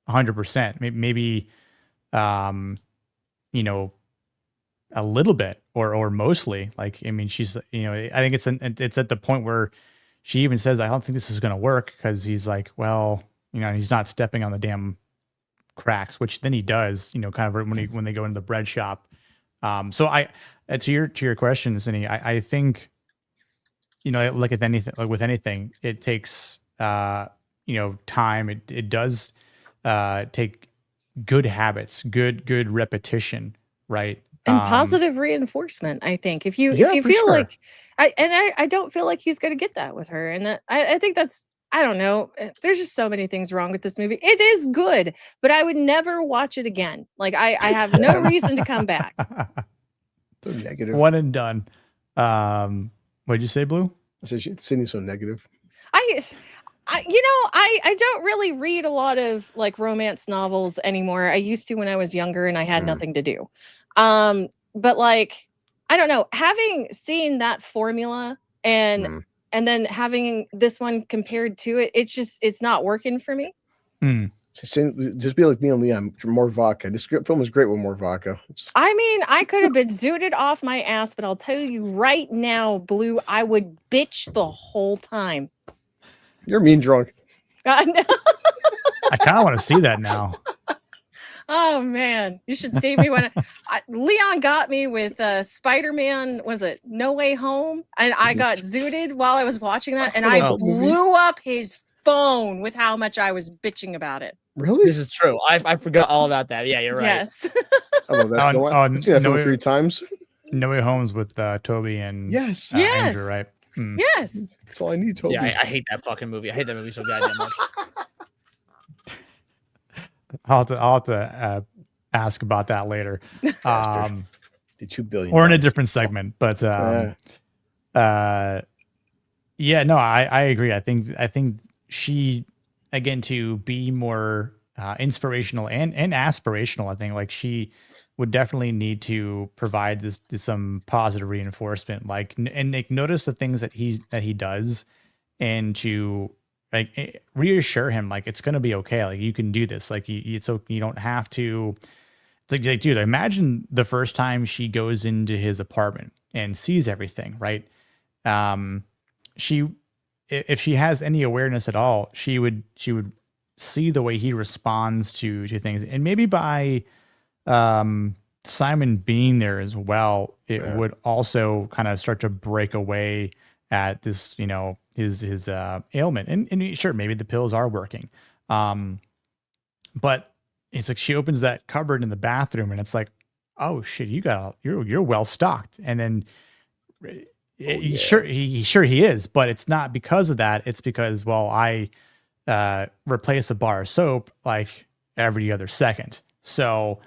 100%. Maybe a little bit or mostly. Like, I mean, she's I think it's at the point where she even says, I don't think this is going to work, because he's like, well, he's not stepping on the damn cracks, which then he does, kind of when they go into the bread shop. So to your question, Cindy, I think, like with anything, it takes, time. It does, take good habits, good repetition, right? And positive reinforcement. I think if you feel like, I don't feel like he's going to get that with her. And that, I think that's, I don't know. There's just so many things wrong with this movie. It is good, but I would never watch it again. Like I have no reason to come back. So negative. One and done. What'd you say, Blue? I said Sydney's so negative. I don't really read a lot of like romance novels anymore. I used to when I was younger and I had nothing to do. But like, I don't know, having seen that formula and then having this one compared to it, it's not working for me. Just be like me and Leon, more vodka. This film is great with more vodka. I mean, I could have been zooted off my ass, but I'll tell you right now, Blue, I would bitch the whole time. You're mean drunk. I kind of want to see that now. Oh man, you should see me when Leon got me with Spider-Man. Was it No Way Home? And I got zooted while I was watching that, and I blew up his phone with how much I was bitching about it. Really? This is true. I forgot all about that. Yeah, you're right. Yes. I love that. I've seen that film 3 times. No Way Home's with Toby and Andrew, right? Yes. That's all I need, Toby. Yeah, I hate that fucking movie. I hate that movie so goddamn much. I'll have to ask about that later. The $2 billion, or in a different segment. But no, I agree. I think she, again, to be more inspirational and aspirational, I think like she would definitely need to provide some positive reinforcement, like notice the things that he does, and to like reassure him like it's gonna be okay, like you can do this, like you don't have to. Like, dude, imagine the first time she goes into his apartment and sees everything, right? If she has any awareness at all, she would see the way he responds to things, and maybe by Simon being there as well, it would also kind of start to break away at this, his ailment. And sure, maybe the pills are working, but it's like she opens that cupboard in the bathroom, and it's like, oh shit, you're well stocked, and then. Sure he is, but it's not because of that. It's because, well, I replace a bar of soap like every other second. So,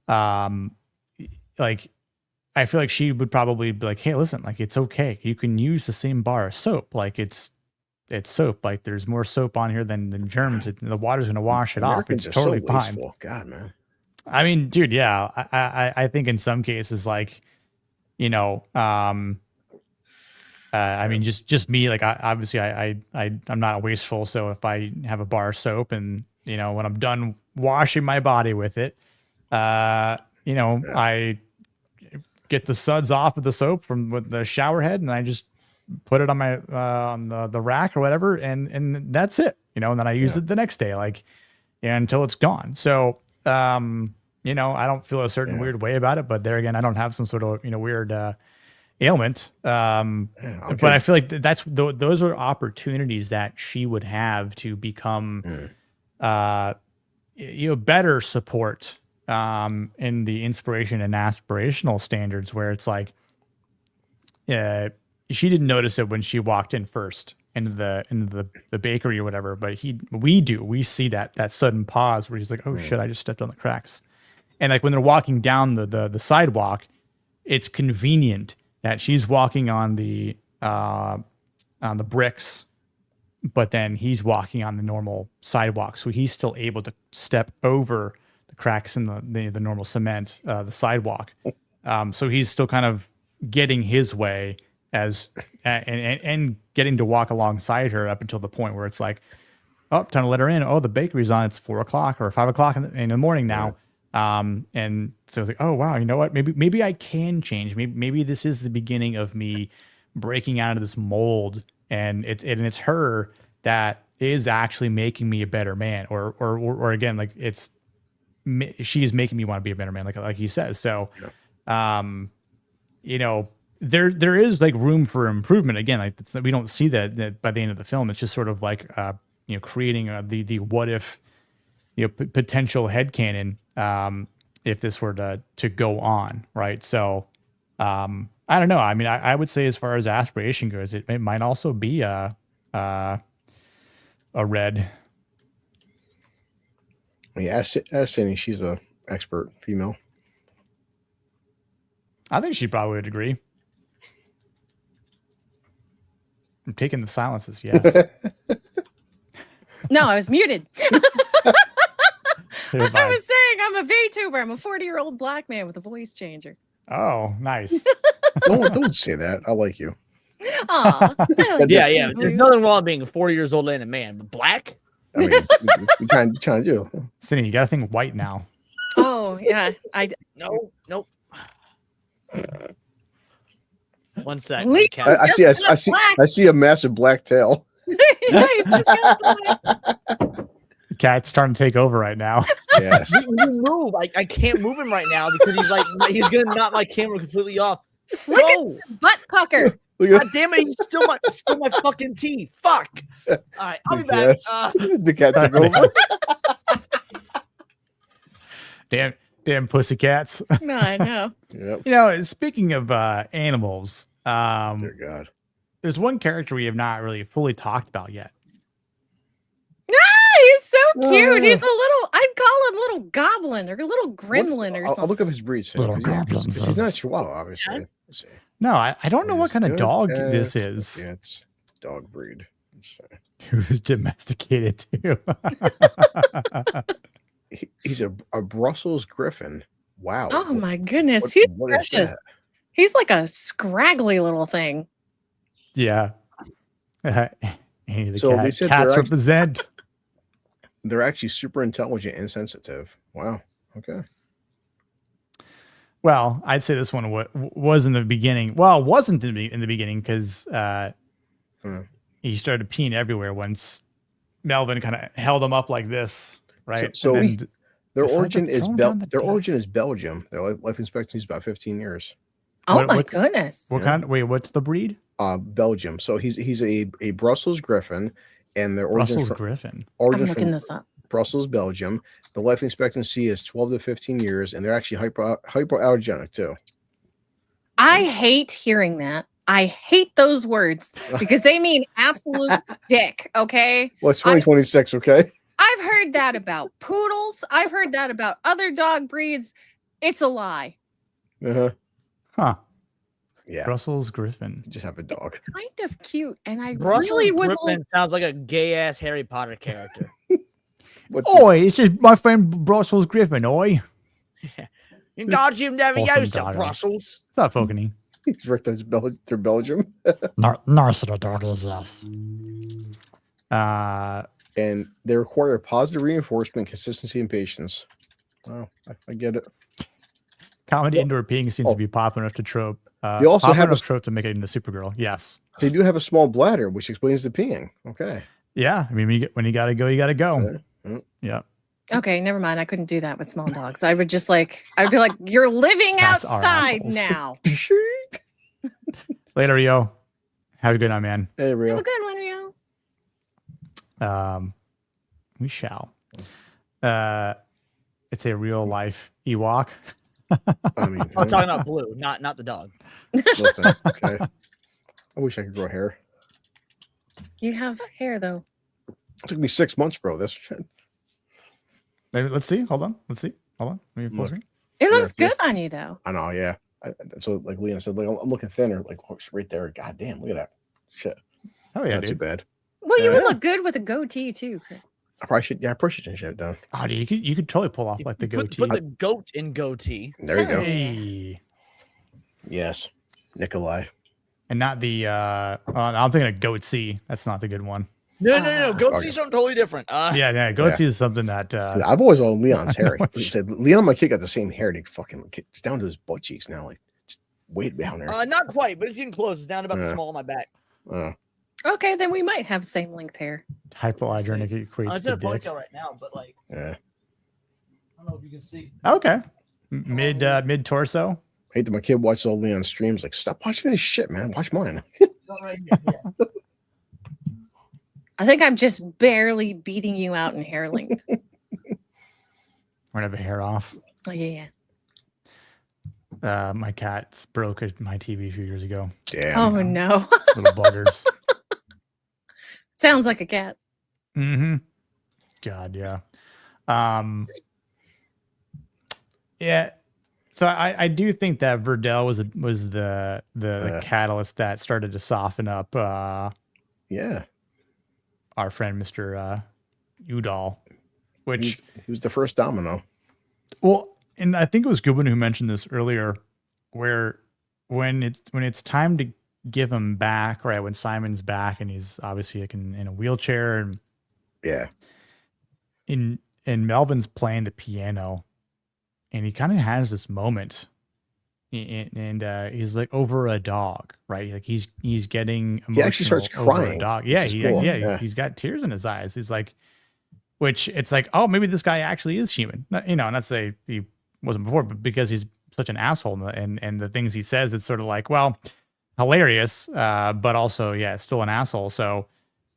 like, I feel like she would probably be like, hey, listen, like, it's okay. You can use the same bar of soap. Like, it's soap. Like, there's more soap on here than germs. The water's going to wash it Americans off. It's totally so fine. Wasteful. God, man. I mean, dude, yeah. I think in some cases, like, I mean, just me, like, I'm not wasteful. So if I have a bar of soap and, when I'm done washing my body with it, I get the suds off of the soap with the shower head, and I just put it on my, on the rack or whatever. And that's it, and then I use it the next day. Like, until it's gone. So, you know, I don't feel a certain weird way about it, but there again, I don't have some sort of, you know, weird ailment. But I feel like those are opportunities that she would have to become, you know, better support in the inspiration and aspirational standards, where it's like, she didn't notice it when she walked in first into the bakery or whatever, but we see that sudden pause where he's like, oh shit, I just stepped on the cracks. And like when they're walking down the sidewalk, it's convenient that she's walking on the bricks, but then he's walking on the normal sidewalk, so he's still able to step over the cracks in the normal cement, the sidewalk. So he's still kind of getting his way as and getting to walk alongside her up until the point where it's like, oh, time to let her in. Oh, the bakery's on. It's 4 o'clock or 5 o'clock in the morning now. And so it's like, oh wow, you know what? Maybe I can change. Maybe this is the beginning of me breaking out of this mold, and it's her that is actually making me a better man, or again, like she's making me want to be a better man, like he says. So, you know, there is like room for improvement. Again, like we don't see that by the end of the film. It's just sort of like you know, creating the what if, you know, potential headcanon if this were to go on, right? So I don't know. I mean, I would say as far as aspiration goes, it might also be a red. Yeah, as Cindy, she's a expert female. I think she probably would agree. I'm taking the silences. Yes. No, I was muted. I Fine. was saying I'm a VTuber. I'm a 40-year-old black man with a voice changer. Oh, nice. don't say that. I like you. Aw. Yeah. There's nothing wrong with being 40 years old and a man, but black? I mean, you kind of do. Cindy, you got to think white now. Oh, yeah. Nope. One sec. I see a massive black tail. Cat's starting to take over right now. Yes. You move. I can't move him right now because he's gonna knock my camera completely off. Look at your butt pucker. God damn it, he's still my fucking teeth. Fuck. All right, I'll be back. The cat took over. Damn pussycats. No, I know. Yep. You know, speaking of animals, dear God, there's one character we have not really fully talked about yet. He's so cute. He's a little, I'd call him little goblin or little gremlin or something. I'll look up his breed. Little goblins. He's not a Chihuahua, obviously. Let's see. No, I don't know what kind of dog this is. Yeah, it's dog breed. Who's domesticated too. He's a Brussels Griffin. Wow. Oh my goodness. He's what is precious. that? He's like a scraggly little thing. Yeah. Hey, So they said cats represent. They're actually super intelligent and sensitive. Wow. Okay. Well, I'd say this one was in the beginning. Well, it wasn't in the beginning because he started peeing everywhere once Melvin kind of held him up like this, right? So their origin is Belgium. Their life expectancy is about 15 years. Oh my goodness. What kind? Wait, what's the breed? Belgium. So he's a Brussels Griffin, and their origin Brussels Griffin. I'm looking this up. Brussels, Belgium. The life expectancy is 12 to 15 years, and they're actually hypoallergenic too. I hate hearing that. I hate those words because they mean absolute dick. Okay. Well, it's 2026. Okay. I've heard that about poodles. I've heard that about other dog breeds. It's a lie. Huh. Yeah. Brussels Griffin. Just have a dog. Kind of cute, and I Brussels really would. Griffin sounds like a gay ass Harry Potter character. It's just my friend Brussels Griffin. Oi. In God's never Awesome used to dog. Brussels. Stop focusing. He's right to Belgium. Narcissa dog is us. And they require positive reinforcement, consistency, and patience. Wow, I get it. Comedy indoor peeing seems to be popular enough to trope. They also have a trope to make it into Supergirl. Yes. They do have a small bladder, which explains the peeing. Okay. Yeah. I mean, when you gotta go, you gotta go. Okay. Yeah. Okay, never mind. I couldn't do that with small dogs. I would just like, I'd be like, you're living Cats are outside assholes. now. Later, Rio. Have a good night, man. Hey, Rio. Have a good one, Rio. We shall. It's a real life Ewok. I mean, I'm talking about Blue, not the dog. Listen, okay. I wish I could grow hair. You have hair though. It took me 6 months to grow this shit. Maybe, let's see. Hold on. Let's see. Hold on. Let me Look. It looks good on you though. I know, yeah. So like Leon said, like I'm looking thinner, like right there. God damn, look at that shit. Oh yeah, not dude. too bad. Well, you Yeah. would look good with a goatee too. Chris. I probably should. Yeah, I probably should change that down. Oh, dude, you could totally pull off like the goatee. Put the goat in goatee. There you go. Hey. Yes, Nikolai. And not the. I'm thinking of goatee. That's not the good one. No. Goatee's something totally different. Yeah, goatee is something that. I've always owned Leon's hair. He said Leon and my kid got the same hair. They fucking it's down to his butt cheeks now, like it's way down there. Not quite, but it's getting close. It's down to about the small of my back. Okay, then we might have same length hair. Hypoallergenic equates It's in to a dick. ponytail right now, but like, Yeah. I don't know if you can see. Okay. Mid torso. I hate that my kid watches all Leon's streams. Like, stop watching this shit, man. Watch mine. Right here, yeah. I think I'm just barely beating you out in hair length. We're gonna have a hair off. Oh, yeah. My cats broke my TV a few years ago. Damn. Oh no. Little buggers. Sounds like a cat. Mm-hmm. God, yeah. Yeah. So I do think that Verdell was the catalyst that started to soften up Yeah. our friend Mr. Udall, which he was the first domino. Well, and I think it was Goodwin who mentioned this earlier, where when it's time to give him back, right? When Simon's back and he's obviously like in a wheelchair, and yeah, and Melvin's playing the piano, and he kind of has this moment, and he's like over a dog, right? Like he's getting emotional. He actually starts over crying. a dog. Yeah, Which is cool. Yeah. He's got tears in his eyes. He's like, which it's like, oh, maybe this guy actually is human. Not say he wasn't before, but because he's such an asshole, and the things he says, it's sort of like, well, hilarious, but also, yeah, still an asshole. So,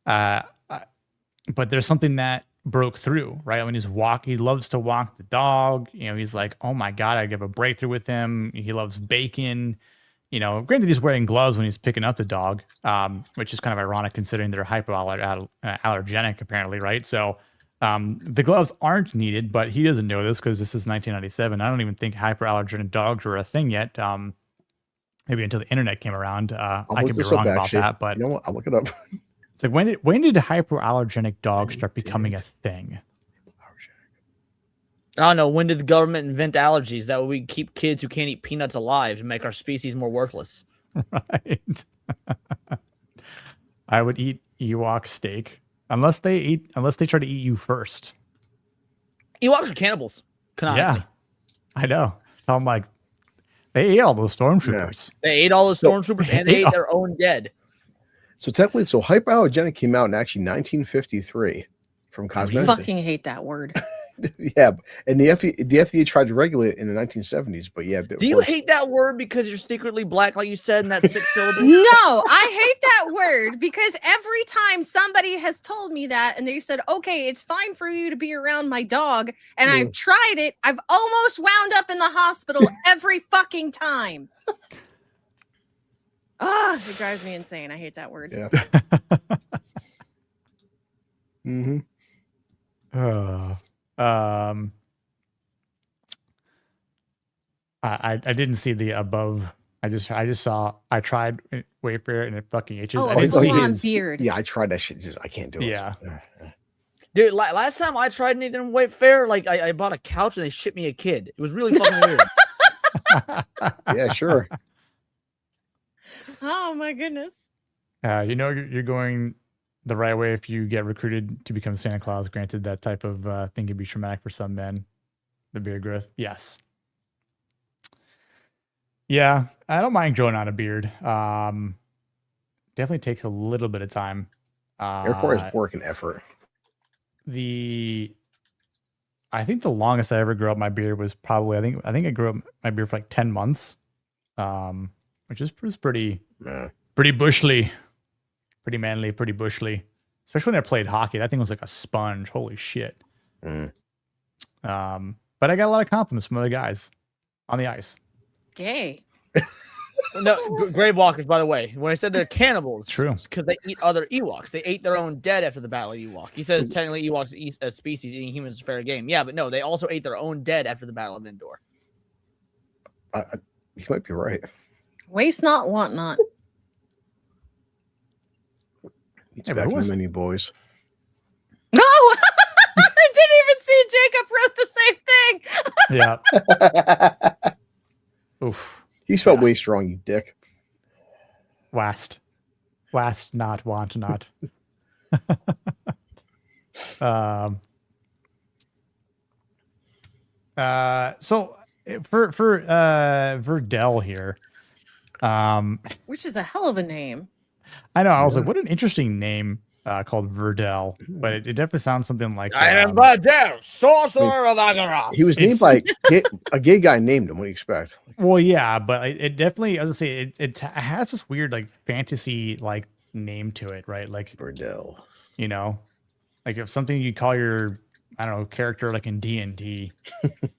but there's something that broke through, right? When he loves to walk the dog. He's like, oh my God, I have a breakthrough with him. He loves bacon. Granted, he's wearing gloves when he's picking up the dog, which is kind of ironic considering they're hypoallergenic, apparently, right? So, the gloves aren't needed, but he doesn't know this because this is 1997. I don't even think hyperallergenic dogs were a thing yet. Maybe until the internet came around. I could be wrong about that, but you know what? I'll look it up. It's like when did hyperallergenic dogs start becoming a thing? I don't know. When did the government invent allergies? That way we keep kids who can't eat peanuts alive and make our species more worthless. Right. I would eat Ewok steak. Unless they try to eat you first. Ewoks are cannibals, canonically. Yeah, I know. So I'm like, they ate all those stormtroopers. They ate all the stormtroopers and they ate their own dead. So technically, hypoallergenic came out in actually 1953 from I cosmetics. fucking hate that word. Yeah, and the FDA tried to regulate it in the 1970s, but yeah. Do you hate that word because you're secretly black, like you said in that 6 syllable? No, I hate that word because every time somebody has told me that and they said, okay, it's fine for you to be around my dog, and I've tried it, I've almost wound up in the hospital every fucking time. It drives me insane. I hate that word. Yeah. Mm-hmm. I didn't see the above. I just saw. I tried Wayfair and it fucking itches. Oh, I didn't see his beard. Yeah, I tried that shit. I can't do it. Yeah. Dude, last time I tried anything in Wayfair, like I bought a couch and they shipped me a kid. It was really fucking weird. Yeah, sure. Oh my goodness. You're going the right way if you get recruited to become Santa Claus. Granted, that type of thing can be traumatic for some men. The beard growth, yes. Yeah, I don't mind growing out a beard. Definitely takes a little bit of time. It requires work and effort. I think the longest I ever grew up my beard was probably I think I grew up my beard for like 10 months, which is pretty bushly, pretty manly, pretty bushly. Especially when I played hockey, that thing was like a sponge. Holy shit. But I got a lot of compliments from other guys on the ice. Gay. No, grave walkers, by the way. When I said they're cannibals, true, because they eat other Ewoks. They ate their own dead after the Battle of Ewok. He says technically Ewoks eat a species, eating humans is fair game. Yeah, but no, they also ate their own dead after the Battle of Endor. You might be right. Waste not, want not. It's back in the menu, boys. No, I didn't even see Jacob wrote the same thing. Yeah. Oof. He spelled waste wrong, you dick. Wast, not, want, not. So for Verdell here, which is a hell of a name. I know. I was like, what an interesting name called Verdell, but it definitely sounds something like I am Verdell, sorcerer of Agaroth. He was named by a gay guy named him. What do you expect? Well, yeah, but it definitely, as I say, it has this weird like fantasy like name to it, right? Like Verdell. You know, like if something you call your character like in D&D.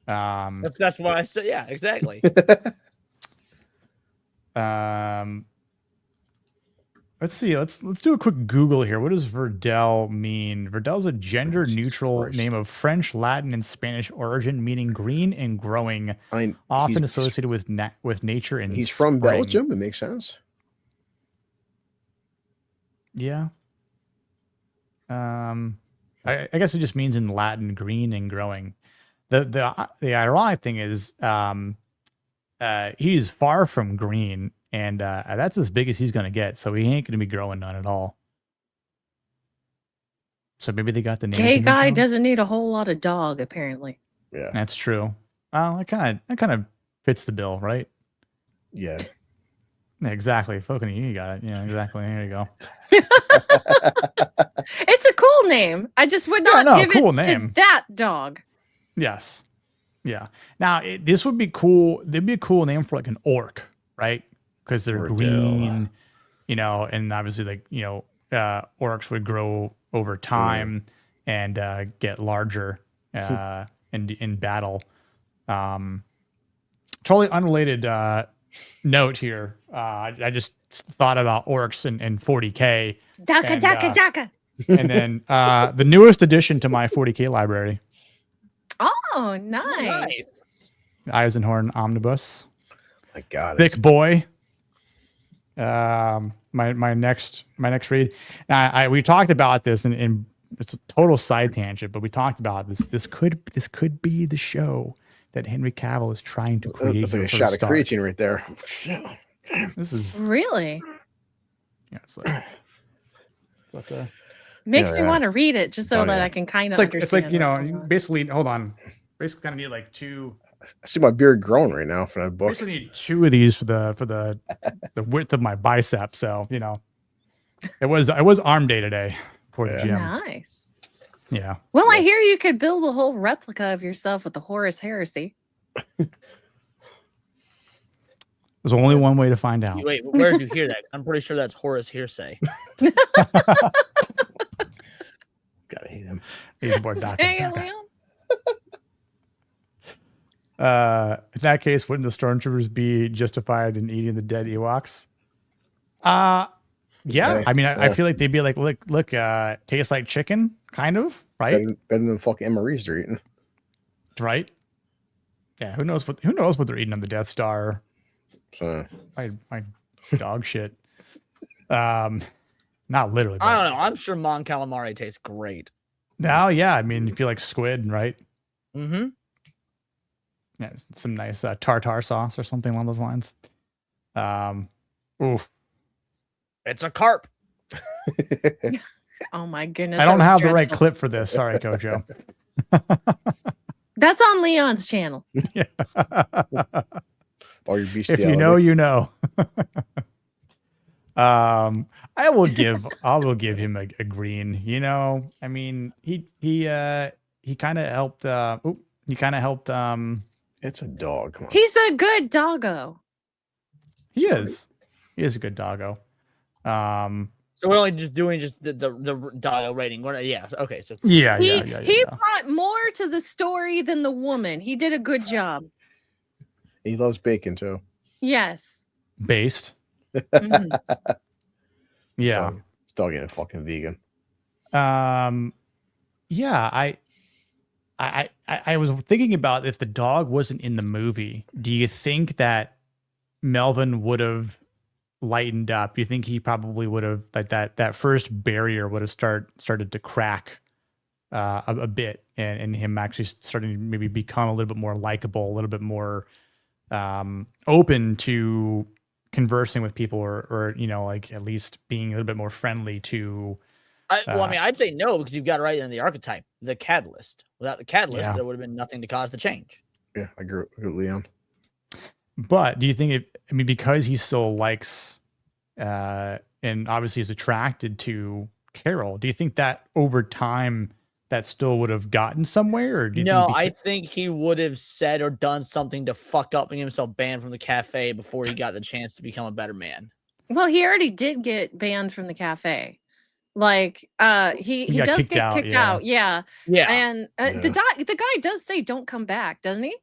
That's what I said. Yeah, exactly. Let's see. Let's do a quick Google here. What does Verdell mean? Verdell is a gender-neutral name of French, Latin, and Spanish origin, meaning green and growing, often associated with nature and he's from spring. Belgium. It makes sense. Yeah. I guess it just means in Latin green and growing. The ironic thing is he's far from green. And that's as big as he's going to get. So he ain't going to be growing none at all. So maybe they got the name. Gay guy doesn't need a whole lot of dog, apparently. Yeah. That's true. Well, that kind of fits the bill, right? Yeah. Exactly. Fucking you got it. Yeah, exactly. Here you go. It's a cool name. I just would not give cool it name. to that dog. Yes. Yeah. Now, this would be cool. There'd be a cool name for like an orc, right? Because they're green, and obviously orcs would grow over time and get larger in battle. Totally unrelated note here. I just thought about orcs in 40K. Daka. And then the newest addition to my 40K library. Oh, nice. Eisenhorn Omnibus. My God. Thick boy. My next read. We talked about this and it's a total side tangent, but we talked about this. This could be the show that Henry Cavill is trying to create. That's like a shot of creatine right there. This is really. Yeah, it's like makes me want to read it just so that I can kind of understand. It's like basically. Hold on. Basically, kind of need like two. I see my beard growing right now for that book. I basically need two of these for the width of my bicep. So it was arm day today for the gym. Nice. Yeah. Well, I hear you could build a whole replica of yourself with the Horus Heresy. There's only one way to find out. Wait, where did you hear that? I'm pretty sure that's Horus hearsay. Gotta hate him. He's more Daka. In that case, wouldn't the stormtroopers be justified in eating the dead Ewoks? Yeah. Okay. I mean, I feel like they'd be like, look, tastes like chicken, kind of, right? Better than fucking MREs they're eating. Right? Yeah. Who knows what they're eating on the Death Star? So. My dog shit. Not literally. I don't know. I'm sure Mon Calamari tastes great. Now, yeah. I mean, if you like squid, right? Mm-hmm. Yeah, some nice tartar sauce or something along those lines. Oof. It's a carp. Oh my goodness. I don't have the right clip for this. Sorry, Kojo. That's on Leon's channel. Yeah. All your bestiality. If you know, you know. I will give him a green. I mean, he he kind of helped. He kind of helped. It's a dog. Come on. He's a good doggo. He is. He is a good doggo. So we're only just doing the doggo rating. Yeah. Okay. So He brought more to the story than the woman. He did a good job. He loves bacon too. Yes. Based. Yeah. Dog ain't a fucking vegan. Yeah, I was thinking about if the dog wasn't in the movie, do you think that Melvin would have lightened up? Do you think he probably would have, like, that first barrier would have started to crack a bit, and him actually starting to maybe become a little bit more likable, a little bit more open to conversing with people, or like at least being a little bit more friendly to. I'd say no, because you've got it right in the archetype, the catalyst. Without the catalyst, there would have been nothing to cause the change. Yeah, I agree with Leon. But do you think because he still likes and obviously is attracted to Carol, do you think that over time that still would have gotten somewhere? Or do you think I think he would have said or done something to fuck up and get himself banned from the cafe before he got the chance to become a better man. Well, he already did get banned from the cafe. Like, he does get kicked out. Yeah. And the guy does say, "Don't come back," doesn't he?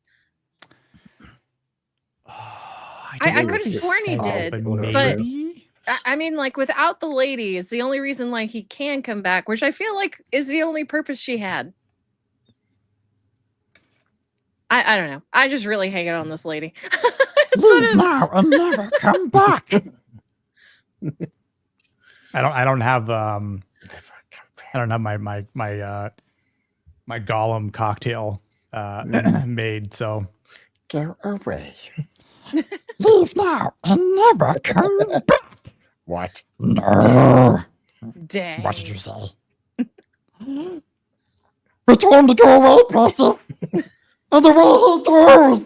I could have sworn he did, but I mean, like, without the ladies, the only reason like he can come back, which I feel like is the only purpose she had. I don't know. I just really hang it on this lady. Leave now and never come back. I don't have my Gollum cocktail made, so go away. Leave now and never come back. What? No. Dang. What did you say? Return to go away, precious. And the way he goes.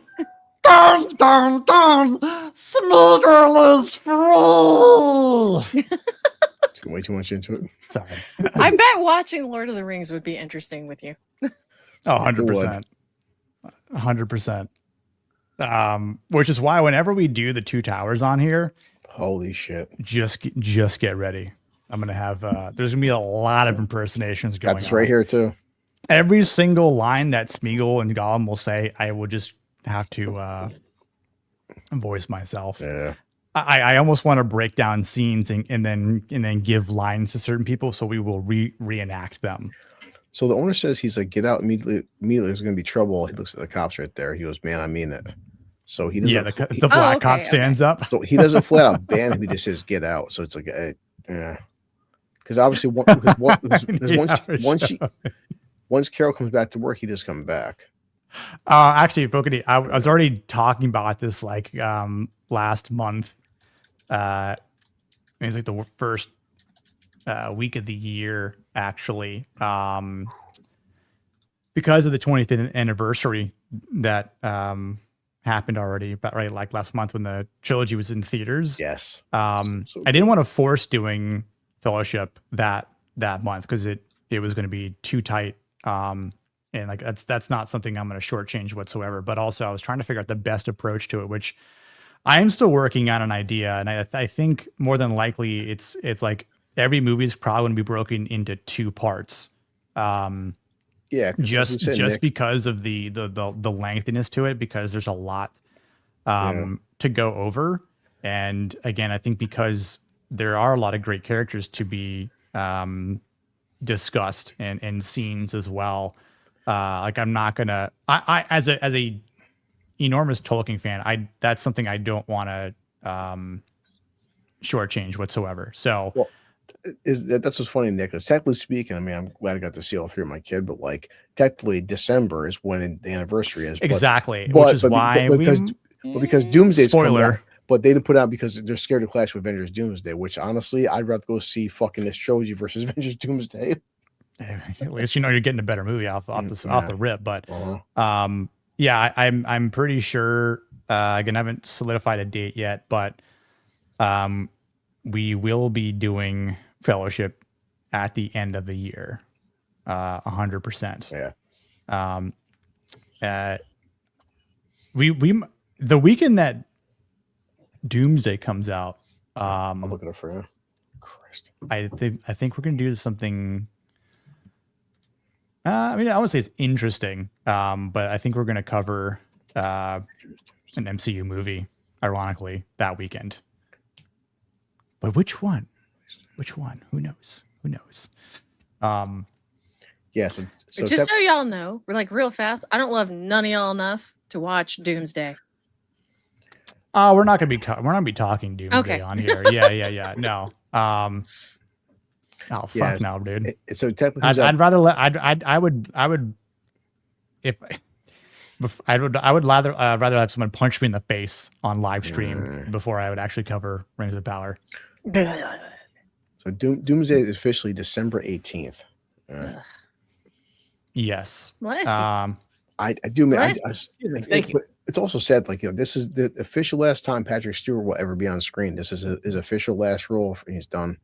Gone. Smeagol is free. It's way too much into it. Sorry. I bet watching Lord of the Rings would be interesting with you. 100%. 100%. Which is why whenever we do the Two Towers on here, holy shit, just get ready. I'm gonna have there's gonna be a lot of impersonations going on. That's right here too. Every single line that Smeagol and Gollum will say, I will just have to voice myself. Yeah. I almost want to break down scenes and then give lines to certain people, so we will reenact them. So the owner says he's like, get out immediately. There's going to be trouble. He looks at the cops right there. He goes, man, I mean it. So he doesn't. Yeah, the black cop stands up. So he doesn't flat out ban him. He just says, get out. So it's like, yeah. Because obviously, once Carol comes back to work, he does come back. Actually, Fokity, I was already talking about this like last month. It was like the first week of the year, actually, because of the 25th anniversary that happened already, but right, like last month when the trilogy was in theaters. Yes. I didn't want to force doing Fellowship that month because it was going to be too tight. And like that's not something I'm going to shortchange whatsoever. But also, I was trying to figure out the best approach to it, which I am still working on an idea. And I think more than likely it's like every movie is probably going to be broken into two parts. Yeah, just because of the lengthiness to it, because there's a lot to go over. And again, I think because there are a lot of great characters to be discussed and scenes as well. Like I'm not gonna. I as a enormous Tolkien fan, that's something I don't want to shortchange whatsoever. So. Well, that's what's funny, Nick. Technically speaking, I mean, I'm glad I got to see all three of my kid, but like technically December is when the anniversary is. Exactly, which is why because Doomsday's spoiler. But they didn't put out because they're scared to clash with Avengers Doomsday, which honestly, I'd rather go see fucking this trilogy versus Avengers Doomsday. At least you know you're getting a better movie off the rip. But yeah, I'm pretty sure. Again, I haven't solidified a date yet, but we will be doing Fellowship at the end of the year, 100%. Yeah. Um, we the weekend that Doomsday comes out. I'm looking for you. Christ. I think we're gonna do something. I mean, I would say it's interesting, but I think we're gonna cover an MCU movie, ironically, that weekend. But which one? Which one? Who knows? Who knows? Yeah. So just so y'all know, we're like real fast. I don't love none of y'all enough to watch Doomsday. We're not gonna be talking Doomsday on here. Yeah. No. Oh fuck no, dude. So technically, I'd rather I would rather have someone punch me in the face on live stream before I would actually cover Rings of Power. So Doomsday is officially December 18th. Yes. Bless you. I do. Thank you. It's also said, like, this is the official last time Patrick Stewart will ever be on screen. This is his official last role. He's done.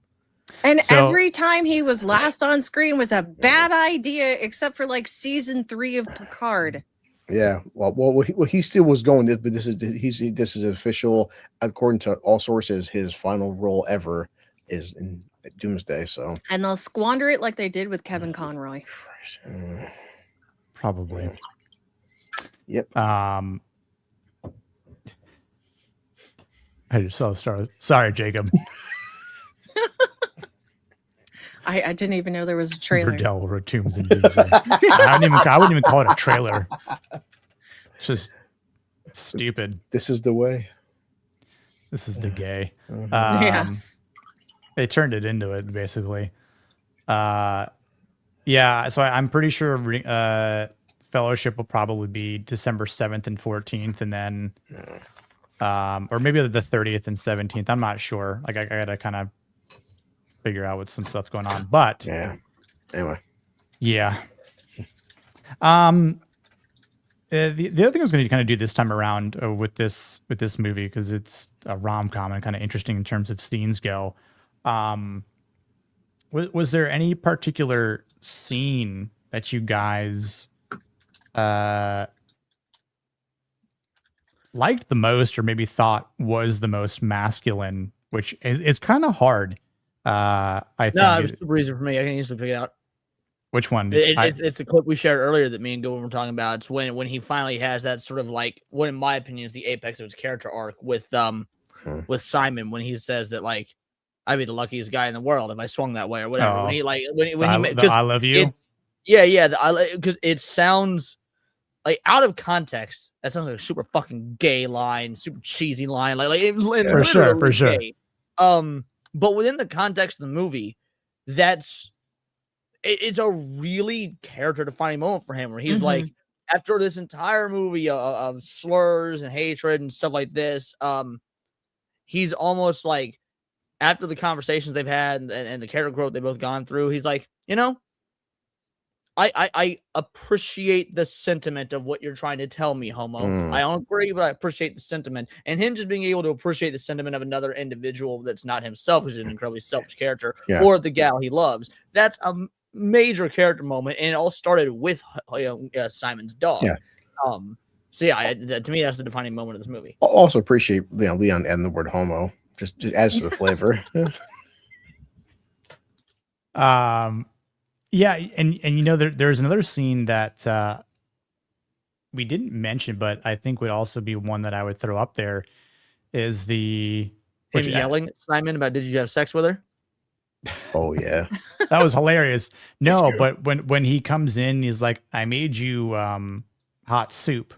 And every time he was last on screen was a bad idea, except for like season 3 of Picard. Yeah. Well, he still was going, but this is official, according to all sources. His final role ever is in Doomsday. So. And they'll squander it like they did with Kevin Conroy. Probably. Yep. I just saw the star. Sorry, Jacob. I didn't even know there was a trailer. Burdell wrote Tombs and Doomsday. I wouldn't even call it a trailer. It's just stupid. This is the way. This is the gay. Yes. They turned it into it, basically. Yeah, so I'm pretty sure Fellowship will probably be December 7th and 14th, and then or maybe the 30th and 17th. I'm not sure. Like, I gotta kind of figure out what some stuff's going on. But yeah. Anyway. Yeah. The other thing I was going to kind of do this time around with this movie, because it's a rom-com and kind of interesting in terms of scenes go. Was there any particular scene that you guys liked the most, or maybe thought was the most masculine? Which it's kind of hard. I think. No, it was super easy for me. I can easily pick it out. Which one? It's the clip we shared earlier that me and Gilbert were talking about. It's when he finally has that sort of like what, in my opinion, is the apex of his character arc with Simon, when he says that, like, I'd be the luckiest guy in the world if I swung that way or whatever. Oh. When he I love you. Because it sounds like, out of context, that sounds like a super fucking gay line, super cheesy line, for sure. Gay. But within the context of the movie, it's a really character-defining moment for him, where he's like, after this entire movie of slurs and hatred and stuff like this, he's almost like, after the conversations they've had and the character growth they've both gone through, he's like, you know, I appreciate the sentiment of what you're trying to tell me, homo. I don't agree, but I appreciate the sentiment. And him just being able to appreciate the sentiment of another individual that's not himself, who's an incredibly selfish character, or the gal he loves. That's a major character moment, and it all started with Simon's dog. Yeah. So yeah, to me, that's the defining moment of this movie. I also appreciate Leon adding the word homo. Just adds to the flavor. Yeah, and you know, there's another scene that we didn't mention, but I think would also be one that I would throw up there, is him yelling at Simon about, did you have sex with her? Oh yeah. That was hilarious. No, but when he comes in, he's like, I made you hot soup,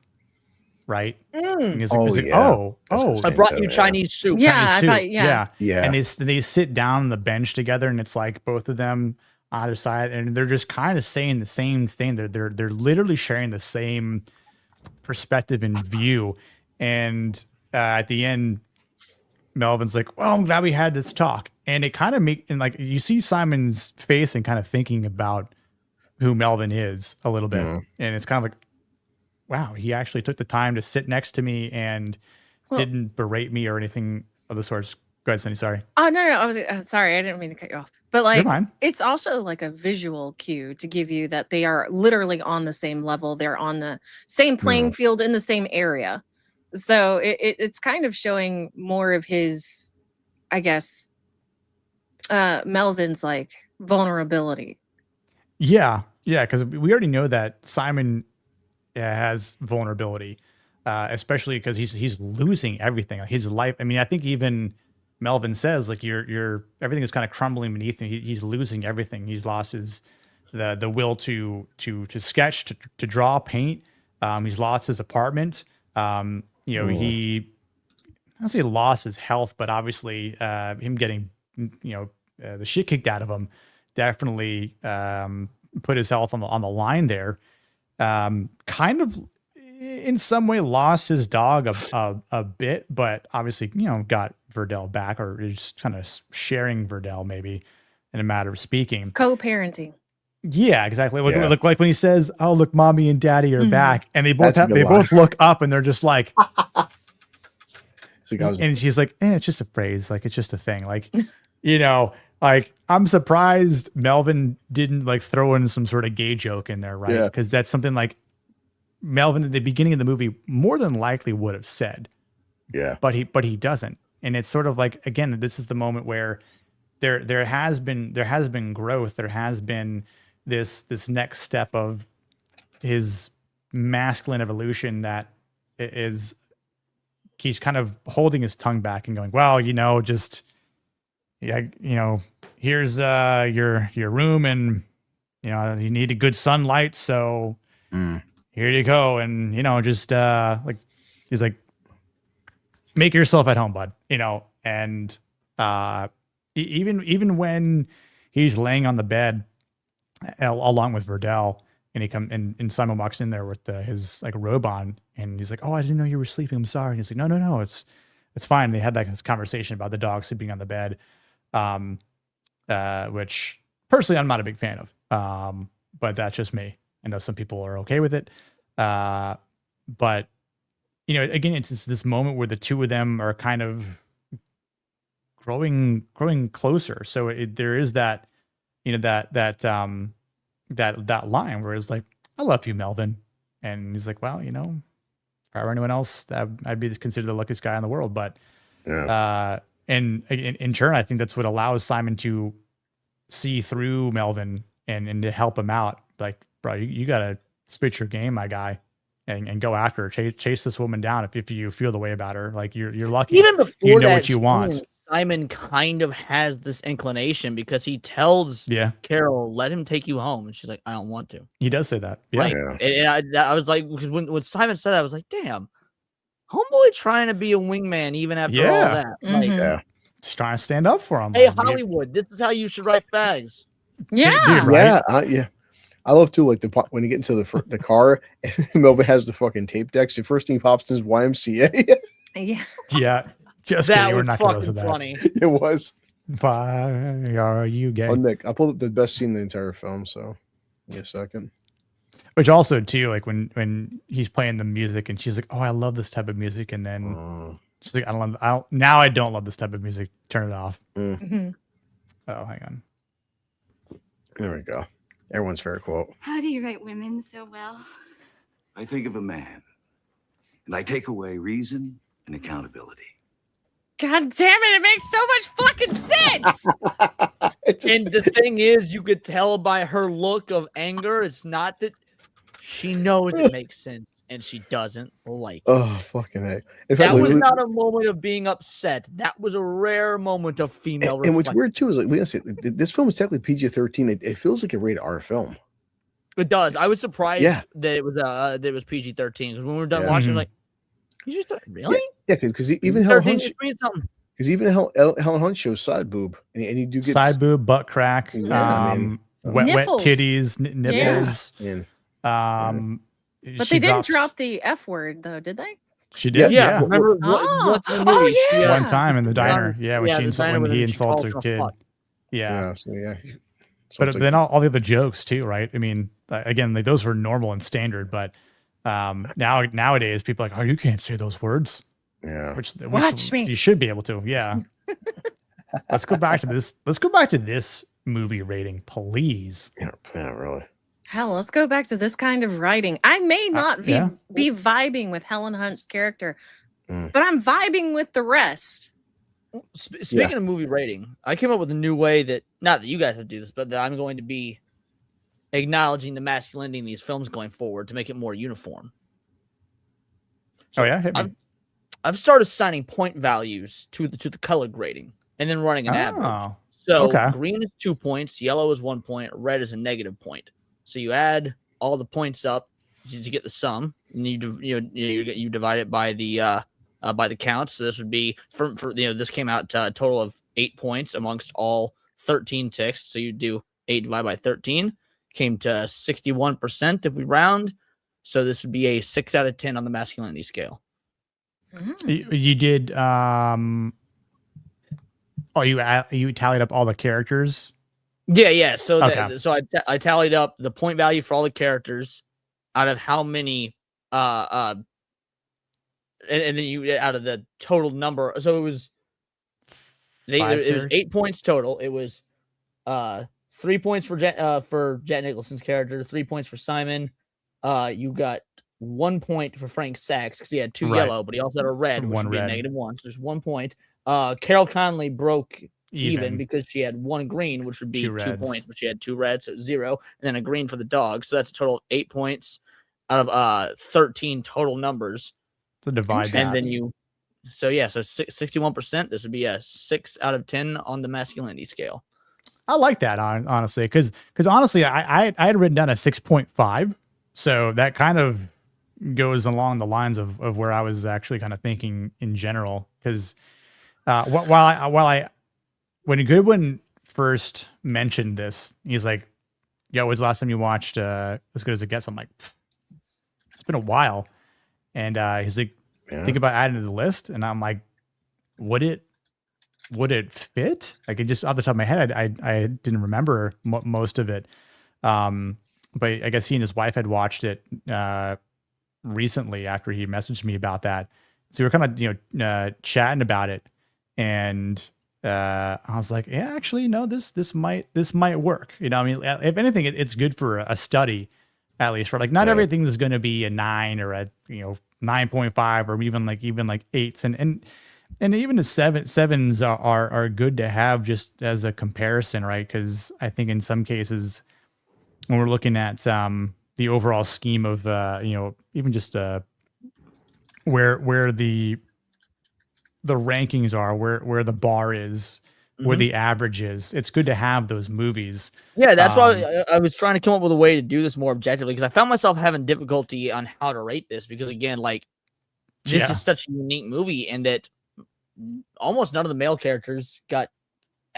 right? He's like, I brought you Chinese soup. Yeah, yeah. And they sit down on the bench together, and it's like both of them on either side, and they're just kind of saying the same thing. They're literally sharing the same perspective and view. And at the end, Melvin's like, well, I'm glad we had this talk. And it kind of and like, you see Simon's face and kind of thinking about who Melvin is a little bit. And it's kind of like, wow, he actually took the time to sit next to me and didn't berate me or anything of the sorts Go ahead, Cindy. Sorry. Oh no, I was sorry. I didn't mean to cut you off. But You're like, fine. it's also like a visual cue to give you that they are literally on the same level. They're on the same playing field in the same area. So it's kind of showing more of his, I guess, Melvin's like vulnerability. Yeah, because we already know that Simon has vulnerability, especially because he's losing everything. Like his life. I mean, I think even Melvin says like your everything is kind of crumbling beneath him. He's losing everything. He's lost the will to sketch, to draw, paint. He's lost his apartment. He I don't say lost his health, but obviously him getting the shit kicked out of him definitely put his health on the line there. Kind of in some way lost his dog a bit, but obviously got Verdell back, or is kind of sharing Verdell maybe in a matter of speaking. Co-parenting. Yeah, exactly. Look like when he says, "Oh, look, mommy and daddy are back," and they both both look up and they're just like, and she's like, "It's just a phrase, like it's just a thing." Like, like I'm surprised Melvin didn't like throw in some sort of gay joke in there, right? Because that's something like Melvin at the beginning of the movie more than likely would have said. Yeah. But he doesn't. And it's sort of like, again, this is the moment where there has been growth. There has been this next step of his masculine evolution that is he's kind of holding his tongue back and going, well, here's your room, and you need a good sunlight, so here you go, and just like he's like, make yourself at home, bud, and even when he's laying on the bed along with Verdell, and and Simon walks in there with his like robe on, and he's like, oh, I didn't know you were sleeping, I'm sorry. And he's like, no, it's fine. They had that conversation about the dog sleeping on the bed, which personally I'm not a big fan of, but that's just me. I know some people are okay with it, but again, it's this moment where the two of them are kind of growing closer. So there is that that line where it's like, I love you, Melvin, and he's like, well, if I were anyone else, I'd be considered the luckiest guy in the world. But and in turn, I think that's what allows Simon to see through Melvin and to help him out. Like, bro, you gotta spit your game, my guy, and go after her. Chase this woman down if you feel the way about her. Like you're lucky. Even before you know that what you want. scene, Simon kind of has this inclination because he tells Carol, let him take you home. And she's like, I don't want to. He does say that. Yeah. Right? And I was like, because when Simon said that, I was like, damn, homeboy trying to be a wingman even after all that. Like, just trying to stand up for him. Hey, Hollywood, this is how you should write fags. Yeah. Dude, right? Yeah. I love too, like when you get into the car and Melvin has the fucking tape decks. The first thing he pops in is YMCA. Yeah. Just that kidding. We're was not going to fucking listen to that. funny. It was. Why are you gay? Oh, Nick, I pulled up the best scene in the entire film. So, give me a second. Which also too, like when he's playing the music and she's like, "Oh, I love this type of music," and then she's like, I don't love this type of music. Turn it off. Mm-hmm. Oh, hang on. There we go. Everyone's favorite quote. How do you write women so well? I think of a man, and I take away reason and accountability. God damn it, it makes so much fucking sense. And the thing is, you could tell by her look of anger, it's not that she knows it makes sense and she doesn't like it. Oh, fucking heck. That was not a moment of being upset. That was a rare moment of female and what's weird too is like, this film is technically PG-13. It feels like a rated R film. It does. I was surprised that it was PG-13 because when we were done watching, like, you just thought, really? Yeah, because even Helen Hunt shows side boob, and you do get side boob, butt crack, wet titties, nipples. But they didn't drop the F word though, did they? She did. Yeah. Remember once in the movie, one time in the diner. When he insults her kid. But then all the other jokes too, right? I mean, again, like those were normal and standard, but nowadays people are like, oh, you can't say those words. Yeah. Which Watch me. You should be able to. Yeah. Let's go back to this. Let's go back to this movie rating, please. Yeah, really. Hell, let's go back to this kind of writing. I may not be vibing with Helen Hunt's character, but I'm vibing with the rest. Speaking of movie rating, I came up with a new way that, not that you guys have to do this, but that I'm going to be acknowledging the masculinity in these films going forward to make it more uniform. So hit me. I've started assigning point values to the color grading and then running an average. So green is 2 points, yellow is 1 point, red is a negative point. So you add all the points up to get the sum, and you divide it by the count. So this would be for this came out to a total of 8 points amongst all 13 ticks. So you do 8 divided by 13, came to 61% if we round. So this would be a 6 out of 10 on the masculinity scale. You did. You tallied up all the characters. Yeah. So I tallied up the point value for all the characters out of how many and then you out of the total number. So it was it was 8 points total. It was 3 points for Jack Nicholson's character, 3 points for Simon. You got 1 point for Frank Sachs because he had 2 yellow, but he also had a red, which would be a -1. So there's 1 point. Carol Connolly broke even because she had 1 green, which would be 2 points, but she had 2 reds, so 0, and then a green for the dog. So that's a total of 8 points out of 13 total numbers. So divide that. And then so 61%. This would be a 6 out of 10 on the masculinity scale. I like that, honestly, because honestly, I had written down a 6.5, so that kind of goes along the lines of where I was actually kind of thinking in general. Because when Goodwin first mentioned this, he's like, "Yo, when's the last time you watched As Good as It Gets?" I'm like, "It's been a while," and he's like, "Think about adding to the list," and I'm like, "Would it fit?" Like, it just off the top of my head, I didn't remember most of it. But I guess he and his wife had watched it recently after he messaged me about that. So we were kind of chatting about it, and I was like, yeah, actually, no, this might work. I mean, if anything, it's good for a study, at least, for like not everything is going to be a 9 or a 9.5 or even like 8s, and even the sevens are good to have just as a comparison, right? Because I think in some cases, when we're looking at the overall scheme of even just where the rankings are, where the bar is, where the average is, it's good to have those movies. Yeah, that's why I was trying to come up with a way to do this more objectively, because I found myself having difficulty on how to rate this, because again, like, this is such a unique movie, and that almost none of the male characters got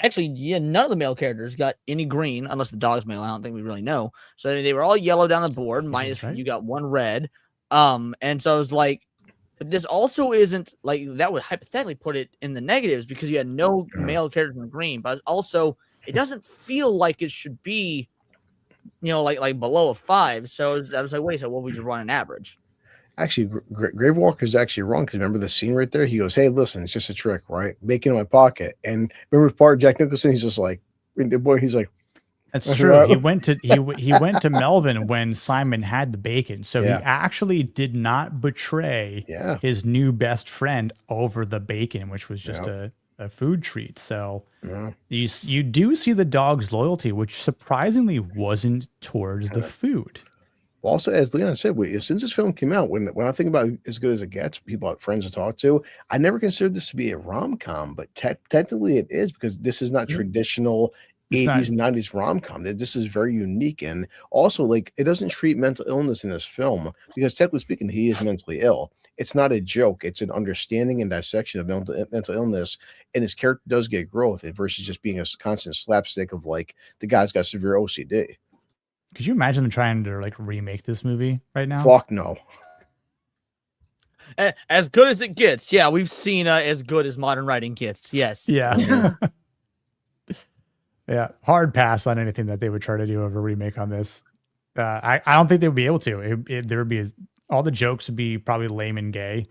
none of the male characters got any green, unless the dog's male. I don't think we really know. So they were all yellow down the board, minus you got 1 red. And so I was like, this also isn't like that would hypothetically put it in the negatives because you had no male characters in the green, but also it doesn't feel like it should be, like below a 5. So I was like, wait, so what would you run an average? Actually, Gravewalker is actually wrong, because remember the scene right there? He goes, "Hey, listen, it's just a trick, right? Bacon in my pocket." And remember part of Jack Nicholson, he's just like, he's like, "That's true." He went to Melvin when Simon had the bacon, so he actually did not betray his new best friend over the bacon, which was just a food treat. So you do see the dog's loyalty, which surprisingly wasn't towards the food. Well, also, as Leon said, since this film came out, when I think about As Good as It Gets, people have friends to talk to, I never considered this to be a rom-com, but technically it is, because this is not traditional 80s and 90s rom-com. This is very unique, and also, like, it doesn't treat mental illness in this film, because technically speaking, he is mentally ill. It's not a joke. It's an understanding and dissection of mental illness, and his character does get growth versus just being a constant slapstick of, like, the guy's got severe OCD. Could you imagine them trying to like remake this movie right now? Fuck no. As Good as It Gets. Yeah, we've seen As Good as Modern Writing Gets. Yes. Yeah. Yeah. Hard pass on anything that they would try to do of a remake on this. I don't think they would be able to. There would be all the jokes would be probably lame and gay.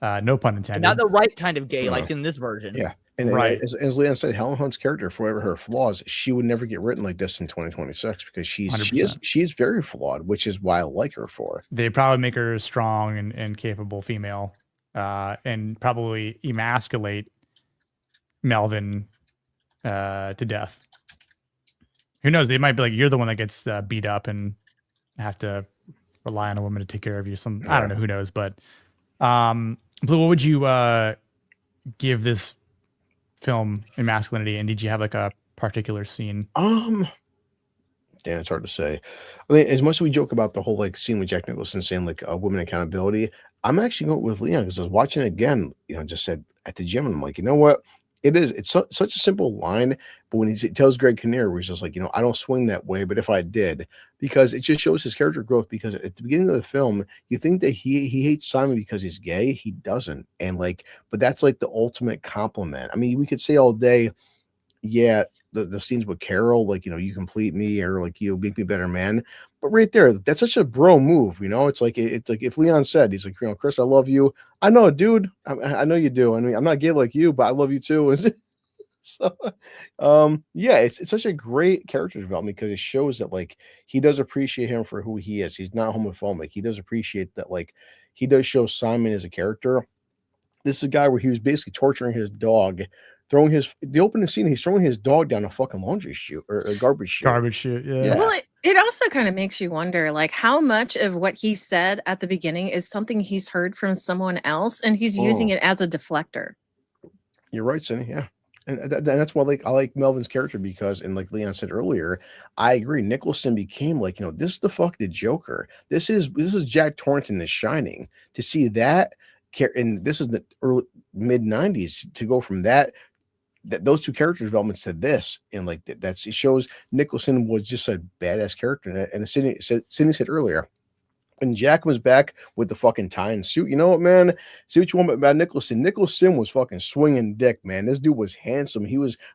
No pun intended. Not the right kind of gay, like in this version. Yeah. And right. As Leon said, Helen Hunt's character, for whatever her flaws, she would never get written like this in 2026 because she's very flawed, which is why I like her for. They probably make her a strong and capable female, and probably emasculate Melvin to death. Who knows? They might be like, you're the one that gets beat up and have to rely on a woman to take care of you. I don't know. Who knows? But Blue, what would you give this film in Masculinity? And did you have like a particular scene? Damn, it's hard to say. I mean, as much as we joke about the whole like scene with Jack Nicholson saying like woman accountability, I'm actually going with Leon because I was watching it again. Just said at the gym, and I'm like, you know what? It's such a simple line, but when he tells Greg Kinnear, where he's just like, I don't swing that way, but if I did, because it just shows his character growth. Because at the beginning of the film, you think that he hates Simon because he's gay. He doesn't, and like, but that's like the ultimate compliment. I mean, we could say all day, yeah, the scenes with Carol, like, you complete me, or like, you make me a better man. But right there, that's such a bro move, It's like if Leon said, he's like, Chris, I love you. I know, dude. I know you do. I mean, I'm not gay like you, but I love you too. So, yeah, it's such a great character development because it shows that like he does appreciate him for who he is. He's not homophobic. He does appreciate that, like he does show Simon as a character. This is a guy where he was basically torturing his dog. The opening scene, he's throwing his dog down a fucking laundry chute or a garbage chute. Garbage chute, yeah. Well, it also kind of makes you wonder, like, how much of what he said at the beginning is something he's heard from someone else, and he's using it as a deflector. You're right, Cindy. Yeah, and that's why I like Melvin's character because, and like Leon said earlier, I agree. Nicholson became like, this is the fucking Joker. This is Jack Torrance is Shining. To see that, and this is the early mid '90s to go from that those two character developments to this, and like it shows Nicholson was just a badass character. And Sydney said earlier, when Jack was back with the fucking tie and suit, you know what, man? See what you want about Nicholson. Nicholson was fucking swinging dick, man. This dude was handsome.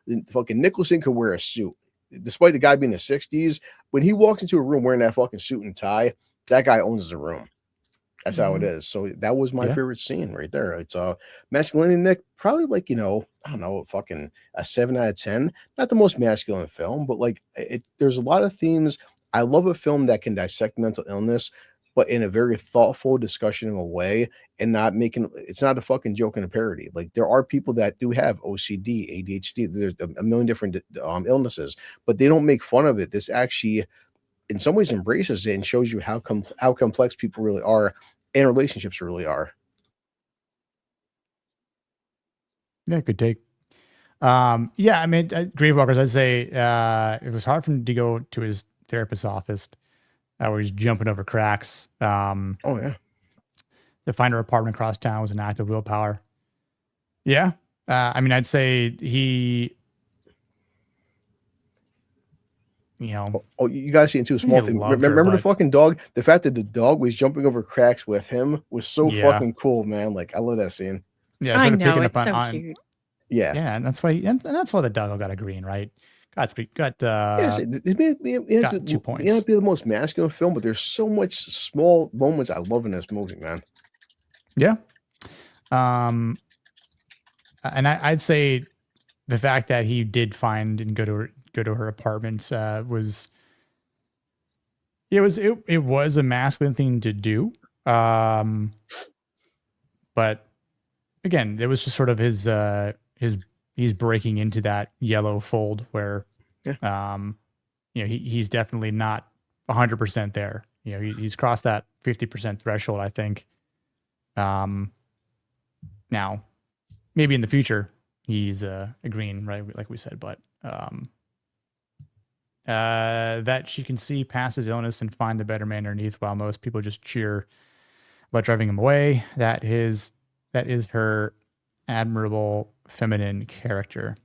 Nicholson could wear a suit, despite the guy being in the 60s. When he walks into a room wearing that fucking suit and tie, that guy owns the room. That's how it is. So that was my favorite scene right there. It's Masculinity, Nick, probably like, I don't know, fucking a 7 out of 10. Not the most masculine film, but like there's a lot of themes. I love a film that can dissect mental illness, but in a very thoughtful, discussional way, and it's not a fucking joke and a parody. Like there are people that do have OCD, ADHD, there's a million different illnesses, but they don't make fun of it. This actually, in some ways, embraces it and shows you how complex people really are and relationships really are. Yeah, good take. Yeah, I mean, Gravewalkers, I'd say it was hard for him to go to his therapist's office where he's jumping over cracks. Oh, yeah. To find her apartment across town was an act of willpower. Yeah. I mean, I'd say he... Oh, you guys see into a small thing. Remember the fucking dog? The fact that the dog was jumping over cracks with him was so fucking cool, man. Like I love that scene. Yeah, I know, it's so cute. Yeah, yeah, and that's why the dog got a green, right? Got yes, it got 2 points. It might be the most masculine film, but there's so much small moments I love in this movie, man. Yeah, and I'd say the fact that he did find and go to her apartment was a masculine thing to do, but again, it was just sort of his he's breaking into that yellow fold where he's definitely not 100% there. He's crossed that 50% threshold, I think. Now maybe in the future he's agreeing, right, like we said, but that she can see past his illness and find the better man underneath, while most people just cheer about driving him away. That is her admirable feminine character.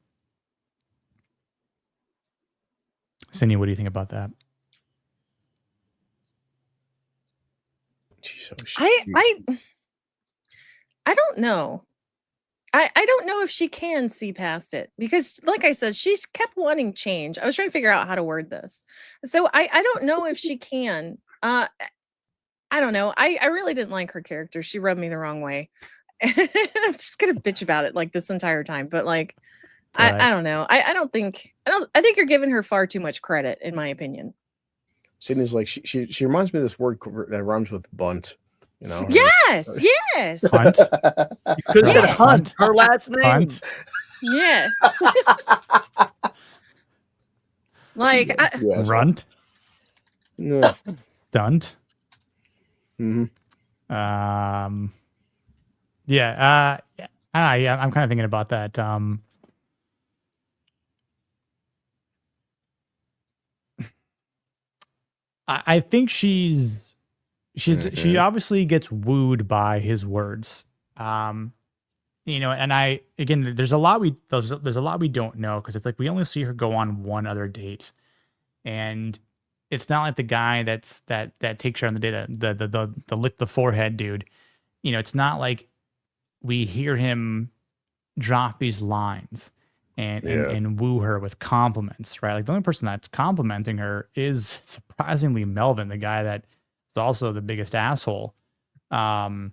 Cindy, what do you think about that? She's so I don't know. I don't know if she can see past it because, like I said, she kept wanting change. I was trying to figure out how to word this. So I don't know if she can. I don't know. I really didn't like her character. She rubbed me the wrong way. I'm just gonna bitch about it like this entire time, but like, right. I don't know. I think you're giving her far too much credit, in my opinion. Sydney's like she reminds me of this word that rhymes with bunt. You know? Yes, yes. Hunt. You could have said Hunt, her last name. Hunt. Yes. Like Runt. No. Stunt. Mm-hmm. Yeah. I'm kind of thinking about that. I think she obviously gets wooed by his words. You know, and there's a lot we don't know, because it's like we only see her go on one other date, and it's not like the guy that takes her on the date, the lick the forehead dude. You know, it's not like we hear him drop these lines and woo her with compliments, right? Like the only person that's complimenting her is surprisingly Melvin, the guy that is also the biggest asshole. But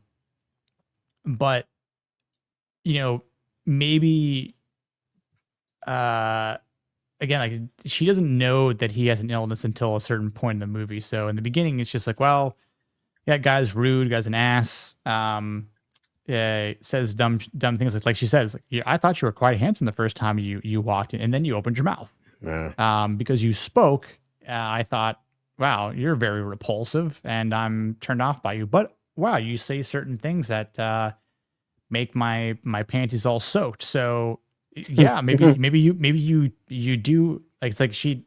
you know, maybe again, like she doesn't know that he has an illness until a certain point in the movie. So in the beginning, it's just like, well, yeah, guy's rude, guy's an ass. Says dumb things like she says, like, yeah, I thought you were quite handsome the first time you walked in, and then you opened your mouth. Yeah. Because you spoke, I thought, wow, you're very repulsive, and I'm turned off by you. But wow, you say certain things that make my panties all soaked. So yeah, maybe you do, like, it's like he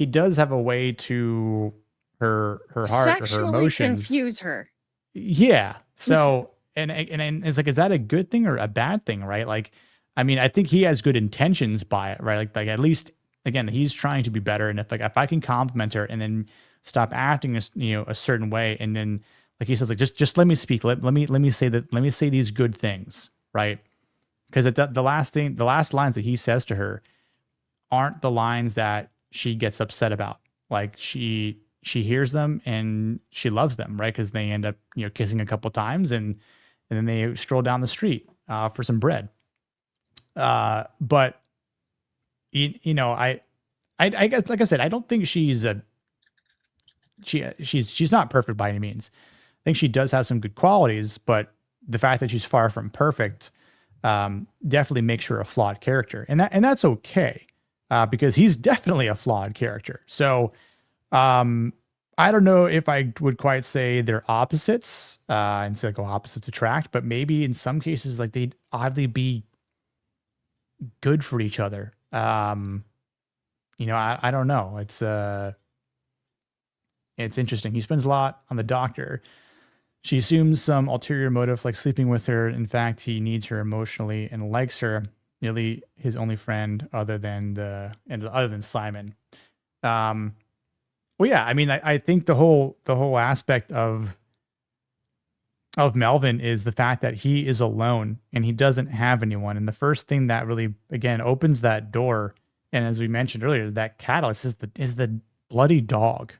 does have a way to her heart sexually or her emotions confuse her. Yeah. So and it's like, is that a good thing or a bad thing, right? Like, I mean, I think he has good intentions by it, right? Like at least, again, he's trying to be better. And if I can compliment her and then stop acting a certain way, and then, like he says, like, just let me speak. Let me say these good things, right? Because the last lines that he says to her aren't the lines that she gets upset about. Like she hears them and she loves them, right? Because they end up kissing a couple times, and then they stroll down the street for some bread. But I guess, like I said, I don't think she's not perfect by any means. I think she does have some good qualities, but the fact that she's far from perfect definitely makes her a flawed character, and that's okay, because he's definitely a flawed character. So I don't know if I would quite say they're opposites, and so go opposites attract, but maybe in some cases, like, they'd oddly be good for each other. I don't know. It's interesting. He spends a lot on the doctor. She assumes some ulterior motive, like sleeping with her. In fact, he needs her emotionally and likes her, nearly his only friend other than Simon. Well, yeah, I mean, I think the whole aspect of Melvin is the fact that he is alone and he doesn't have anyone. And the first thing that really, again, opens that door, and as we mentioned earlier, that catalyst is the bloody dog.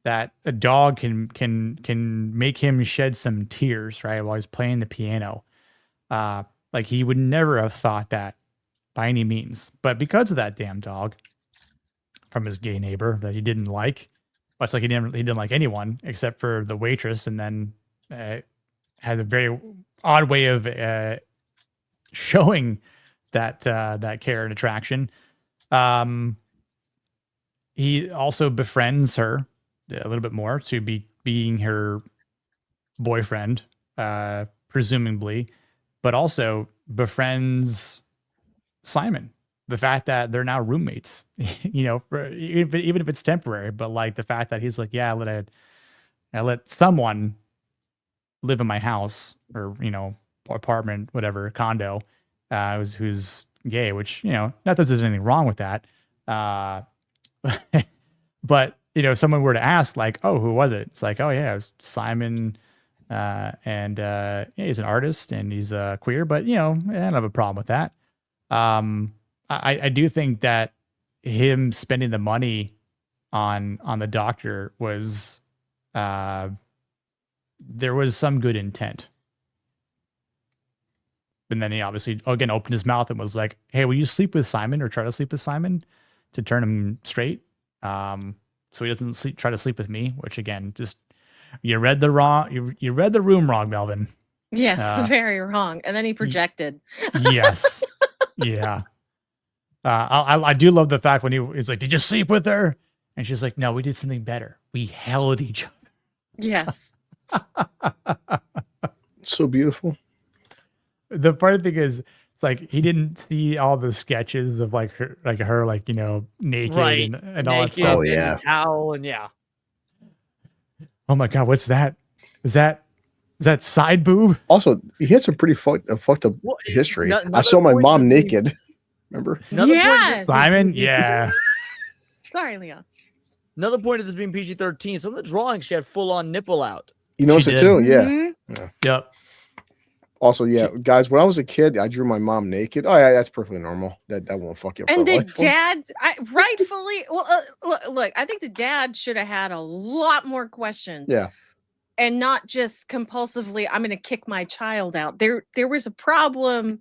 That a dog can make him shed some tears, right, while he's playing the piano. Like, he would never have thought that by any means, but because of that damn dog from his gay neighbor that he didn't like, much like he didn't like anyone except for the waitress, and then had a very odd way of showing that care and attraction. He also befriends her a little bit more to being her boyfriend, presumably, but also befriends Simon. The fact that they're now roommates, even if it's temporary, but like the fact that he's like, yeah, I let someone live in my house, or, apartment, whatever, condo, who's gay, which, not that there's anything wrong with that. But, someone were to ask, like, oh, who was it? It's like, oh yeah, it was Simon. And yeah, he's an artist and he's queer, but, I don't have a problem with that. I do think that him spending the money on the doctor was, there was some good intent And then he obviously again opened his mouth and was like, "Hey, will you sleep with Simon or try to sleep with Simon to turn him straight? So he doesn't try to sleep with me." Which again, just you read the room wrong, Melvin. Yes, very wrong. And then he projected. Yes, yeah. I do love the fact when he's like, "Did you sleep with her?" And she's like, "No, we did something better. We held each other." Yes. So beautiful. The funny thing is, it's like he didn't see all the sketches of like her, you know, naked Right. and all that Naked stuff. Oh, and yeah. the towel and yeah. Oh my god, what's that? Is that side boob? Also, he had some pretty fucked up Well, history. another I saw my point mom would be- naked. Remember? Yes. Simon? Yeah. Sorry, Leon. Another point of this being PG-13, some of the drawings she had full-on nipple out. You noticed She it did. too? Yeah. Mhm. Yeah. Yep. Also, yeah, guys, when I was a kid, I drew my mom naked. Oh, yeah, that's perfectly normal. That won't fuck you up. And for the life. dad, rightfully, well, look, I think the dad should have had a lot more questions. Yeah. And not just compulsively, I'm going to kick my child out. There was a problem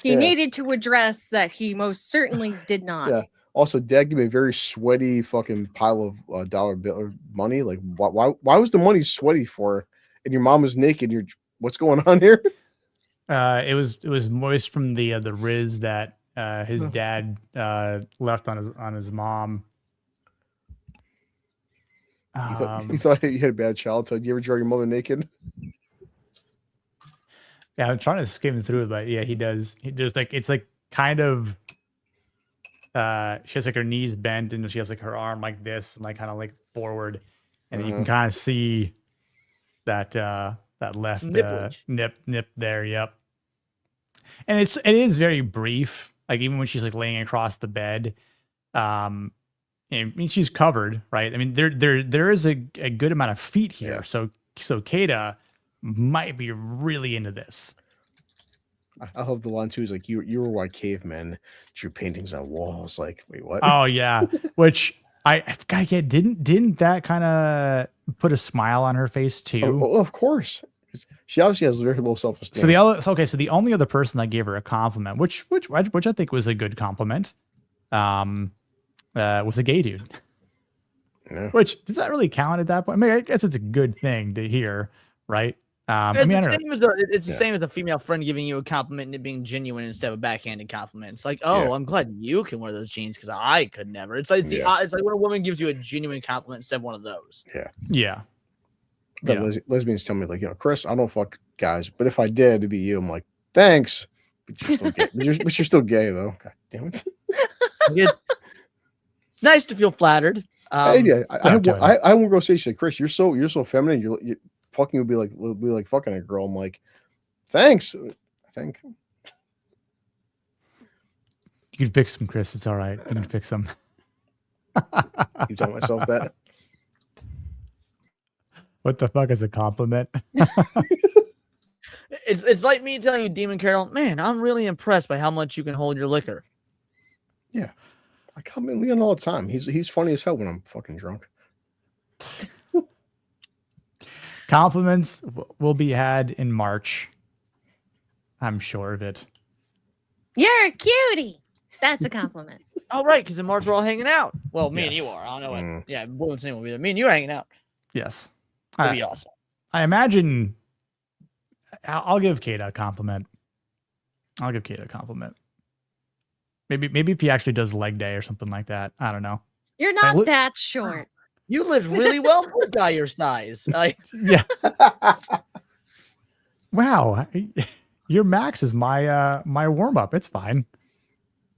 he Yeah. needed to address that he most certainly did not. Yeah. Also, dad gave me a very sweaty fucking pile of dollar bill or money. Like, why was the money sweaty for? And your mom was naked. What's going on here? It was moist from the Riz that his dad left on his mom. You thought you had a bad childhood. You ever draw your mother naked? Yeah, I'm trying to skim through it, but yeah, he does. He just like it's like kind of. She has like her knees bent and she has like her arm like this and like kind of like forward, and then you can kind of see that left nip there. Yep. And it is very brief. Like even when she's like laying across the bed, I mean she's covered, right? I mean there is a good amount of feet here, so Kata might be really into this. I love the line too. Is like you were white cavemen, drew paintings on walls. Like, wait, what? Oh yeah, which I forgot. Yeah, didn't that kind of put a smile on her face too? Oh, of course. She obviously has very low self-esteem. So the only other person that gave her a compliment, which I think was a good compliment, was a gay dude. Yeah. Which does that really count at that point? I mean, I guess it's a good thing to hear, right? It's I mean, the same as a female friend giving you a compliment and it being genuine instead of a backhanded compliment. It's like, oh, I'm glad you can wear those jeans because I could never. It's like it's like when a woman gives you a genuine compliment instead of one of those. Yeah. But lesbians tell me like, Chris, I don't fuck guys, but if I did, it'd be you. I'm like, thanks, but you're still gay. but you're still gay though. God damn it. It's nice to feel flattered. I won't go say shit. Chris, you're so feminine. You fucking would be like fucking a girl. I'm like, thanks. I think you can fix them, Chris. It's all right. You can fix them. You tell myself that. What the fuck is a compliment? It's like me telling you, Demon Carol, man, I'm really impressed by how much you can hold your liquor. Yeah. I compliment Leon all the time. He's funny as hell when I'm fucking drunk. Compliments will be had in March. I'm sure of it. You're a cutie. That's a compliment. Oh, right, because in March we're all hanging out. Well, me and you are. I don't know what. Yeah, Bullet's name will be there. Me and you are hanging out. Yes. That'd be awesome. I imagine I'll give Kata a compliment. Maybe if he actually does leg day or something like that. I don't know. You're not that short. You lived really well for a guy your size. Yeah. Wow. Your max is my warm up. It's fine.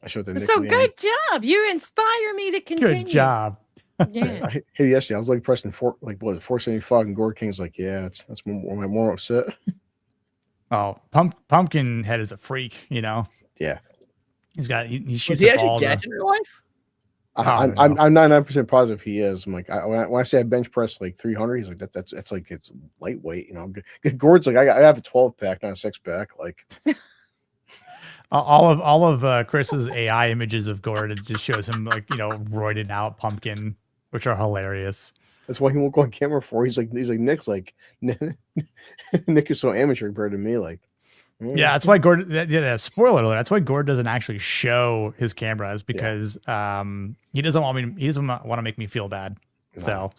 I showed the So good job. You inspire me to continue. Good job. Yeah. Hey, yesterday I was like pressing 475, and Gord King's like, yeah, that's more my warm up set. Oh, Pumpkin Head is a freak, Yeah. He shoots. Was he actually jacked in real life? I'm 99% positive he is. I'm like, when I say I bench press like 300, he's like that's like it's lightweight, Gord's like I have a 12 pack, not a 6 pack. Like all of Chris's AI images of Gord, it just shows him like roided out Pumpkin, which are hilarious. That's why he won't go on camera for. He's like Nick's like Nick is so amateur compared to me. Like Yeah, that's why Gord. Spoiler alert. That's why Gord doesn't actually show his cameras because he doesn't want me. He doesn't want to make me feel bad. No. So,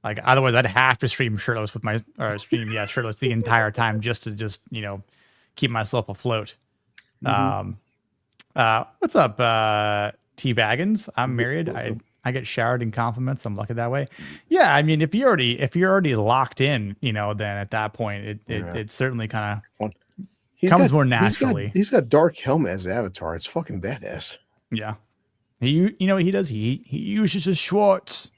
like, otherwise, I'd have to stream shirtless with my shirtless the entire time just to keep myself afloat. What's up, T Baggins? I'm married. I get showered in compliments. I'm lucky that way. Yeah, I mean, if you're already locked in, then at that point, it certainly kind of comes more naturally. He's got Dark Helmet as avatar. It's fucking badass. Yeah, you know what he does? He uses his Schwartz.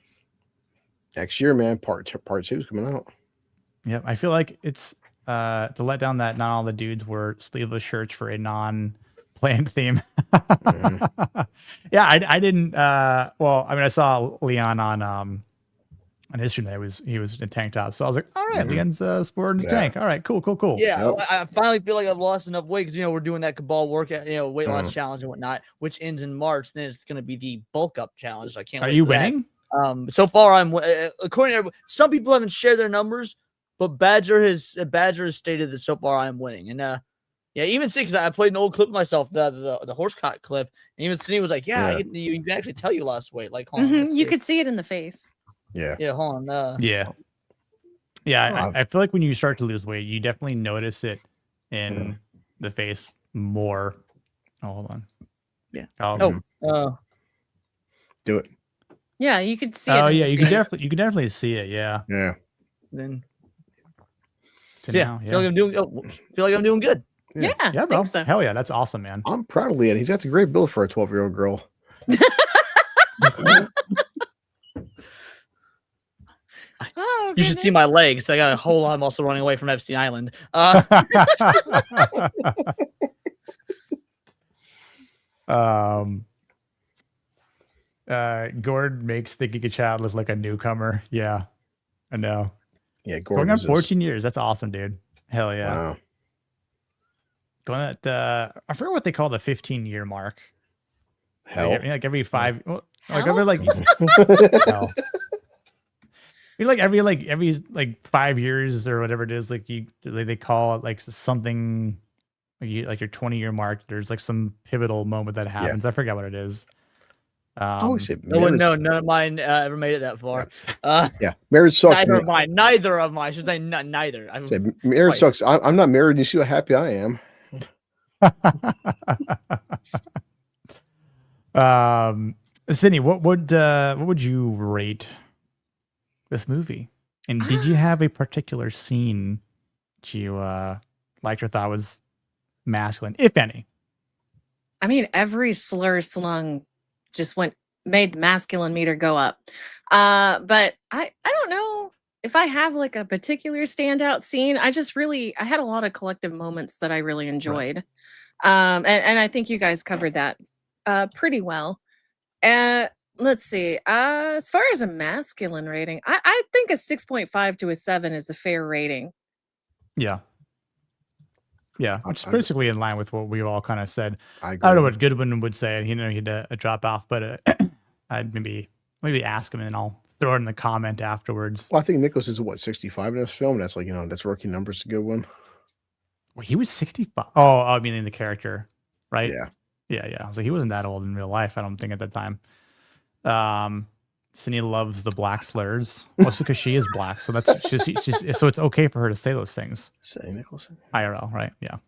Next year, man, part 2 is coming out. Yep, I feel like it's to let down that not all the dudes were sleeveless shirts for a non-planned theme. Yeah, I didn't. Well, I mean, I saw Leon on his stream that he was in a tank top, so I was like, all right, Leon's sporting a tank. All right, cool. Yeah, I finally feel like I've lost enough weight because we're doing that Cabal workout, weight loss challenge and whatnot, which ends in March. Then it's going to be the bulk up challenge. So I can't. Are you winning? So far, I'm according to everybody, some people haven't shared their numbers, but Badger has stated that so far I'm winning. And yeah, even see, because I played an old clip myself, the horsecock clip, and even Cindy was like, you can actually tell you lost weight. Like, hold on, you could see it in the face. Yeah. Hold on. Yeah. I feel like when you start to lose weight, you definitely notice it in the face more. Oh, hold on. Yeah. Do it. Yeah, you could see it. Oh yeah, you can definitely see it. Yeah. Yeah. Then. Now, feel like I'm doing good. Yeah, bro. think so. Hell yeah, that's awesome, man. I'm proud of Leon. He's got the great build for a 12-year-old girl. Oh, you should see my legs. I got a whole lot of muscle running away from Epstein Island. Gord makes the Giga Child look like a newcomer. Yeah, I know. Yeah, going on 14 years. That's awesome, dude. Hell yeah. Wow. Going at I forget what they call the 15-year mark. Hell. Like every 5. Well, like every like. Hell. Every 5 years or whatever it is, they call it like something. Like your 20-year mark. There's like some pivotal moment that happens. I forget what it is. None of mine ever made it that far. Yeah, marriage sucks. Neither of mine. I should say neither. Marriage sucks. I'm not married. You see how happy I am. Sydney, what would you rate this movie? And did you have a particular scene that you liked or thought was masculine, if any? I mean, every slur slung just made the masculine meter go up. But I don't know if I have like a particular standout scene. I had a lot of collective moments that I really enjoyed. Right. And I think you guys covered that pretty well. Let's see. As far as a masculine rating, I think a 6.5 to a 7 is a fair rating. Yeah. Yeah, which is basically in line with what we all kind of said. I don't know what Goodwin would say. He'd a drop off, but I'd maybe ask him and I'll throw it in the comment afterwards. Well, I think Nicholson is 65 in this film. That's that's rookie numbers to good one. Well, he was 65. Oh, I mean in the character, right? Yeah. Yeah. So he wasn't that old in real life, I don't think at that time. Cindy loves the black slurs. Well, it's because she is black, so that's she's so it's okay for her to say those things. Say Nicholson. IRL, right? Yeah.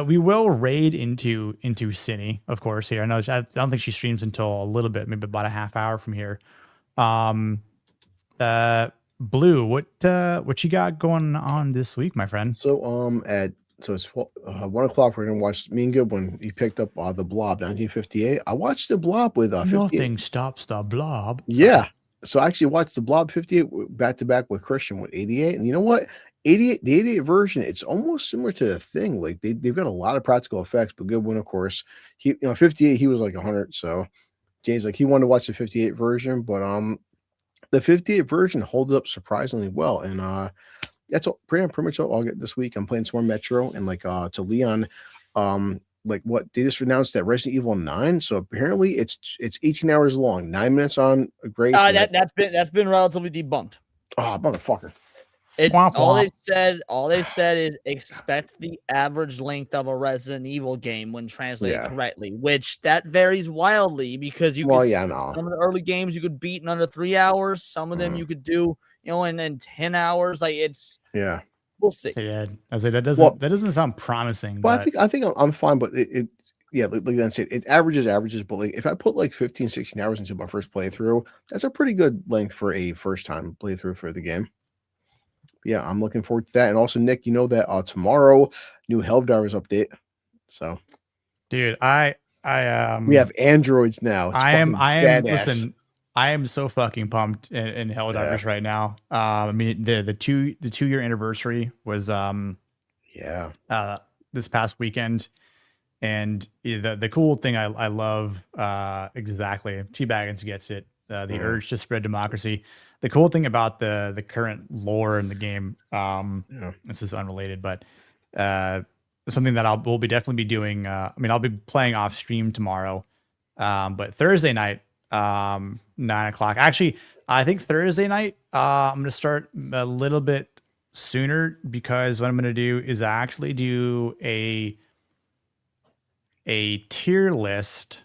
We will raid into Cindy, of course. Here, I don't think she streams until a little bit, maybe about a half hour from here. Blue, what you got going on this week, my friend? So it's 1 o'clock. We're gonna watch me and Goodwin. He picked up the Blob 1958. I watched the Blob with Nothing stops the Blob. Yeah. So I actually watched the Blob 58 back to back with Christian with 88. And you know what? The 88 version, it's almost similar to the Thing. Like they've got a lot of practical effects, but Goodwin, of course, 58, he was like 100. So Jay's like, he wanted to watch the 58 version, but the 58 version holds up surprisingly well. And that's pretty much all I'll get this week. I'm playing some more Metro and to Leon, what they just announced that Resident Evil 9. So apparently it's 18 hours long, 9 minutes on Grace. That's been relatively debunked. Oh, motherfucker. All they've said is expect the average length of a Resident Evil game when translated correctly, which that varies wildly because some of the early games you could beat in under 3 hours, some of them you could do, in 10 hours. Like we'll see. Yeah, I say that doesn't sound promising. Well, but I think I'm fine, but like I said, it averages, but like if I put like 15, 16 hours into my first playthrough, that's a pretty good length for a first time playthrough for the game. Yeah, I'm looking forward to that. And also, Nick, you know that tomorrow, new Helldivers update. So, dude, we have androids now. It's I am badass. listen, I am so fucking pumped in Helldivers right now. I mean the 2-year anniversary was this past weekend. And the cool thing I love exactly, T-Baggins gets it, the urge to spread democracy. The cool thing about the current lore in the game, this is unrelated, but something that we'll definitely be doing. I mean, I'll be playing off stream tomorrow, but Thursday night, 9 o'clock. Actually, I think Thursday night, I'm going to start a little bit sooner because what I'm going to do is actually do a tier list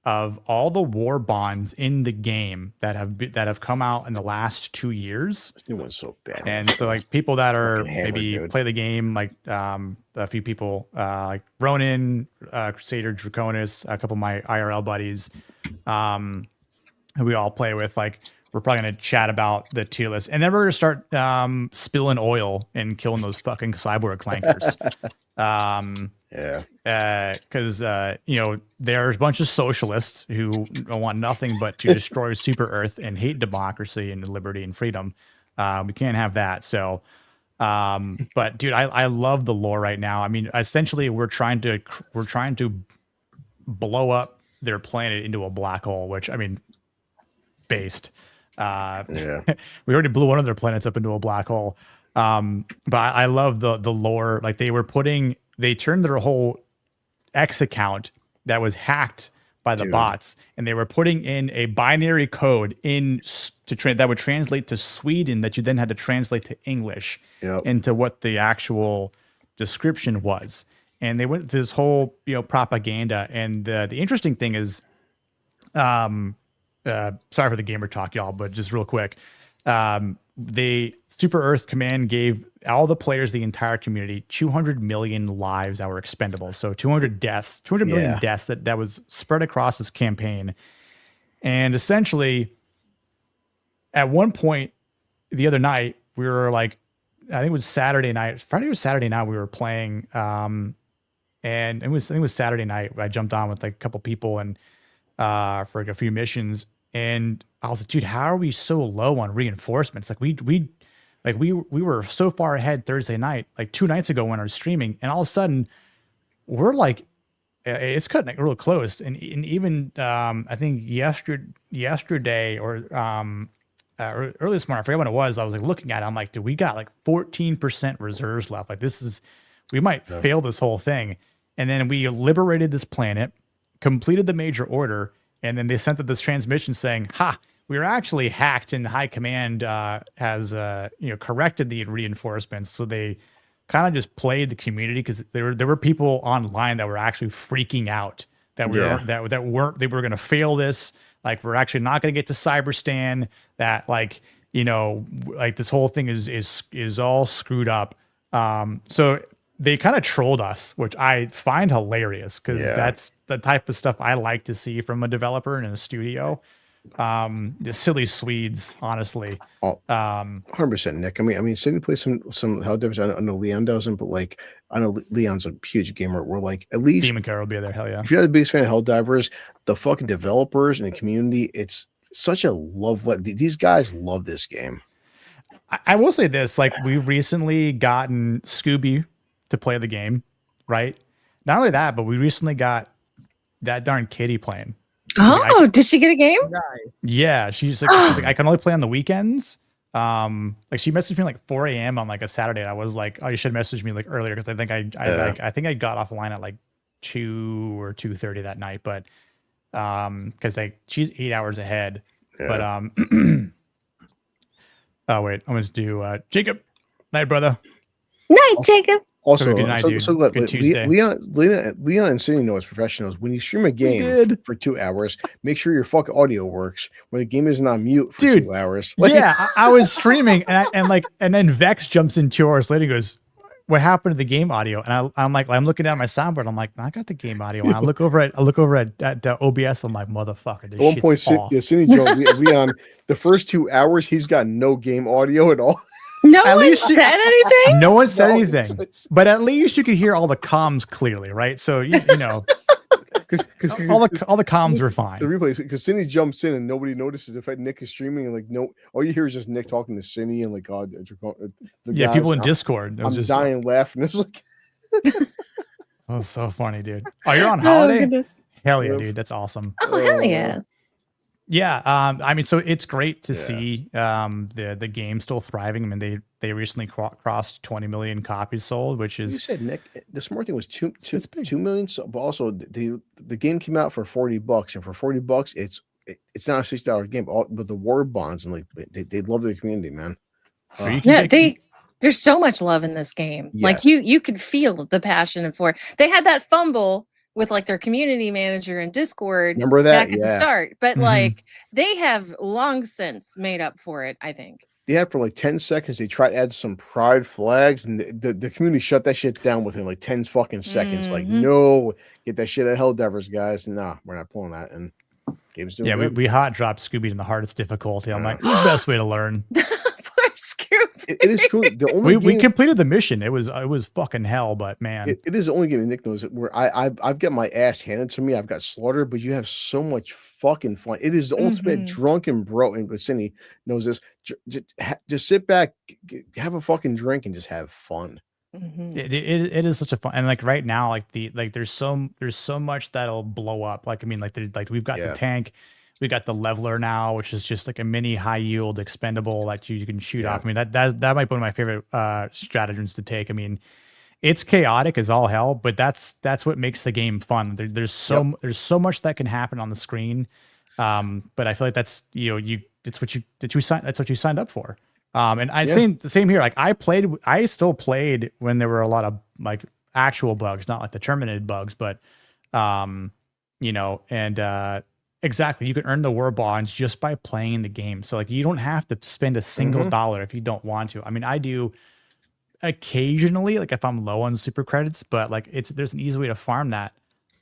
of all the war bonds in the game that have come out in the last 2 years. This new one's so bad. And so like people that are maybe play the game, like a few people like Ronin, Crusader, Draconis, a couple of my IRL buddies who we all play with, like we're probably going to chat about the tier list. And then we're going to start spilling oil and killing those fucking cyborg clankers. Because there's a bunch of socialists who want nothing but to destroy Super Earth and hate democracy and liberty and freedom. We can't have that. So, but dude, I love the lore right now. I mean, essentially, we're trying to blow up their planet into a black hole, which I mean, based. We already blew one of their planets up into a black hole. But I love the lore. Like they turned their whole X account that was hacked by the bots, and they were putting in a binary code that would translate to Sweden that you then had to translate to English into what the actual description was. And they went through this whole propaganda. And the interesting thing is, sorry for the gamer talk, y'all, but just real quick. The Super Earth Command gave all the players, the entire community, 200 million lives that were expendable. So 200 million deaths that was spread across this campaign. And essentially, at one point the other night, we were like, I think it was Saturday night. Friday or Saturday night, we were playing. And I think it was Saturday night. I jumped on with like a couple people and for like a few missions. And I was like, dude, how are we so low on reinforcements? Like we were so far ahead Thursday night, like 2 nights ago when I was streaming, and all of a sudden we're like, it's cutting it real close. And even I think yesterday or early this morning, I forget when it was. I was like looking at it, I'm like, dude, we got like 14% reserves left. Like we might fail this whole thing. And then we liberated this planet, completed the major order. And then they sent this transmission saying, we were actually hacked and high command has corrected the reinforcements. So they kind of just played the community because there were people online that were actually freaking out that they were going to fail this. Like, we're actually not going to get to Cyberstan, that like this whole thing is all screwed up. So they kind of trolled us, which I find hilarious because that's the type of stuff I like to see from a developer in a studio. The silly Swedes, honestly. 100%, Nick. I mean, Sydney plays some Helldivers. I know Leon doesn't, but like I know Leon's a huge gamer. We're like, at least Demon Care will be there. Hell yeah! If you're the biggest fan of Helldivers, the fucking developers and the community, it's such a love. These guys love this game. I will say this: like, we've recently gotten Scooby to play the game, right? Not only that, but we recently got that darn Kitty playing. Oh, did she get a game? Yeah, she's like, I can only play on the weekends. Like she messaged me like 4 a.m. on like a Saturday. And I was like, oh, you should message me like earlier because I think I think I got off the line at like 2 or 2:30 that night. But because like she's 8 hours ahead. But Oh wait, I'm going to do Jacob. Night, brother. Night, Jacob. Also, good night, dude. Good Tuesday. Leon and Cindy know as professionals. When you stream a game for 2 hours, make sure your fucking audio works. When the game isn't on mute for 2 hours. Yeah, I was streaming and then Vex jumps in 2 hours later and goes, "What happened to the game audio?" And I'm looking at my soundboard. I'm like, I got the game audio. And I look over at OBS. I'm like, motherfucker, this At one shit's point, off. Cindy Jones, Leon, the first 2 hours, he's got no game audio at all. No one said anything. No one said anything, but at least you could hear all the comms clearly, right? So you know, all the comms were fine. The replays, because Cindy jumps in and nobody notices. In fact, Nick is streaming and all you hear is just Nick talking to Cindy and like, God, yeah, people in Discord. I'm just dying laughing. It's like, oh, so funny, dude. Oh, you're on holiday? Goodness. Hell yeah, dude, that's awesome. Oh, hell yeah. Yeah, I mean, so it's great to see the game still thriving. I mean, they recently crossed 20 million copies sold, which is you said, Nick. The smart thing was 2 million. So, but also the game came out for $40, and for $40, it's not a $6 game. But the war bonds and like they love their community, man. Yeah, there's so much love in this game. Yes. Like you could feel the passion for it. They had that fumble with like their community manager in Discord. Remember that? Back at the start, but like they have long since made up for it. I think they had for like 10 seconds. They tried to add some pride flags, and the community shut that shit down within like 10 fucking seconds. Like, no, get that shit at Helldivers, guys. Nah, we're not pulling that. And game's doing good. we hot dropped Scooby in the hardest difficulty. I'm like, this is the best way to learn. It is true. The only we completed the mission. It was fucking hell, but man, it is the only game Nick knows where I've got my ass handed to me. I've got slaughtered, but you have so much fucking fun. It is the ultimate drunken bro. And Cindy knows this. Just sit back, have a fucking drink, and just have fun. It is such a fun, and like right now, like there's so much that'll blow up. Like I mean, like we've got the tank. We got the leveler now, which is just like a mini high yield expendable that you can shoot off. I mean, that might be one of my favorite stratagems to take. I mean, it's chaotic as all hell, but that's what makes the game fun. There's so much that can happen on the screen. But I feel like that's what you signed up for. And I saying the same here. Like I still played when there were a lot of like actual bugs, not like the terminated bugs, but exactly. You can earn the war bonds just by playing the game. So like you don't have to spend a single dollar if you don't want to. I mean, I do occasionally, like if I'm low on super credits, but like there's an easy way to farm that.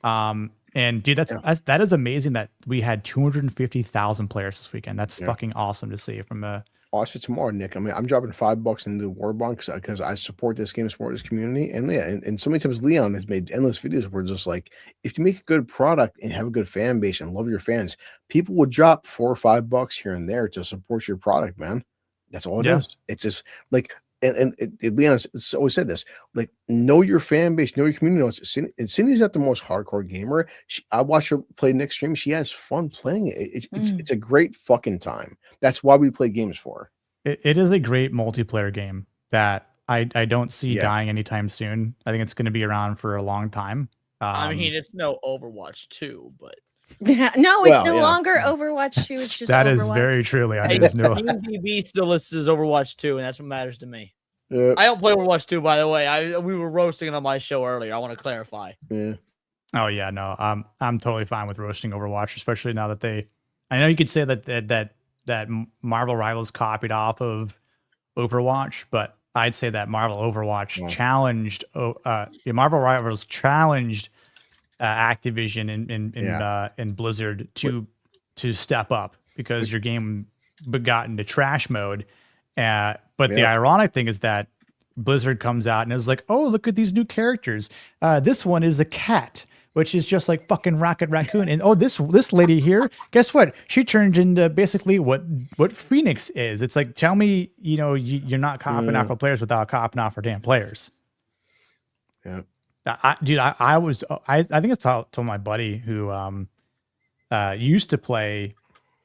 And dude, that is amazing that we had 250,000 players this weekend. That's fucking awesome to see from a Also tomorrow, Nick. I mean, I'm dropping $5 into the war bond because I support this game, support this community, and and so many times Leon has made endless videos where just like if you make a good product and have a good fan base and love your fans, people will drop $4 or $5 here and there to support your product, man. That's all it is. It's just like and Leon has always said this, like know your fan base, know your community. And Cindy's not the most hardcore gamer. I watch her play Nick's stream. She has fun playing it. It's a great fucking time. That's why we play games for. It is a great multiplayer game that I don't see dying anytime soon. I think it's going to be around for a long time. I mean, it's no Overwatch 2, but yeah, no, it's no longer Overwatch 2. It's just that Overwatch. Is very truly. I DB still lists as Overwatch 2, and that's what matters to me. I don't play Overwatch 2, by the way. We were roasting it on my show earlier. I want to clarify. Yeah. Oh yeah, no. I'm totally fine with roasting Overwatch, especially now that I know you could say that Marvel Rivals copied off of Overwatch, but I'd say that Marvel Overwatch challenged Marvel Rivals challenged Activision and Blizzard to step up because your game got into trash mode. But the ironic thing is that Blizzard comes out and is like, oh, look at these new characters. This one is a cat, which is just like fucking Rocket Raccoon. And oh, this lady here, guess what? She turned into basically what Phoenix is. It's like, tell me, you're not copping off for players without copping off for damn players. Yeah. I think it's told my buddy who used to play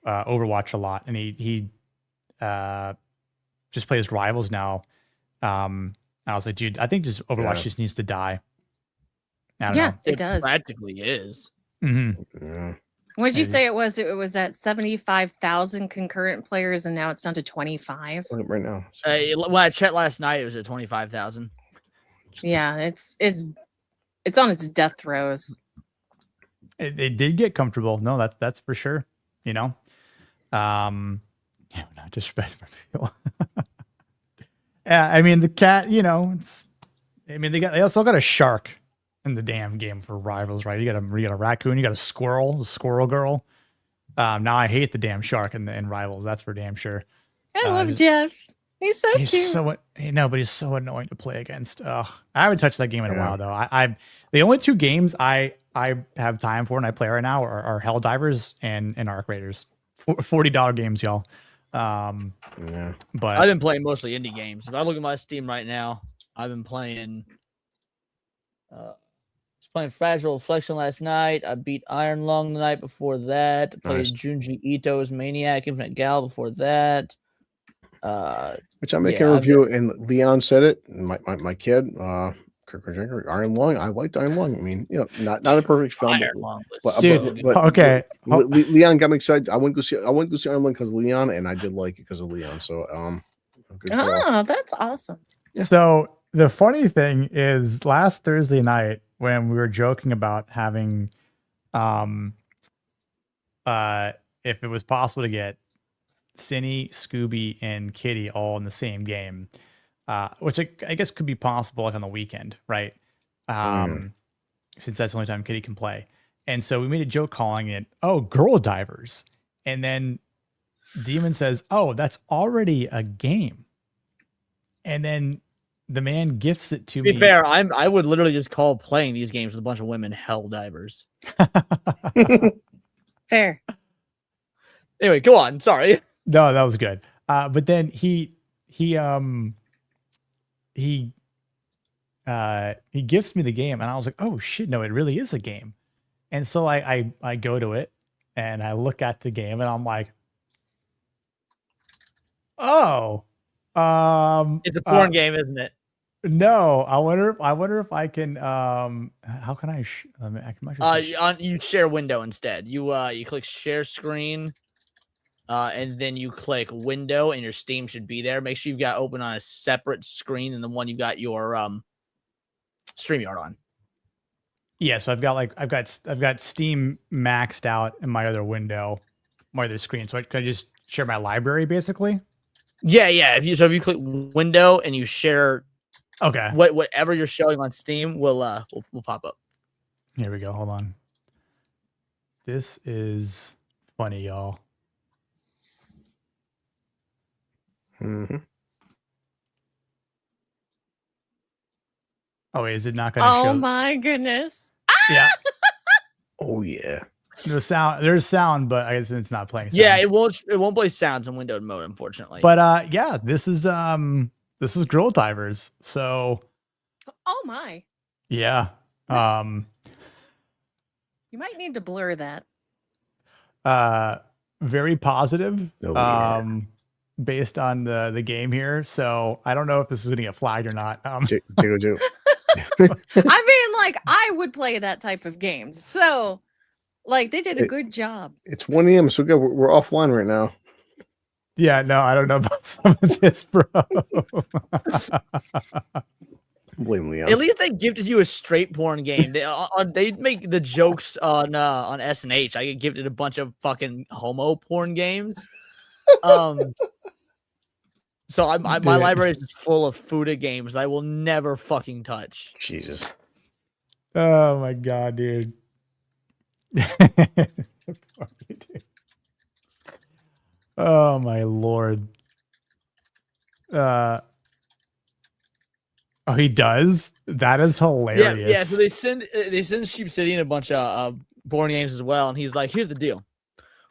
Overwatch a lot, and he just plays Rivals now. I was like, dude, I think just Overwatch just needs to die. I don't know. It does. Practically is. Mm-hmm. What did you say it was? It was at 75,000 concurrent players, and now it's down to 25. Right now. When I checked last night, it was at 25,000. Yeah, it's on its death throes. It did get comfortable. No, that's for sure. You know, yeah, not disrespect my people. Yeah, I mean the cat. You know, they also got a shark in the damn game for rivals, right? You got a raccoon, you got a squirrel girl. Now I hate the damn shark in rivals. That's for damn sure. I love Jeff. He's so cute. But he's so annoying to play against. I haven't touched that game in a while though. I the only two games I have time for and I play right now are Helldivers and Arc Raiders. $40 games, y'all. But I've been playing mostly indie games. If I look at my Steam right now, I've been playing. Playing Fragile Reflection last night. I beat Iron Lung the night before that. Played Junji Ito's Maniac Infinite Gal before that. Which I'm making a review, and Leon said it. My kid, Iron Lung. I liked Iron Lung. I mean, you know, not a perfect film. Iron Lung but okay. Leon got me excited. I went to see Iron Lung because of Leon, and I did like it because of Leon. So That's awesome. Yeah. So the funny thing is, last Thursday night when we were joking about having, if it was possible to get Cinny, Scooby, and Kitty all in the same game, which I guess could be possible like on the weekend, right? Since that's the only time Kitty can play. And so we made a joke calling it, Girl Divers. And then Demon says, that's already a game. And then the man gifts it to me. To be fair, I would literally just call playing these games with a bunch of women hell divers. Fair. Anyway, go on. Sorry. No, that was good. But then he gifts me the game, and I was like, oh shit, no, it really is a game. And so I go to it and I look at the game and I'm like, it's a porn game, isn't it? No, I wonder if I can. How can I? You share window instead. You click share screen, and then you click window, and your Steam should be there. Make sure you've got open on a separate screen than the one you got your StreamYard on. Yeah, so I've got Steam maxed out in my other window, my other screen. So can I just share my library basically? Yeah. If you click window and you share. Okay. Whatever you're showing on Steam will pop up. Here we go. Hold on. This is funny, y'all. Mm-hmm. Oh wait, is it not going to show? Oh my goodness. Yeah. Oh yeah. There's sound, but I guess it's not playing sound. Yeah, it won't play sounds in windowed mode, unfortunately. But yeah, this is Girl Divers. So oh my. Yeah. You might need to blur that. Very positive. Based on the game here. So I don't know if this is gonna get flagged or not. I mean, like, I would play that type of game. So like they did a good job. It's 1 a.m. So good. We're offline right now. Yeah, no, I don't know about some of this, bro. Blame Leon. At least they gifted you a straight porn game. They make the jokes on SNH. I get gifted a bunch of fucking homo porn games. So my library is full of Fuda games I will never fucking touch. Jesus. Oh my god, dude. Oh my lord. Oh, he does? That is hilarious. Yeah. So they send Sheep City in a bunch of porn games as well, and he's like, "Here's the deal.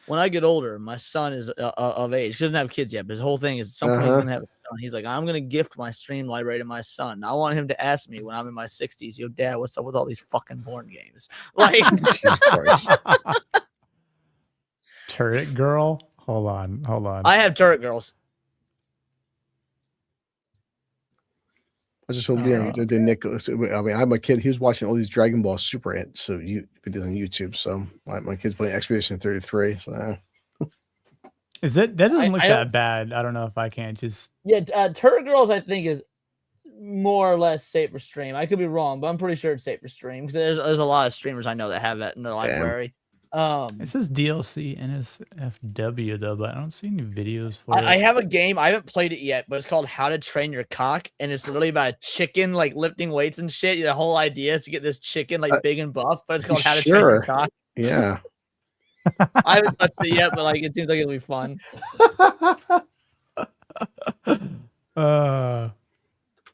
When I get older, my son is of age. He doesn't have kids yet, but his whole thing is some point he's gonna have a son. He's like, I'm gonna gift my stream library to my son. I want him to ask me when I'm in my 60s, yo, Dad, what's up with all these fucking porn games? Like, Turret Girl. Hold on. I have Turret Girls. I just told Liam the Nicholson. I mean, I have my kid. He was watching all these Dragon Ball Super videos on YouTube. So my kid's playing Expedition 33. So that doesn't look that bad? I don't know if I can just. Yeah, Turtle Girls I think is more or less safe for stream. I could be wrong, but I'm pretty sure it's safe for stream because there's a lot of streamers I know that have that in their library. It says DLC NSFW though, but I don't see any videos for it. I have a game. I haven't played it yet, but it's called How to Train Your Cock, and it's literally about a chicken like lifting weights and shit. The whole idea is to get this chicken like big and buff, but it's called How to Train Your Cock. Yeah. I haven't touched it yet, but like it seems like it'll be fun.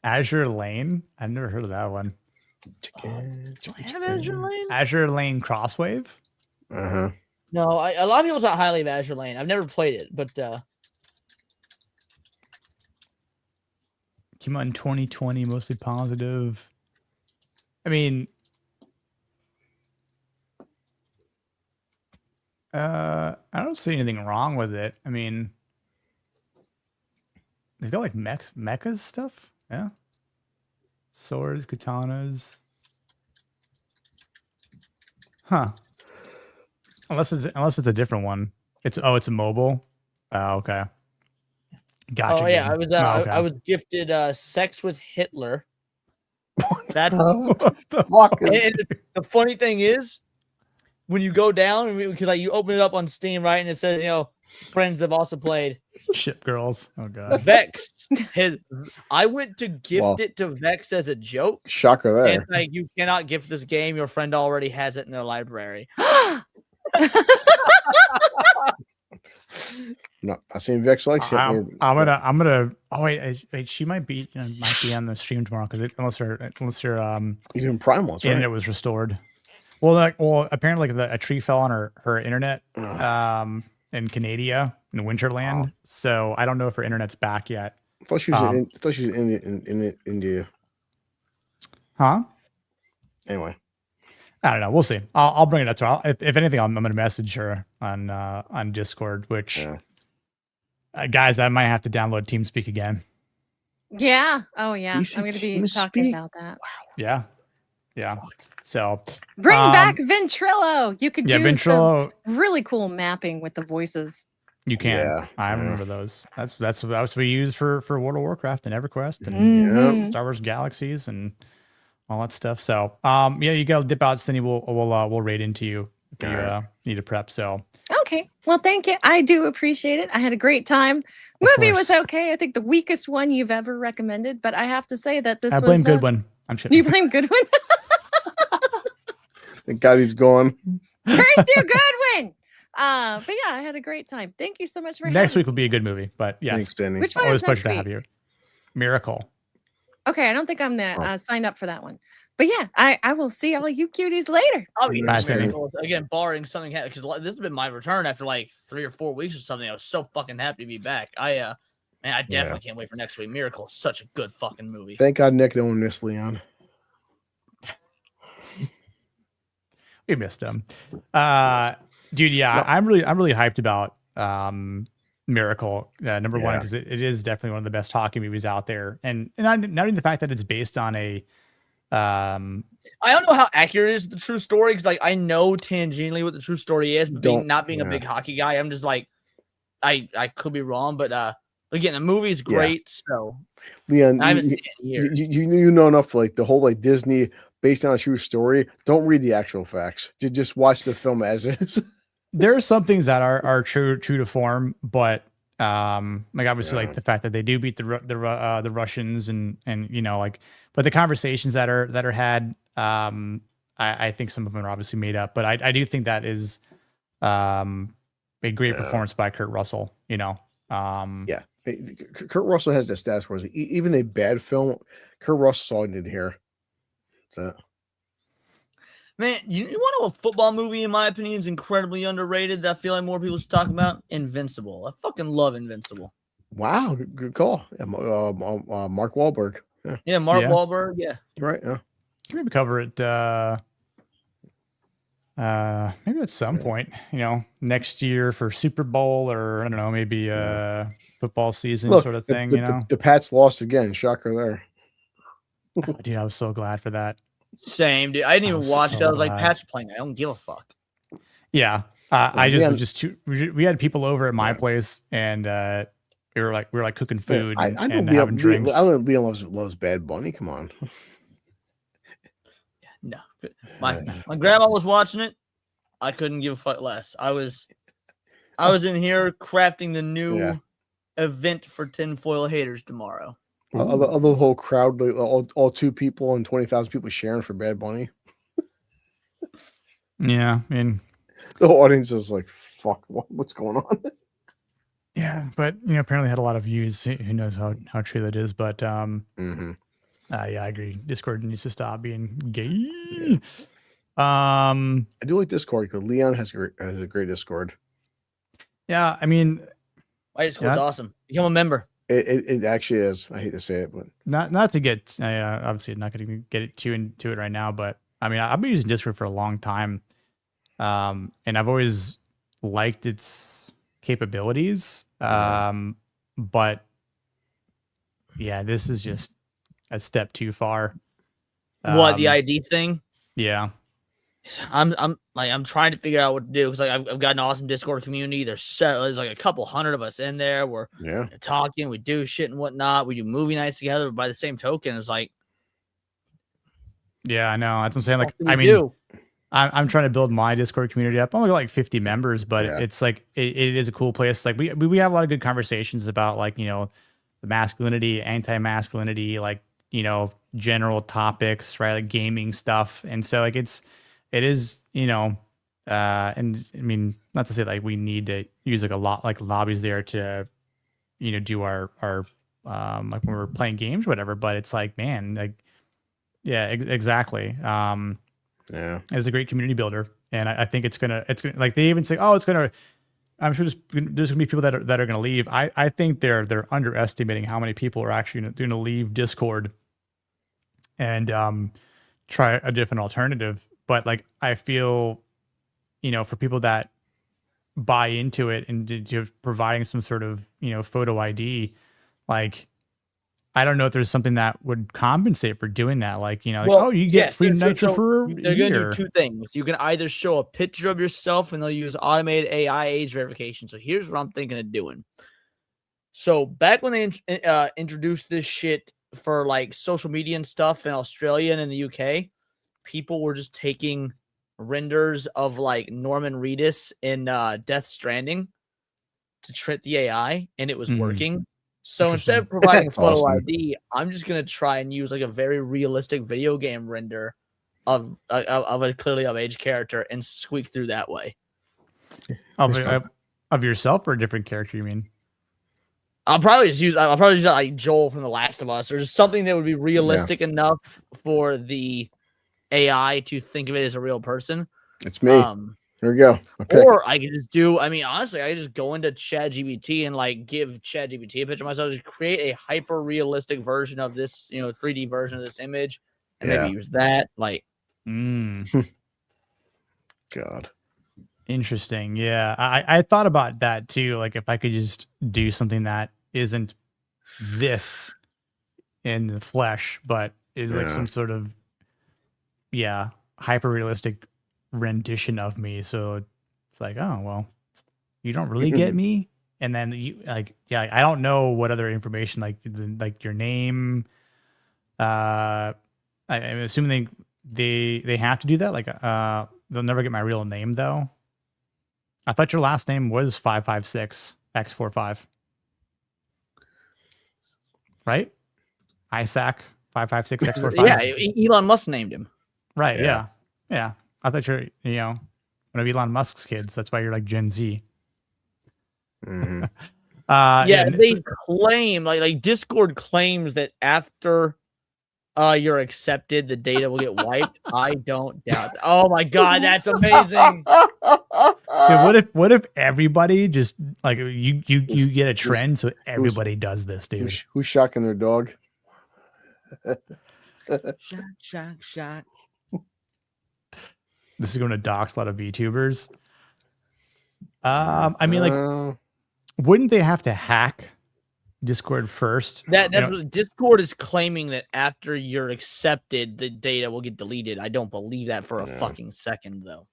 Azure Lane. I've never heard of that one. Azure Lane? Azure Lane Crosswave. Uh-huh. No, a lot of people talk highly of Azure Lane. I've never played it, but came out in 2020, mostly positive. I mean, I don't see anything wrong with it. I mean, they've got like mechas stuff. Yeah. Swords, katanas. Huh. Unless it's a different one. It's a mobile. Oh, okay. Gotcha. Oh yeah, I was okay. I was gifted Sex with Hitler. That's the funny thing is when you go down because like you open it up on Steam, right? And it says, friends have also played Ship Girls. Oh god. Vex. I went to gift it to Vex as a joke. Shocker there. And like you cannot gift this game. Your friend already has it in their library. No, I seen Vex likes it. I'm gonna. Oh wait, she might be on the stream tomorrow because unless her he's in Prime ones, right? And it was restored. Well, apparently a tree fell on her internet in Canada in Winterland. So I don't know if her internet's back yet. I thought she was in India. Huh? Anyway. I don't know. We'll see. I'll bring it up to her. If anything, I'm going to message her on Discord. Which, guys, I might have to download TeamSpeak again. Yeah. Oh yeah. I'm going to be talking about that. Wow. Yeah. So bring back Ventrilo. You could do Ventrilo. Some really cool mapping with the voices. You can. Yeah. I remember those. That's what we use for World of Warcraft and EverQuest and Star Wars Galaxies and all that stuff. So, you gotta dip out, Cindy. We'll raid into you if you need to prep. So, okay. Well, thank you. I do appreciate it. I had a great time. Movie was okay. I think the weakest one you've ever recommended, but I have to say that this I blame Goodwin. I'm kidding. You blame Goodwin. Thank God he's gone. Curse you, Goodwin. But yeah, I had a great time. Thank you so much for next week will be a good movie. But yes, thanks, Danny. Which one always is pleasure next to have you. Miracle. Okay, I don't think I'm signed up for that one. But yeah, I will see all you cuties later. I'll be again, barring something happens, because this has been my return after like 3 or 4 weeks or something. I was so fucking happy to be back. I definitely can't wait for next week. Miracle is such a good fucking movie. Thank God Nick don't miss Leon. We missed him. Dude, yeah, I'm really hyped about Miracle. Number one, because it is definitely one of the best hockey movies out there. And not even the fact that it's based on a I don't know how accurate is the true story, because like I know tangentially what the true story is, but not being a big hockey guy, I'm just like I could be wrong, but again, the movie is great. So Leon, I haven't seen it in years. You know enough like the whole like Disney based on a true story. Don't read the actual facts. Just watch the film as is. There are some things that are true to form, but like obviously like the fact that they do beat the Russians and like, but the conversations that are had, I think some of them are obviously made up, but I do think that is a great performance by Kurt Russell. Kurt Russell has that status where even a bad film, Kurt Russell saw it here. So. Man, you want to know a football movie, in my opinion, is incredibly underrated that I feel like more people should talk about? Invincible. I fucking love Invincible. Wow, good call. Yeah, Mark Wahlberg. Yeah, Mark Wahlberg. Yeah, right. Yeah, can maybe cover it. Maybe at some point, next year for Super Bowl, or I don't know, maybe football season sort of thing. The Pats lost again. Shocker there. Oh, dude, I was so glad for that. Same, dude. I didn't even watch it. I was like, glad. Pat's playing. I don't give a fuck. Yeah. I just was just we had people over at my place, and we were like cooking food I and know having drinks. I know Leon loves Bad Bunny. Come on. No. My grandma was watching it. I couldn't give a fuck less. I was in here crafting the new event for tinfoil haters tomorrow. The whole crowd, like, all 2 people and 20,000 people sharing for Bad Bunny. Yeah, I mean, the audience is like, "Fuck, what's going on?" Yeah, but apparently had a lot of views. Who knows how true that is? But yeah, I agree. Discord needs to stop being gay. Yeah. I do like Discord because Leon has a great Discord. Yeah, I mean, my Discord's awesome. Become a member. It actually is. I hate to say it, but not to get obviously not going to get it too into it right now. But I mean, I've been using Discord for a long time, and I've always liked its capabilities. But yeah, this is just a step too far. What, the ID thing? Yeah. I'm trying to figure out what to do because I've got an awesome Discord community. There's like a couple hundred of us in there. We're talking, we do shit and whatnot. We do movie nights together. But by the same token, it's like, yeah, I know. That's what I'm saying. Like, I mean, I'm trying to build my Discord community up. I only got like 50 members, but it's like it is a cool place. Like we have a lot of good conversations about like the masculinity, anti-masculinity, like general topics, right? Like gaming stuff, and so like it is and I mean, not to say like we need to use like a lot like lobbies there to do our like when we're playing games or whatever, but it's like, man, like exactly. It's a great community builder, and I think it's gonna like they even say, oh, it's gonna. I'm sure there's gonna be people that are gonna leave. I think they're underestimating how many people are actually gonna leave Discord and try a different alternative. But like I feel, for people that buy into it and to providing some sort of photo ID, like. I don't know if there's something that would compensate for doing that. Like, you get free Nitro for a year. They're going to do 2 things. You can either show a picture of yourself and they'll use automated AI age verification. So here's what I'm thinking of doing. So back when they introduced this shit for like social media and stuff in Australia and in the UK, people were just taking renders of like Norman Reedus in Death Stranding to trick the AI, and it was working. So instead of providing a photo ID, I'm just gonna try and use like a very realistic video game render of a clearly of age character and squeak through that way. Of yourself or a different character, you mean? I'll probably just use like Joel from The Last of Us, or just something that would be realistic enough for the AI to think of it as a real person. It's me. There we go. Or I could just do, I mean, honestly, I could just go into ChatGPT and like give ChatGPT a picture of myself, just create a hyper realistic version of this, 3D version of this image, and maybe use that. Like, God, interesting. Yeah, I thought about that too. Like, if I could just do something that isn't this in the flesh, but is like some sort of hyper realistic rendition of me. So it's like, oh well, you don't really get me. And then you like, I don't know what other information like your name. I'm assuming they have to do that. Like they'll never get my real name though. I thought your last name was 556X45. Right? Isaac 556X45. Yeah, Elon Musk named him. Right, yeah. I thought you're, one of Elon Musk's kids. That's why you're like Gen Z. Mm-hmm. They claim like Discord claims that after you're accepted, the data will get wiped. I don't doubt that. Oh my god, that's amazing. Dude, what if everybody just like you get a trend so everybody does this, dude? Who's shocking their dog? Shock. This is going to dox a lot of VTubers. I mean, like, wouldn't they have to hack Discord first. That's what Discord is claiming, that after you're accepted, the data will get deleted. I don't believe that for a fucking second, though.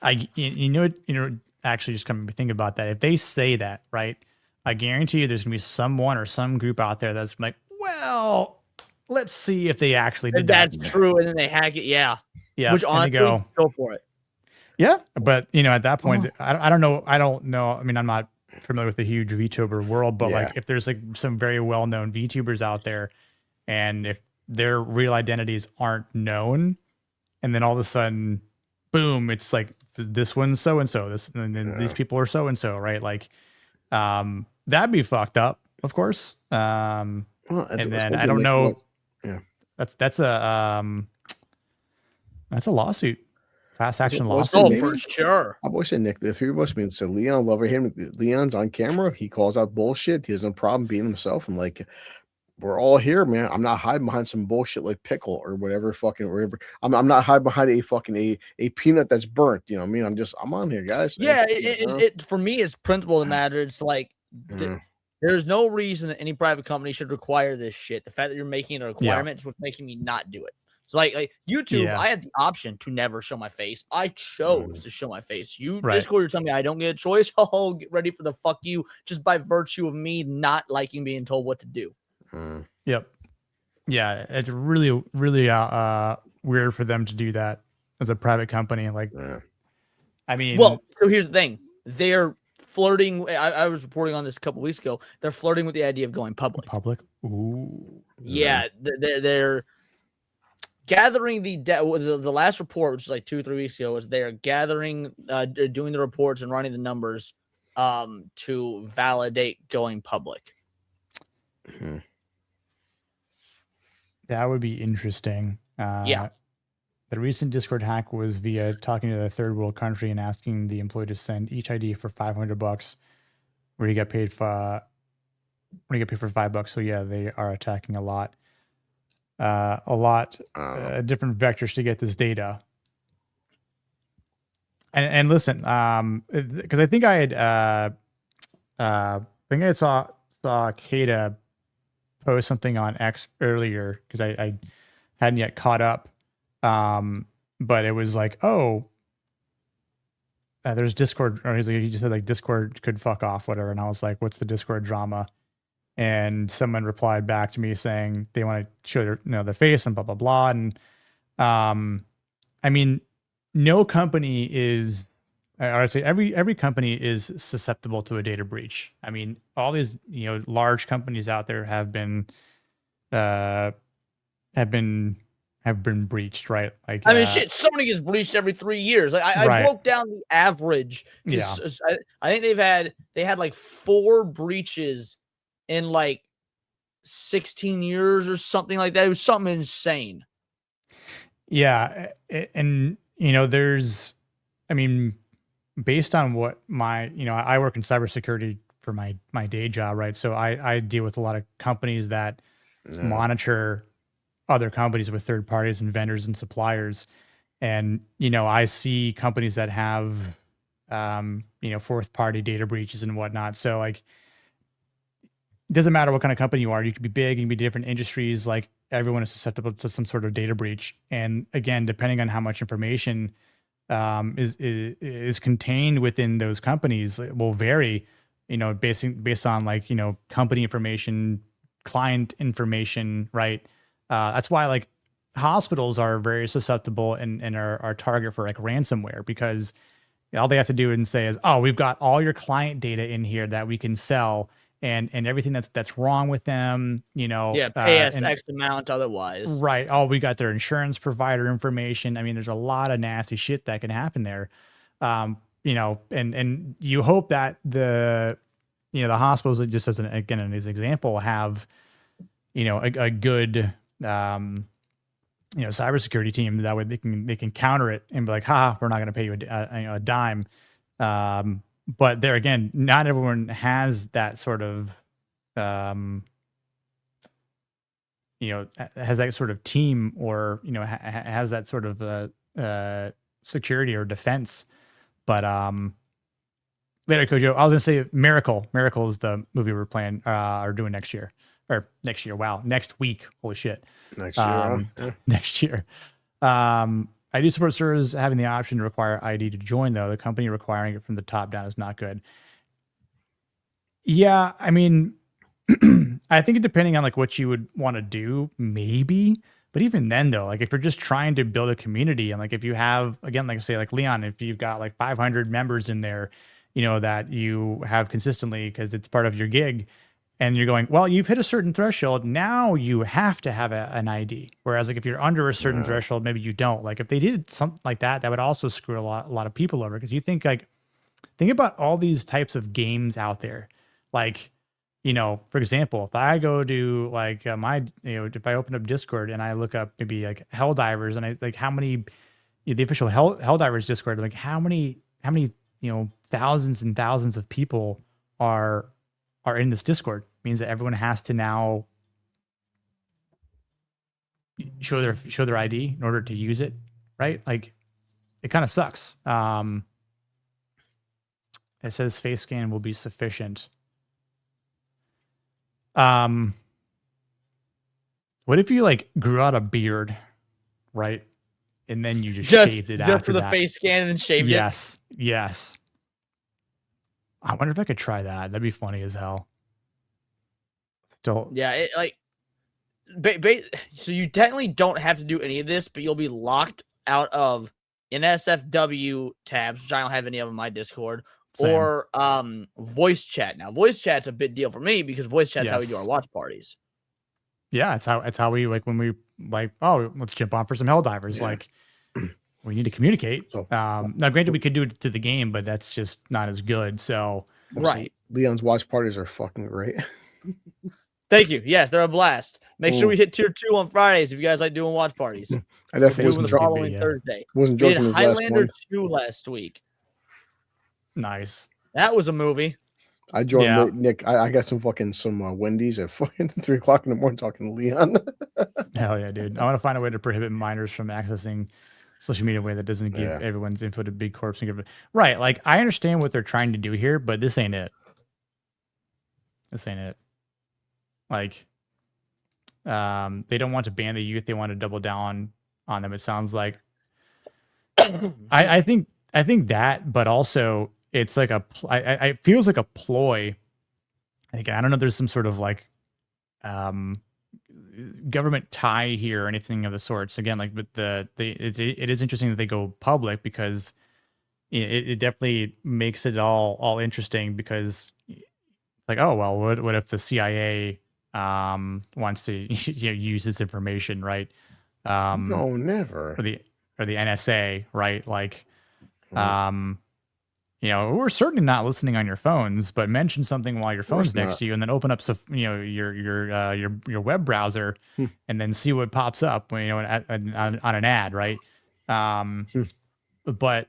Actually, just come think about that. If they say that, right, I guarantee you, there's gonna be someone or some group out there that's like, well, let's see if they actually did that. That's true, and then they hack it. Yeah. Which honestly, go for it. Yeah, but at that point, I don't know. I mean, I'm not familiar with the huge VTuber world, but like, if there's like some very well-known VTubers out there, and if their real identities aren't known, and then all of a sudden, boom, it's like this one's so and so, this, and then these people are so and so, right? Like, that'd be fucked up, of course. And then I don't know. That's a lawsuit. Class action lawsuit. For sure. I've always said, Nick, the three of us, so Leon, love or hate him. Leon's on camera. He calls out bullshit. He has no problem being himself. And like, we're all here, man. I'm not hiding behind some bullshit like pickle or whatever fucking whatever. I'm not hiding behind a fucking a peanut that's burnt. You know what I mean? I'm on here, guys. Yeah, it for me, it's principle that matters. It's like there's no reason that any private company should require this shit. The fact that you're making it a requirement is what's making me not do it. So like YouTube, I had the option to never show my face. I chose to show my face. Discord, you're telling me I don't get a choice. Oh, get ready for the fuck you, just by virtue of me not liking being told what to do. Yep. Yeah, it's really, really weird for them to do that as a private company. Like, I mean, well, so here's the thing: they're flirting. I was reporting on this a couple weeks ago. They're flirting with the idea of going public. Ooh. Yeah, they're gathering the last report, which is like 2 or 3 weeks ago, was they're gathering, doing the reports and running the numbers to validate going public. That would be interesting. The recent Discord hack was via talking to the third world country and asking the employee to send each ID for $500, where you get paid for $5. So yeah, they are attacking a lot different vectors to get this data. And listen, because I think I saw Kata post something on X earlier, because I hadn't yet caught up. But it was like, there's Discord, or he just said like Discord could fuck off, whatever. And I was like, what's the Discord drama? And someone replied back to me saying they want to show their face and blah, blah, blah. And I mean, no company is, or I'd say every company is susceptible to a data breach. I mean, all these, large companies out there have been breached, right? Like, I mean, shit, Sony gets breached every 3 years. Like, I broke down the average. I think they had like 4 breaches in like 16 years or something like that. It was something insane. Yeah. And, based on what I work in cybersecurity for my day job, right? So I deal with a lot of companies that monitor other companies with third parties and vendors and suppliers. And, I see companies that have, fourth party data breaches and whatnot. So like, it doesn't matter what kind of company you are. You could be big, you can be different industries. Like, everyone is susceptible to some sort of data breach. And again, depending on how much information is contained within those companies, it will vary, based on like, company information, client information, right? That's why like hospitals are very susceptible and are target for like ransomware, because all they have to do and say is, we've got all your client data in here that we can sell, and everything that's wrong with them, pay us X amount otherwise. Right. We got their insurance provider information. I mean, there's a lot of nasty shit that can happen there. And you hope that the hospitals, just as an example, have, a good, cybersecurity team. That way they can counter it and be like, we're not going to pay you a dime. But there again, not everyone has that sort of, has that sort of team, or, has that sort of security or defense. But Later, Kojo. I was gonna say Miracle. Miracle is the movie we're playing or doing next year. Or next year. Wow. Next week. Holy shit. Next year. Next year. I do support servers having the option to require ID to join, though. The company requiring it from the top down is not good. Yeah, I mean, I think depending on like what you would want to do, maybe. But even then, though, like if you're just trying to build a community and like if you have, again, like say like Leon, if you've got like 500 members in there, you know, that you have consistently because it's part of your gig, and you're going, well, you've hit a certain threshold. Now you have to have an ID. Whereas like if you're under a certain threshold, maybe you don't. Like if they did something like that, that would also screw a lot of people over. Because you think about all these types of games out there. Like, you know, for example, if I go to like if I open up Discord and I look up maybe like Helldivers and I like how many, the official Helldivers Discord, like how many, you know, thousands and thousands of people are in this Discord. Means that everyone has to now show their ID in order to use it, right? Like it kind of sucks. It says face scan will be sufficient. What if you like grew out a beard, right? And then you just shaved it just for the face scan and shaved it? Yes. I wonder if I could try that. That'd be funny as hell. Still, yeah, it, like, so you technically don't have to do any of this, but you'll be locked out of NSFW tabs, which I don't have any of in my Discord, Same. or voice chat. Now, voice chat's a big deal for me because voice chat's how we do our watch parties. Yeah, it's how we like when we like, oh, let's jump on for some Helldivers. Yeah. Like we need to communicate. Now, granted, we could do it through the game, but that's just not as good. So, right. Leon's watch parties are fucking great. Thank you. Yes, they're a blast. Make sure we hit tier 2 on Fridays if you guys like doing watch parties. I definitely wasn't the following Thursday. Wasn't We joking. did His last Highlander one. 2 last week. Nice. That was a movie. I joined Nick. I got some Wendy's at fucking 3 o'clock in the morning talking to Leon. Hell yeah, dude. I want to find a way to prohibit minors from accessing social media in a way that doesn't give everyone's info to big corps and give it. Right. Like I understand what they're trying to do here, but this ain't it. This ain't it. Like, they don't want to ban the youth. They want to double down on them. It sounds like. I think that, but also it's like it feels like a ploy. I don't know. There's some sort of like, government tie here or anything of the sorts. Again, like with it is interesting that they go public because it definitely makes it all interesting because it's like, oh well, what if the CIA wants to use this information, right? No, never. Or the NSA, right? Like, we're certainly not listening on your phones, but mention something while your phone's next to you, and then open up your web browser, and then see what pops up when on an ad, right? But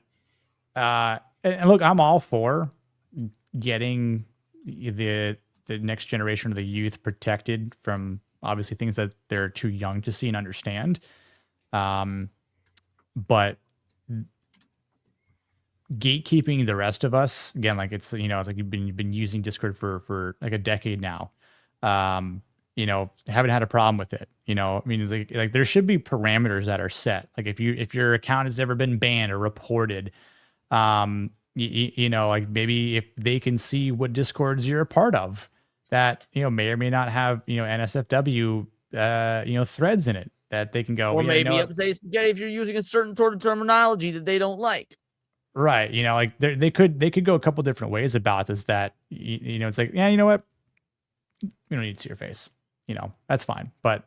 and look, I'm all for getting the next generation of the youth protected from obviously things that they're too young to see and understand. But gatekeeping the rest of us, again, like it's like you've been using Discord for like a decade now. Haven't had a problem with it. I mean, like there should be parameters that are set. Like if your account has ever been banned or reported, like maybe if they can see what Discords you're a part of, that may or may not have NSFW threads in it that they can go, or maybe if you're using a certain sort of terminology that they don't like. Right. Like they could go a couple different ways about this that, it's like, yeah, you know what? We don't need to see your face, that's fine. But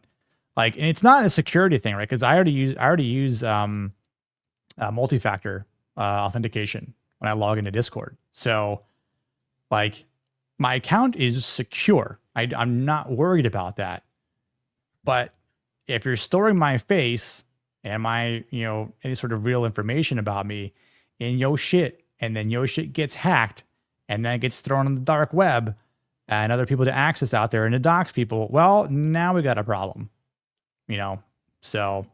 like, and it's not a security thing, right? Cause I already use multi-factor authentication when I log into Discord. So like my account is secure. I'm not worried about that. But if you're storing my face and my, any sort of real information about me in your shit, and then your shit gets hacked and then it gets thrown on the dark web and other people to access out there and to dox people, well, now we got a problem, so,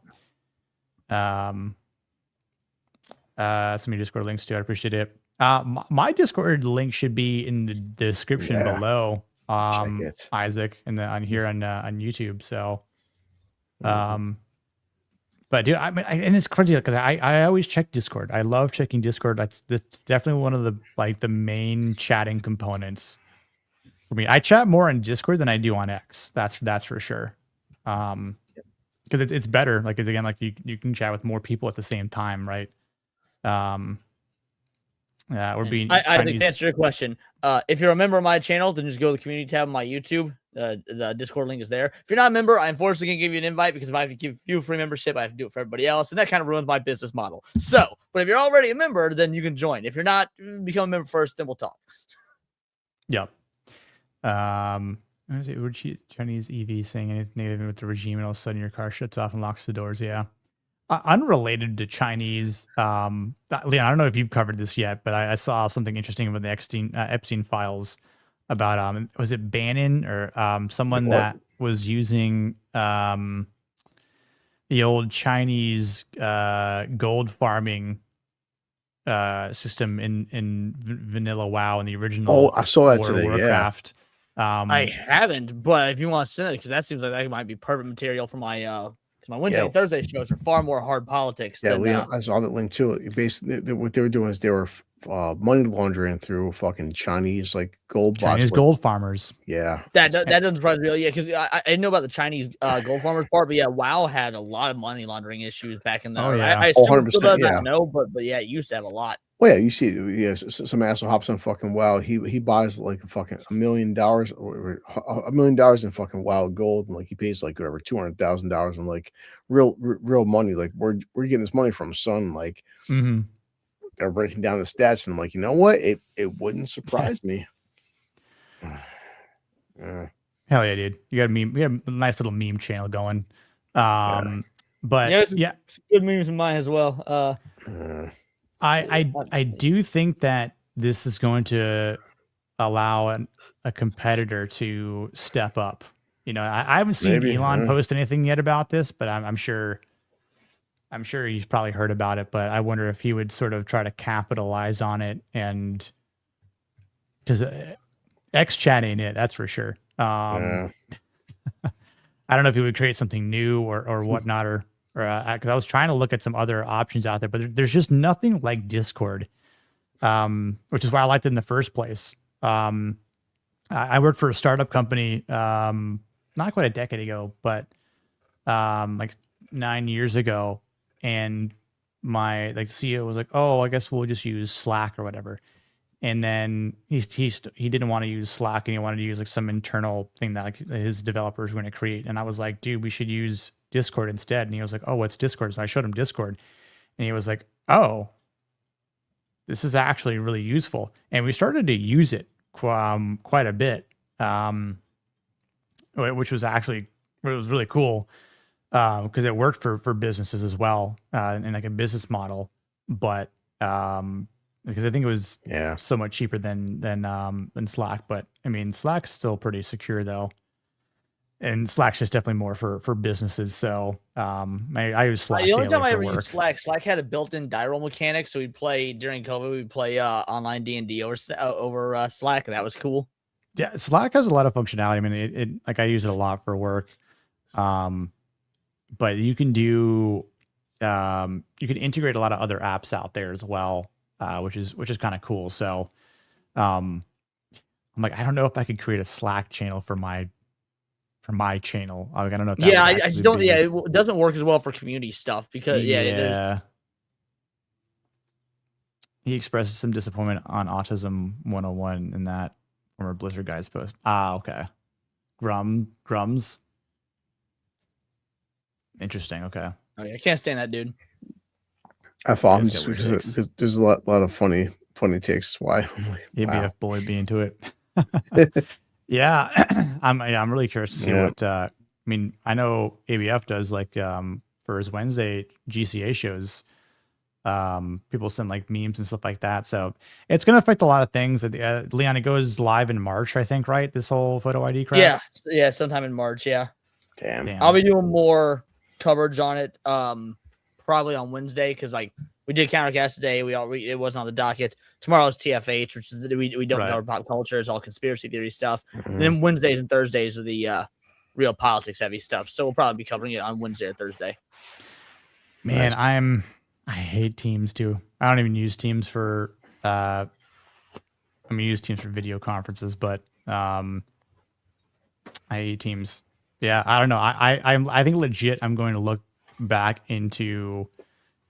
some of your Discord links too. I appreciate it. My Discord link should be in the description below. Check it. Isaac, and on here on YouTube. So, but dude, I mean, and it's crazy because I always check Discord. I love checking Discord. That's definitely one of the main chatting components for me. I chat more on Discord than I do on X. That's for sure. Because it's better. Like again, like you can chat with more people at the same time, right? We're being. I think to answer your question, if you're a member of my channel, then just go to the community tab on my YouTube. The Discord link is there. If you're not a member, I unfortunately can't give you an invite because if I have to give you free membership, I have to do it for everybody else, and that kind of ruins my business model. So, but if you're already a member, then you can join. If you're not, become a member first, then we'll talk. Yep. Would Chinese EV saying anything negative with the regime, and all of a sudden your car shuts off and locks the doors? Yeah. Unrelated to Chinese, Leon, I don't know if you've covered this yet, but I saw something interesting about the Epstein files about was it Bannon or someone that was using the old Chinese gold farming system in Vanilla WoW in the original. Oh, I saw that today. Warcraft. I haven't, but if you want to send it, because that seems like that might be perfect material for my Wednesday and Thursday shows are far more hard politics. Yeah, than, Leon, I saw that link too. Basically, what they were doing is they were money laundering through fucking Chinese gold gold farmers. Yeah, that doesn't surprise me. Yeah, because I didn't know about the Chinese gold farmers part, but yeah, WoW had a lot of money laundering issues back in the. I assume it still does. I don't know, but yeah, it used to have a lot. Well, yeah, you see, some asshole hops on fucking WoW. He buys like fucking $1 million or $1 million in fucking WoW gold, and he pays whatever $200,000 in real money. Like, where you getting this money from, son? Like, they're breaking down the stats, and I'm like, you know what? It wouldn't surprise me. Hell yeah, dude! You got a meme. We have a nice little meme channel going. But some good memes in mine as well. I do think that this is going to allow a competitor to step up. I haven't seen Elon post anything yet about this, but I'm sure he's probably heard about it. But I wonder if he would sort of try to capitalize on it, and because X chat ain't it, that's for sure. I don't know if he would create something new or whatnot, or because I was trying to look at some other options out there, but there's just nothing like Discord, which is why I liked it in the first place. I worked for a startup company not quite a decade ago, but 9 years ago, and my CEO was like, "Oh, I guess we'll just use Slack or whatever." And then he didn't want to use Slack, and he wanted to use some internal thing that his developers were going to create. And I was like, "Dude, we should use Discord instead." And he was like, "Oh, what's Discord?" So I showed him Discord, and he was like, "Oh, this is actually really useful." And we started to use it quite a bit, which was really cool because it worked for businesses as well, and a business model. But because I think it was so much cheaper than Slack. But I mean, Slack's still pretty secure though. And Slack's just definitely more for businesses. So I use Slack. The only time I ever used Slack had a built-in die roll mechanic. So we'd play during COVID. We'd play online D&D over Slack, and that was cool. Yeah, Slack has a lot of functionality. I mean, I use it a lot for work. But you can do you can integrate a lot of other apps out there as well, which is kind of cool. So I'm like, I don't know if I could create a Slack channel for my channel. I don't know. If I just don't. Yeah, it doesn't work as well for community stuff because he expresses some disappointment on Autism 101 in that former Blizzard guy's post. Okay. Grums. Interesting. Okay. Oh yeah, I can't stand that dude. I follow him just because there's a lot of funny takes. Why? ABF bully being into it. Yeah, I'm really curious to see what. I mean, I know ABF does for his Wednesday GCA shows. People send memes and stuff like that, so it's going to affect a lot of things. Leon, it goes live in March, I think, right? This whole photo ID crap. Yeah, sometime in March. Yeah. Damn. I'll be doing more coverage on it, probably on Wednesday because We did Countercast today. It wasn't on the docket. Tomorrow's TFH, which is we don't cover pop culture. It's all conspiracy theory stuff. And then Wednesdays and Thursdays are the real politics heavy stuff. So we'll probably be covering it on Wednesday or Thursday. Man, I hate Teams too. I don't even use Teams for use Teams for video conferences, but I hate Teams. Yeah, I don't know. I think legit I'm going to look back into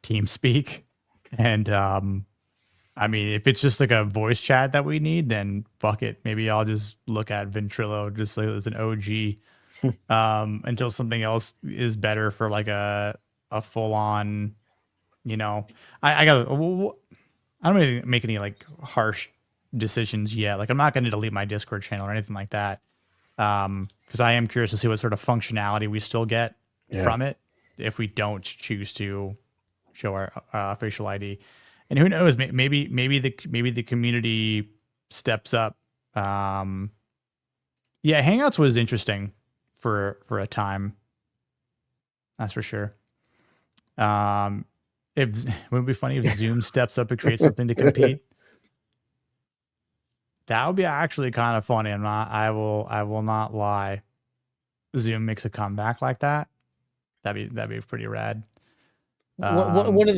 TeamSpeak, and I mean, if it's just like a voice chat that we need, then fuck it. Maybe I'll just look at Ventrilo just like as an OG until something else is better for like a full on, you know. I don't really make any like harsh decisions yet. Like I'm not going to delete my Discord channel or anything like that, because I am curious to see what sort of functionality we still get from it if we don't choose to show our facial ID. And who knows? Maybe the community steps up. Yeah, Hangouts was interesting for a time. That's for sure. It would be funny if Zoom steps up and creates something to compete. That would be actually kind of funny. I will not lie. Zoom makes a comeback like that. That'd be pretty rad. One of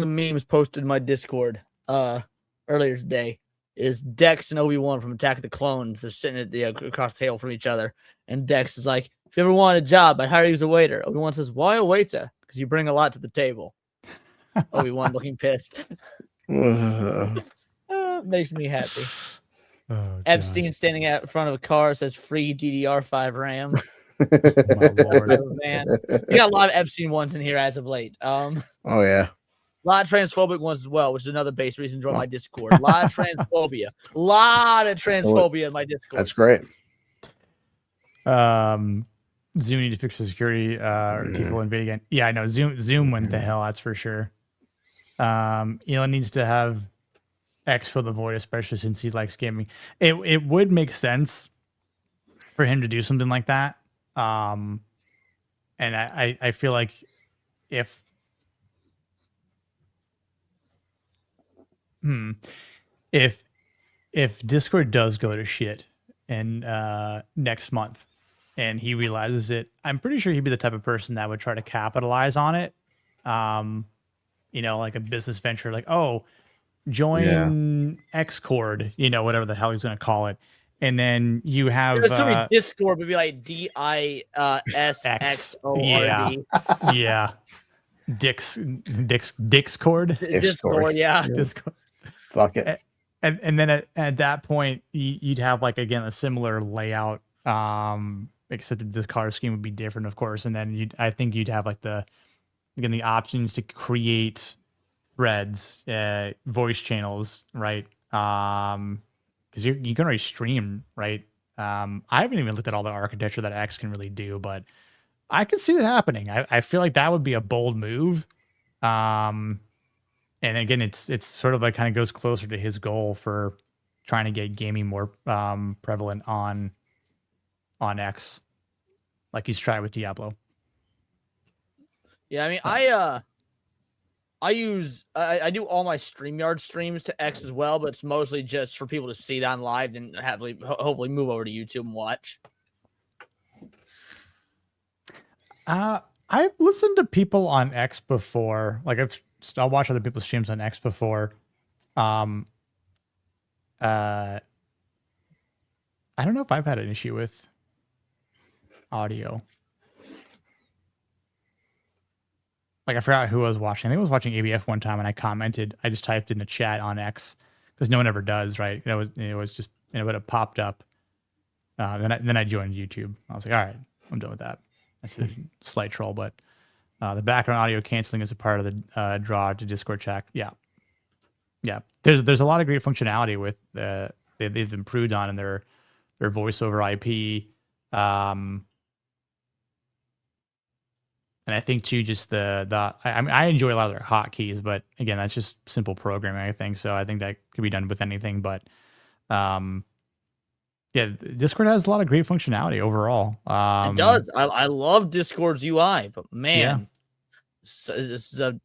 the memes posted in my Discord earlier today is Dex and Obi-Wan from Attack of the Clones. They're sitting at across the table from each other, and Dex is like, "If you ever want a job, I'd hire you as a waiter." Obi-Wan says, "Why a waiter? Because you bring a lot to the table." Obi-Wan looking pissed. Makes me happy. Oh, Epstein standing out in front of a car says free DDR5 RAM. My Lord. Man, we got a lot of Epstein ones in here as of late. Oh yeah. A lot of transphobic ones as well, which is another base reason to join my Discord. A lot of transphobia. A lot of transphobia in my Discord. That's great. Zoom need to fix the security people invade again. Yeah, I know. Zoom went to hell, that's for sure. Elon needs to have X fill the void, especially since he likes gaming. It would make sense for him to do something like that. And I feel like if Discord does go to shit and next month and he realizes it, I'm pretty sure he'd be the type of person that would try to capitalize on it. You know, like a business venture, like, oh, join Xcord, you know, whatever the hell he's going to call it. And then you have Discord would be like DISXORD. Yeah. Discord. Discord, yeah. Discord. Fuck it. And then at that point, you'd have like again a similar layout, except the color scheme would be different, of course. And then I think you'd have like the options to create threads, voice channels, right? Because you can already stream, right? I haven't even looked at all the architecture that X can really do, but I could see it happening. I feel like that would be a bold move. And again, it's sort of like kind of goes closer to his goal for trying to get gaming more prevalent on X, like he's tried with Diablo. Yeah, I mean, I do all my StreamYard streams to X as well, but it's mostly just for people to see that on live and hopefully move over to YouTube and watch. I've listened to people on X before. Like I'll watch other people's streams on X before. I don't know if I've had an issue with audio. Like I forgot who I was watching. I think I was watching ABF one time, and I commented. I just typed in the chat on X because no one ever does, right? It was just it would have popped up. Then I joined YouTube. I was like, all right, I'm done with that. That's a slight troll, but the background audio canceling is a part of the draw to Discord chat. Yeah. There's a lot of great functionality with they've improved on in their voice over IP. And I think too, just I enjoy a lot of their hotkeys, but again, that's just simple programming, I think. So I think that could be done with anything. But yeah, Discord has a lot of great functionality overall. It does. I love Discord's UI, but man, this is a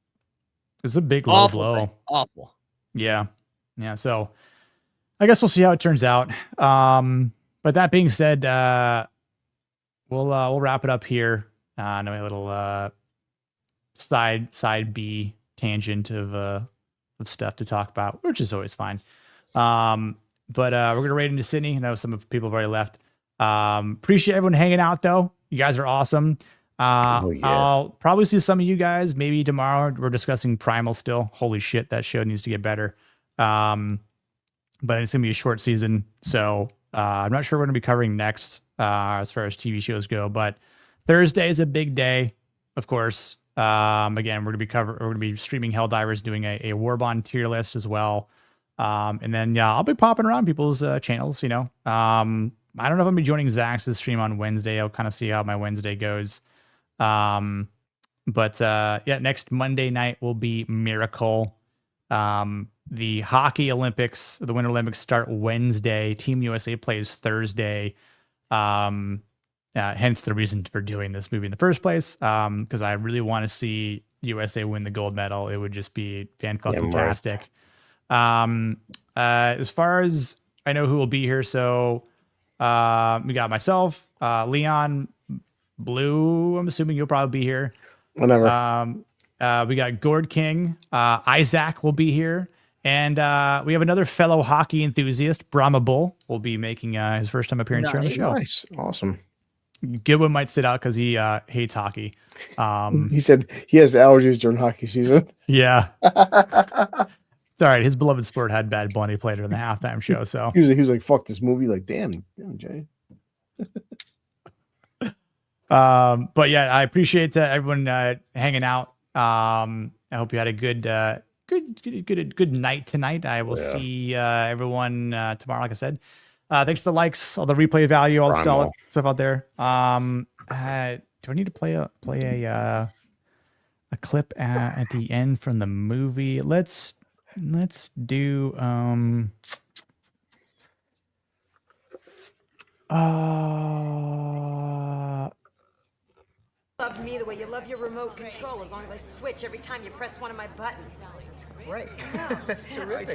It's a big low Awful, blow. awful. Yeah. So I guess we'll see how it turns out. But that being said, we'll wrap it up here. I know a little side B tangent of stuff to talk about, which is always fine. But we're gonna raid into Sydney. I know some of the people have already left. Appreciate everyone hanging out though. You guys are awesome. I'll probably see some of you guys maybe tomorrow. We're discussing Primal still. Holy shit, that show needs to get better. But it's gonna be a short season, so I'm not sure what we're gonna be covering next as far as TV shows go. But Thursday is a big day, of course. Again, we're gonna be streaming Helldivers, doing a Warbond tier list as well. And then I'll be popping around people's channels. I don't know if I'm gonna be joining Zach's stream on Wednesday. I'll kind of see how my Wednesday goes. But next Monday night will be Miracle. The Hockey Olympics, the Winter Olympics start Wednesday. Team USA plays Thursday. Hence the reason for doing this movie in the first place. Because I really want to see USA win the gold medal. It would just be fantastic. As far as I know who will be here, so we got myself, Leon, Blue. I'm assuming you'll probably be here. Whenever. We got Gord King. Isaac will be here. And we have another fellow hockey enthusiast, Brahma Bull, will be making his first time appearance here on the show. Nice. Awesome. Goodwin might sit out because he hates hockey. He said he has allergies during hockey season. Yeah. It's all right. His beloved sport had Bad Bunny played in the halftime show. So he was like, fuck this movie. Like, damn Jay. But yeah, I appreciate everyone hanging out. I hope you had a good night tonight. I will see everyone tomorrow. Like I said, thanks for the likes, all the replay value, all the stuff out there. Do I need to play a clip at the end from the movie? Let's do Love me the way you love your remote control, as long as I switch every time you press one of my buttons. Great. That's terrific.